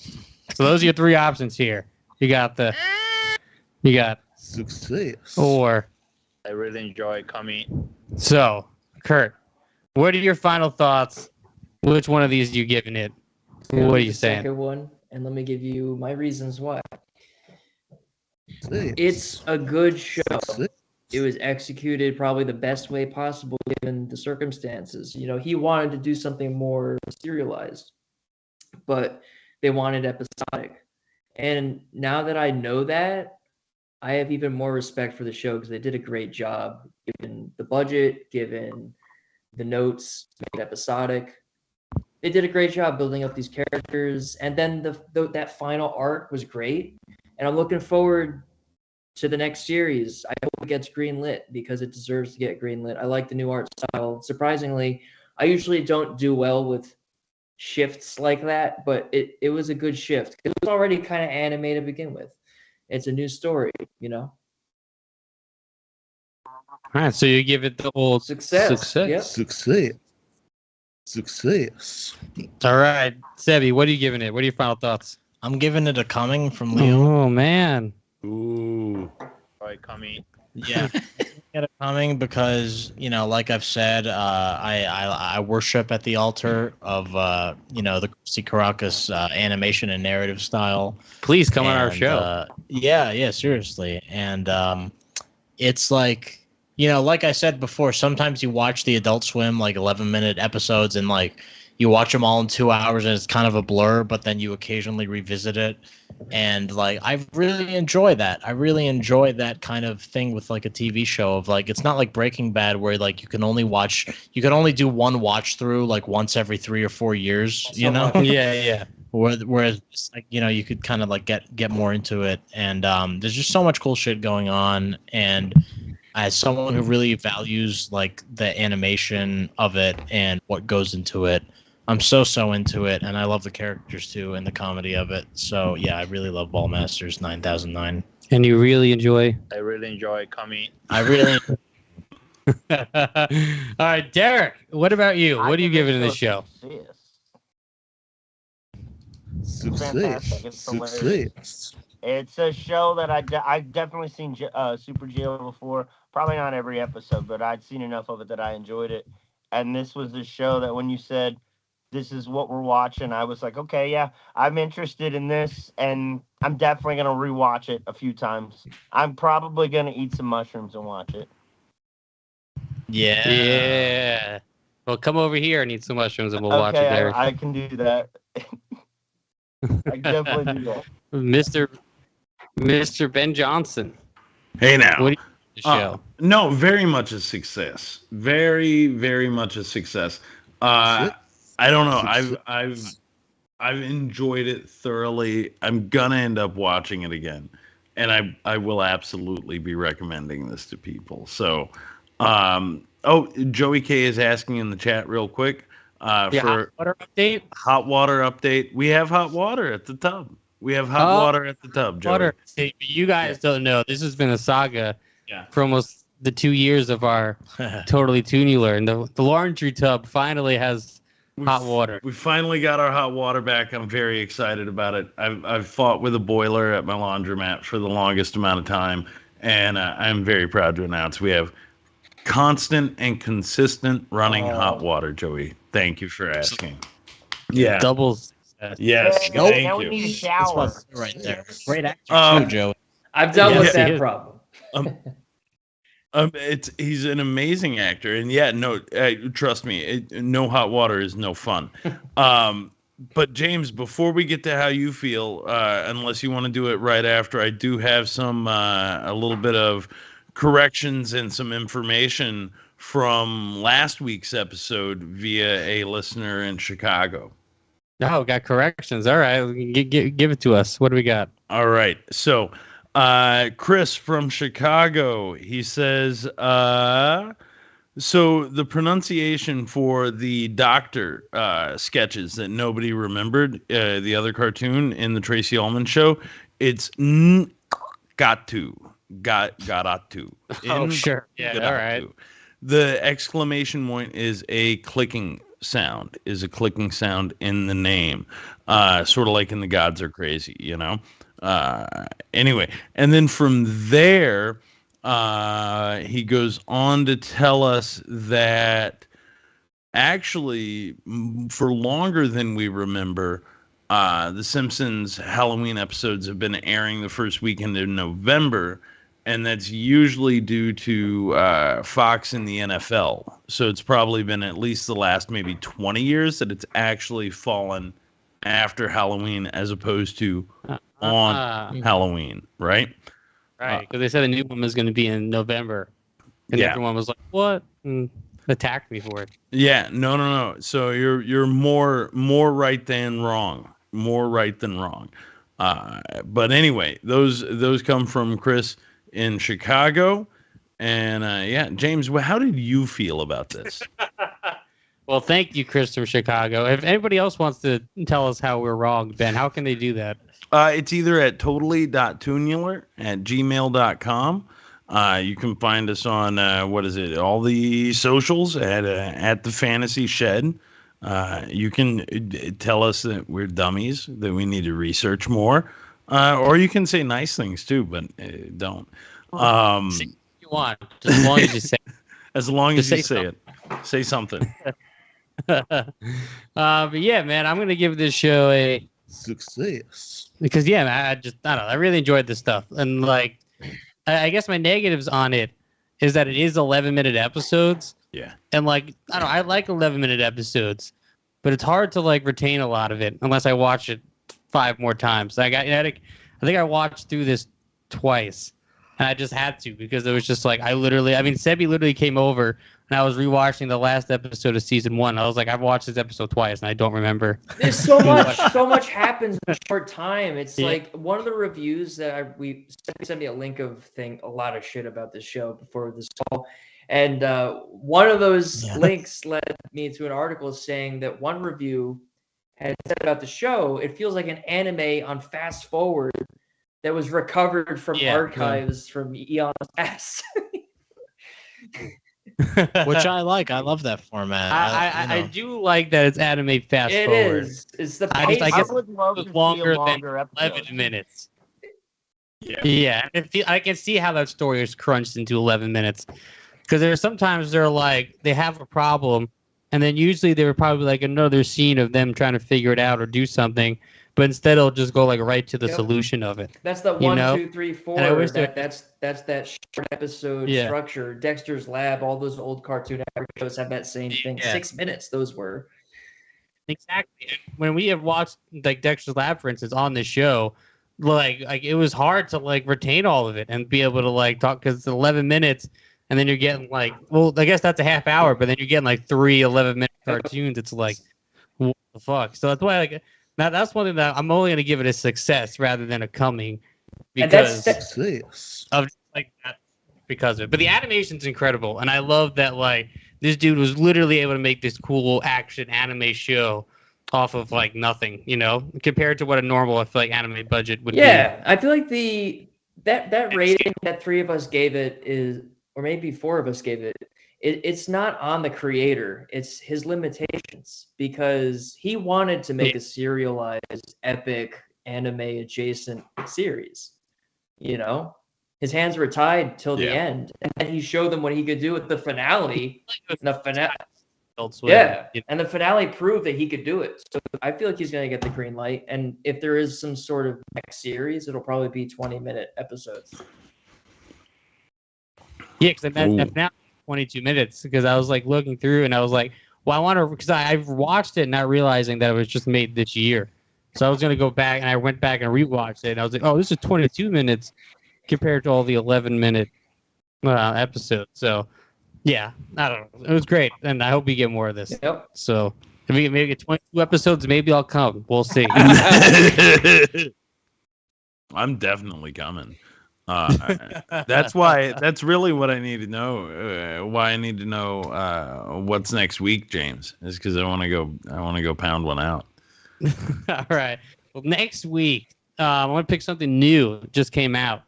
Speaker 1: those are your three options here. You got
Speaker 6: Success.
Speaker 1: or.
Speaker 7: I really enjoy coming.
Speaker 1: So, Kurt, what are your final thoughts? Which one of these are you giving it? What are you
Speaker 4: The
Speaker 1: saying?
Speaker 4: Second one, and let me give you my reasons why.
Speaker 6: Success.
Speaker 4: It's a good show.
Speaker 6: Success.
Speaker 4: It was executed probably the best way possible given the circumstances. You know, he wanted to do something more serialized, but they wanted episodic. And now that I know that, I have even more respect for the show because they did a great job given the budget, given the notes, made episodic. They did a great job building up these characters, and then that final arc was great. And I'm looking forward to the next series. I hope it gets greenlit because it deserves to get greenlit. I like the new art style. Surprisingly, I usually don't do well with shifts like that, but it was a good shift. It was already kind of anime to begin with. It's a new story, you know.
Speaker 1: All right, so you give it the old
Speaker 4: Success.
Speaker 1: Success.
Speaker 4: Yep.
Speaker 6: Success. Success.
Speaker 1: All right, Sebi, what are you giving it? What are your final thoughts?
Speaker 2: I'm giving it a coming from Leo.
Speaker 1: Oh man,
Speaker 5: Ooh.
Speaker 7: Enjoy coming.
Speaker 2: Yeah. get it coming because, like I've said, I worship at the altar of the Christy Caracas animation and narrative style.
Speaker 1: Please come on our show.
Speaker 2: Yeah, seriously. And it's like, like I said before, sometimes you watch the Adult Swim 11-minute episodes and you watch them all in 2 hours and it's kind of a blur, but then you occasionally revisit it. And I really enjoy that. I really enjoy that kind of thing with a TV show of it's not like Breaking Bad where you can only do one watch through once every 3 or 4 years,
Speaker 1: Yeah.
Speaker 2: Whereas you could kind of get more into it. And there's just so much cool shit going on. And as someone who really values the animation of it and what goes into it, I'm so into it, and I love the characters too and the comedy of it. So yeah, I really love Ballmastrz 9009.
Speaker 1: And you really enjoy?
Speaker 7: I really enjoy coming.
Speaker 2: I really.
Speaker 1: All right, Derek. What about you? What are you giving this show?
Speaker 3: Fantastic. It's hilarious. It's a show that I've definitely seen Super Jail before. Probably not every episode, but I'd seen enough of it that I enjoyed it. And this was the show that when you said, this is what we're watching, I was like, okay, yeah, I'm interested in this, and I'm definitely going to rewatch it a few times. I'm probably going to eat some mushrooms and watch it.
Speaker 1: Yeah. Well, come over here and eat some mushrooms, and we'll watch it there.
Speaker 3: I can do that. I can definitely do that.
Speaker 1: Mr. Ben Johnson.
Speaker 5: Hey now.
Speaker 1: What do you think of the show?
Speaker 5: No, very much a success. Very, very much a success. I don't know. I've enjoyed it thoroughly. I'm gonna end up watching it again, and I will absolutely be recommending this to people. So, Joey K is asking in the chat real quick for
Speaker 1: hot water update.
Speaker 5: Hot water update. We have hot water at the tub. We have hot water at the tub, Joey.
Speaker 1: Water. You guys don't know. This has been a saga for almost the 2 years of our Totally Toonular, and the laundry tub finally has hot water.
Speaker 5: We finally got our hot water back. I'm very excited about it. I've fought with a boiler at my laundromat for the longest amount of time, and I'm very proud to announce we have constant and consistent running hot water, Joey. Thank you for asking. Yeah.
Speaker 1: Doubles.
Speaker 5: Yes.
Speaker 3: Now
Speaker 5: Thank
Speaker 3: we
Speaker 5: you.
Speaker 3: need a shower.
Speaker 2: Right there. Great actor too, Joey.
Speaker 4: I've dealt with that problem.
Speaker 5: He's an amazing actor, and trust me, no hot water is no fun. But James, before we get to how you feel, unless you want to do it right after, I do have some a little bit of corrections and some information from last week's episode via a listener in Chicago.
Speaker 1: Oh, got corrections. All right, give it to us. What do we got?
Speaker 5: All right, so. Chris from Chicago, he says, so the pronunciation for the doctor sketches that nobody remembered, the other cartoon in the Tracy Ullman show, it's got to.
Speaker 1: Oh, sure. Yeah, all right.
Speaker 5: The exclamation point is a clicking sound, in the name, sort of like in The Gods Are Crazy, Anyway, and then from there, he goes on to tell us that actually, for longer than we remember, the Simpsons Halloween episodes have been airing the first weekend in November, and that's usually due to Fox and the NFL. So it's probably been at least the last maybe 20 years that it's actually fallen after Halloween as opposed to on Halloween, right?
Speaker 1: Right, because they said the new one was going to be in November, and everyone was like, "What?" and attacked me for it.
Speaker 5: Yeah, no. So you're more right than wrong. More right than wrong. But anyway, those come from Chris in Chicago, and James, how did you feel about this?
Speaker 1: Well, thank you, Chris from Chicago. If anybody else wants to tell us how we're wrong, Ben, how can they do that?
Speaker 5: It's either at totally.toonular@gmail.com. You can find us on, all the socials at the Fantasy Shed. You can tell us that we're dummies, that we need to research more. Or you can say nice things too, but don't.
Speaker 1: You you want, just as long as you say.
Speaker 5: As long as
Speaker 1: Just
Speaker 5: you
Speaker 1: say
Speaker 5: say it. Say something.
Speaker 1: But yeah, man, I'm gonna give this show a
Speaker 6: Success.
Speaker 1: because yeah, man, I don't know, I really enjoyed this stuff, and like, I guess my negatives on it is that it is 11-minute episodes,
Speaker 5: Yeah.
Speaker 1: and like, I don't know, I like 11-minute episodes, but it's hard to like retain a lot of it unless I watch it 5 more times. I think I watched through this twice, and I just had to because it was just like SEBY literally came over and I was rewatching the last episode of season 1. I was like, I've watched this episode twice and I don't remember.
Speaker 4: There's so much happens in a short time. It's
Speaker 1: Yeah.
Speaker 4: like one of the reviews that we sent me a link of a lot of shit about this show before this call. And one of those links led me to an article saying that one review had said about the show, it feels like an anime on fast forward that was recovered from archives from eons past.
Speaker 2: Which I like. I love that format.
Speaker 1: I do like that it's anime fast
Speaker 4: It
Speaker 1: forward.
Speaker 4: is. It's the
Speaker 1: I
Speaker 4: pace.
Speaker 1: guess
Speaker 3: would love to
Speaker 1: it's
Speaker 3: see
Speaker 1: longer
Speaker 3: a
Speaker 1: than
Speaker 3: longer
Speaker 1: 11
Speaker 3: episode.
Speaker 1: minutes.
Speaker 5: Yeah.
Speaker 1: Yeah, I can see how that story is crunched into 11 minutes. Because there's sometimes they're like, they have a problem, and then usually they would probably like another scene of them trying to figure it out or do something, but instead it'll just go like right to the solution of it.
Speaker 4: That's the
Speaker 1: You
Speaker 4: 1,
Speaker 1: know?
Speaker 4: 2, 3, 4.
Speaker 1: And I wish
Speaker 4: That's that short episode
Speaker 1: Yeah.
Speaker 4: structure. Dexter's Lab, all those old Cartoon Network shows have that same thing.
Speaker 1: Yeah.
Speaker 4: 6 minutes, those were.
Speaker 1: Exactly. When we have watched like Dexter's Lab, for instance, on the show, like it was hard to like retain all of it and be able to like talk because it's 11 minutes, and then you're getting like, well, I guess that's a half hour, but then you're getting like 3 11-minute cartoons. It's like, what the fuck? So that's why like that's one thing that I'm only gonna give it a success rather than a coming
Speaker 4: And
Speaker 1: because
Speaker 6: Success.
Speaker 1: of like that because of it. But the animation's incredible, and I love that like this dude was literally able to make this cool action anime show off of like nothing, you know, compared to what a normal I feel like anime budget would be.
Speaker 4: Yeah, I feel like that rating that 3 of us gave it is, or maybe 4 of us gave it, it's not on the creator, it's his limitations, because he wanted to make a serialized epic anime adjacent series, you know, his hands were tied till the end, and then he showed them what he could do with the finale. And the finale, and the finale proved that he could do it. So I feel like he's going to get the green light, and if there is some sort of next series, it'll probably be 20-minute episodes.
Speaker 1: Yeah, because that's now 22 minutes. Because I was like looking through, and I was like, well, I want to, because I've watched it not realizing that it was just made this year. So I was gonna go back, and I went back and rewatched it, and I was like, oh, this is 22 minutes compared to all the 11-minute episodes. So yeah, I don't know, it was great, and I hope we get more of this.
Speaker 4: Yep.
Speaker 1: So if we can maybe get 22 episodes, maybe I'll come. We'll see.
Speaker 5: I'm definitely coming. That's really what I need to know. Why I need to know what's next week, James, is because I want to go pound one out.
Speaker 1: All right. Well, next week, I want to pick something new. It just came out.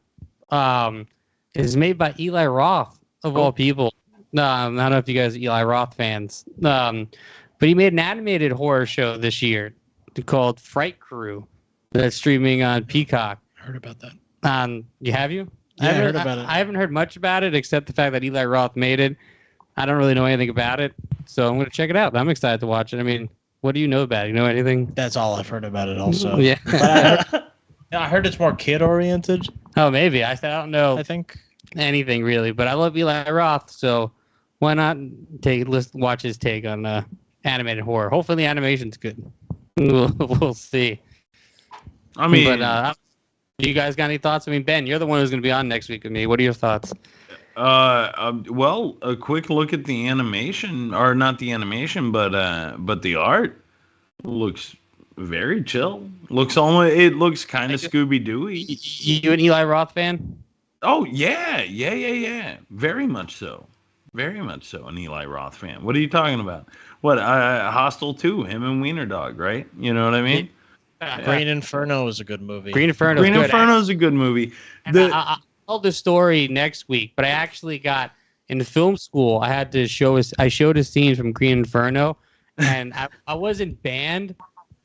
Speaker 1: It's made by Eli Roth of all people. I don't know if you guys are Eli Roth fans, but he made an animated horror show this year called Fright Crew that's streaming on Peacock.
Speaker 2: Heard about that.
Speaker 1: You have you?
Speaker 2: Yeah, I heard about it.
Speaker 1: I haven't heard much about it except the fact that Eli Roth made it. I don't really know anything about it, so I'm going to check it out. I'm excited to watch it. I mean, what do you know about it? You know anything?
Speaker 2: That's all I've heard about it also.
Speaker 1: Yeah.
Speaker 2: But I heard it's more kid-oriented,
Speaker 1: Oh, maybe. I don't know
Speaker 2: I think.
Speaker 1: anything really, but I love Eli Roth, so why not watch his take on animated horror? Hopefully the animation's good. We'll see.
Speaker 5: I mean,
Speaker 1: but you guys got any thoughts? I mean, Ben, you're the one who's going to be on next week with me. What are your thoughts?
Speaker 5: well, a quick look at the animation, or not the animation, but the art looks very chill. It looks kind of Scooby-Dooey.
Speaker 1: You an Eli Roth fan?
Speaker 5: Oh yeah. Very much so. An Eli Roth fan. What are you talking about? What? Hostel 2, him and Wiener Dog, right? You know what I mean?
Speaker 2: Green Inferno is a good movie.
Speaker 1: Green Inferno.
Speaker 5: Green Inferno's a good movie.
Speaker 1: I'll tell the story next week, but I actually got in film school. I had to I showed a scene from Green Inferno, and I wasn't banned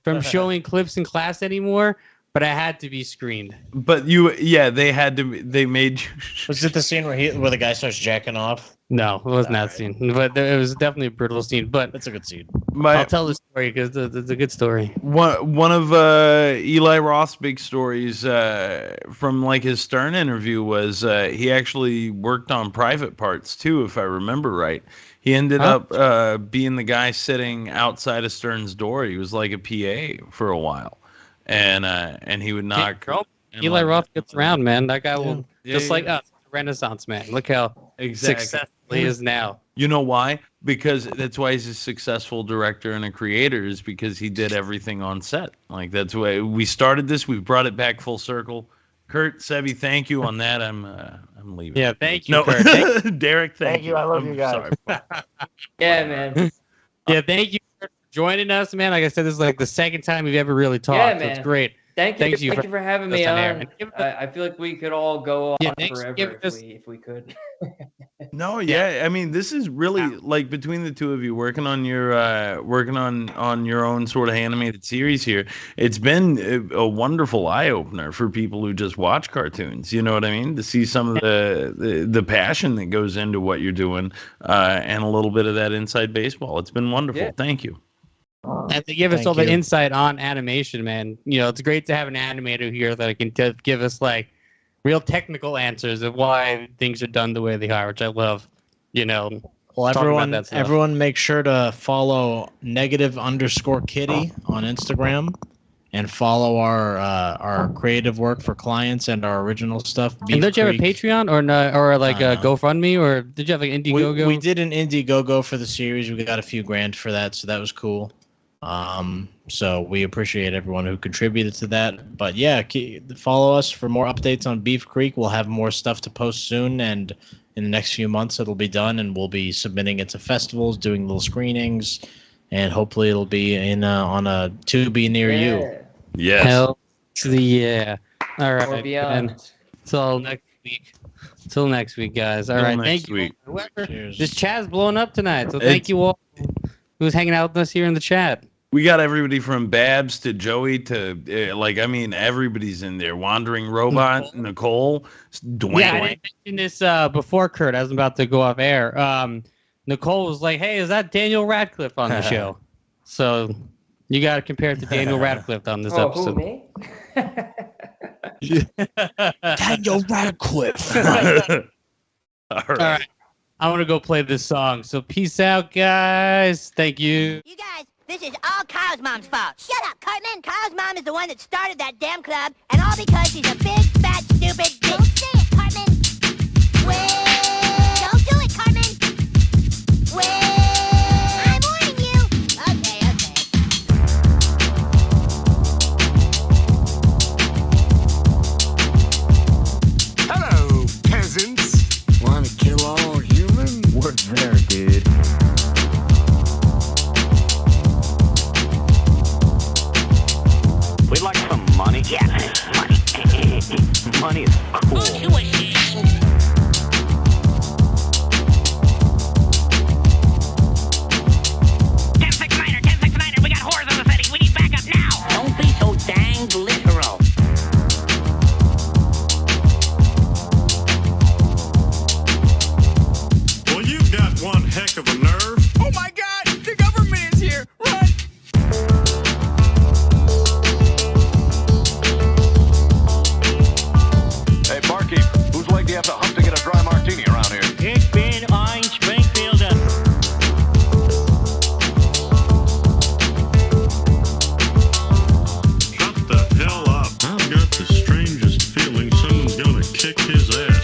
Speaker 1: from showing clips in class anymore. but I had to be screened.
Speaker 5: But they had to. They made you.
Speaker 2: Was it the scene where the guy starts jacking off?
Speaker 1: No, it wasn't that scene, but it was definitely a brutal scene. But
Speaker 2: That's a good scene.
Speaker 1: I'll tell the story because it's a good story.
Speaker 5: One of Eli Roth's big stories from like his Stern interview was he actually worked on Private Parts too, if I remember right. He ended up being the guy sitting outside of Stern's door. He was like a PA for a while, and he would knock.
Speaker 1: Eli Roth gets around, man. That guy will like us, Renaissance man. Look how successful he is now.
Speaker 5: You know why? Because that's why he's a successful director and a creator, is because he did everything on set. Like, that's why we started this. We've brought it back full circle. Kurt, Sebi, thank you on that. I'm leaving.
Speaker 1: Yeah, thank you, Kurt.
Speaker 5: Derek, thank you.
Speaker 3: I love you guys.
Speaker 4: Yeah, man.
Speaker 1: Yeah, thank you for joining us, man. Like I said, this is like the second time we've ever really talked.
Speaker 4: Yeah,
Speaker 1: So
Speaker 4: man.
Speaker 1: it's great.
Speaker 4: Thank you for having me on.
Speaker 1: And
Speaker 4: I feel like we could all go on forever if we could.
Speaker 5: No, I mean, this is really like between the two of you working on your own sort of animated series here. It's been a wonderful eye opener for people who just watch cartoons. You know what I mean? To see some of the passion that goes into what you're doing, and a little bit of that inside baseball. It's been wonderful.
Speaker 4: Yeah.
Speaker 5: Thank you.
Speaker 1: And to give us all the insight on animation, man. You know, it's great to have an animator here that can give us like real technical answers of why things are done the way they are, which I love. You know,
Speaker 2: well, everyone make sure to follow _kitty on Instagram and follow our creative work for clients and our original stuff.
Speaker 1: And did you have a Patreon or like a GoFundMe, or did you have like Indiegogo?
Speaker 2: We did an Indiegogo for the series. We got a few grand for that, so that was cool. So we appreciate everyone who contributed to that. But yeah, follow us for more updates on Beef Creek. We'll have more stuff to post soon, and in the next few months it'll be done, and we'll be submitting it to festivals, doing little screenings, and hopefully it'll be on a Tubi near you.
Speaker 5: Yes.
Speaker 1: Hell to the yeah. All right.
Speaker 4: Or beyond.
Speaker 1: Till next week. Till next week, guys. All right. Thank you. This chat's blowing up tonight, so thank you all who's hanging out with us here in the chat.
Speaker 5: We got everybody from Babs to Joey to everybody's in there. Wandering Robot, Nicole, Dwayne.
Speaker 1: Yeah, I didn't mention this before, Kurt. I was about to go off air. Nicole was like, "Hey, is that Daniel Radcliffe on the show?" So you got to compare it to Daniel Radcliffe on this episode.
Speaker 4: Who, me?
Speaker 2: Daniel Radcliffe.
Speaker 5: All
Speaker 1: All right. I want to go play this song. So peace out, guys. Thank you.
Speaker 8: You guys, this is all Kyle's mom's fault. Shut up, Cartman. Kyle's mom is the one that started that damn club, and all because she's a big, fat, stupid bitch. Don't say it, Cartman. Well, don't do it, Cartman. Well, I'm warning you. Okay.
Speaker 9: Hello, peasants. Want to kill all humans?
Speaker 10: What's there, dude?
Speaker 11: We'd like some money. Yeah, money. Money is cool. We got whores in the city. We need backup now. Don't be so dang literal.
Speaker 9: Well, you've got one heck of a nerve. Oh my God! The government is here. Run!
Speaker 12: Hey, barkeep, whose leg do you have to hump to get a dry martini around here?
Speaker 11: Ich bin ein Springfielder.
Speaker 9: Shut the hell up. I've got the strangest feeling someone's gonna kick his ass.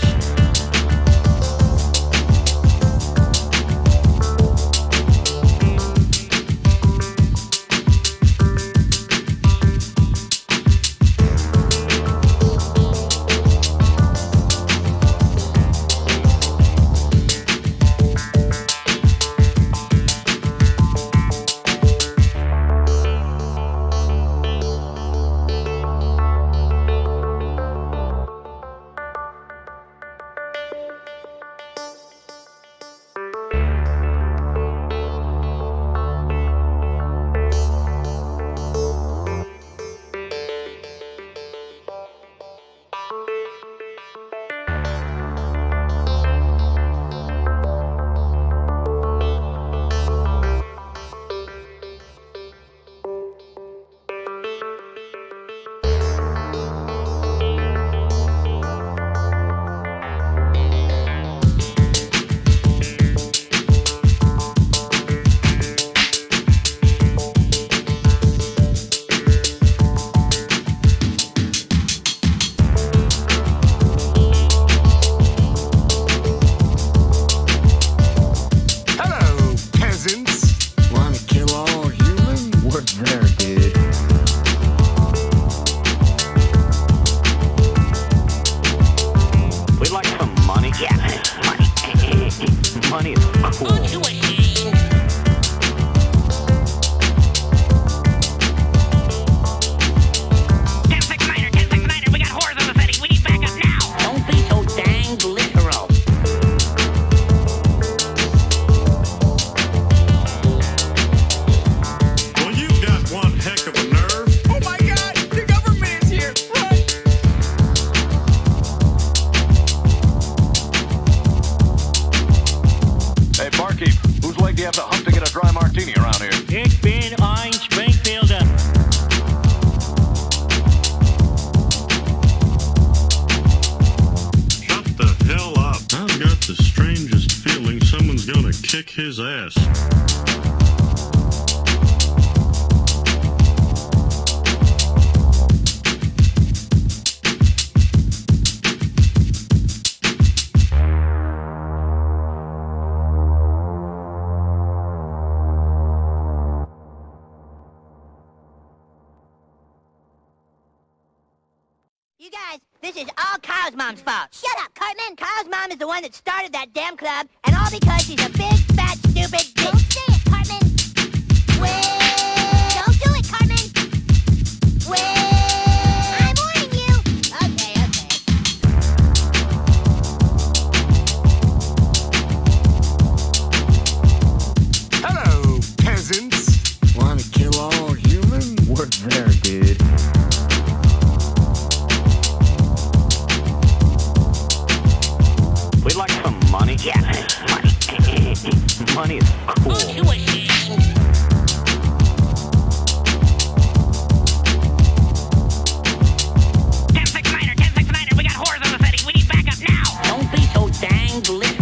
Speaker 9: his ass.
Speaker 8: You guys, this is all Kyle's mom's fault. Shut up, Cartman. Kyle's mom is the one that started that damn club, and all because she's a big, fat, stupid bitch. Don't say it, Cartman. Wait. Don't do it, Cartman. Wait. I'm warning you. Okay.
Speaker 9: Hello, peasants. Want to kill all humans?
Speaker 11: Work there, dude. We'd like some money. Yes, money. Money is cool.
Speaker 8: Aren't you ashamed? We got whores in the city. We need backup now. Don't be so dang glitzy.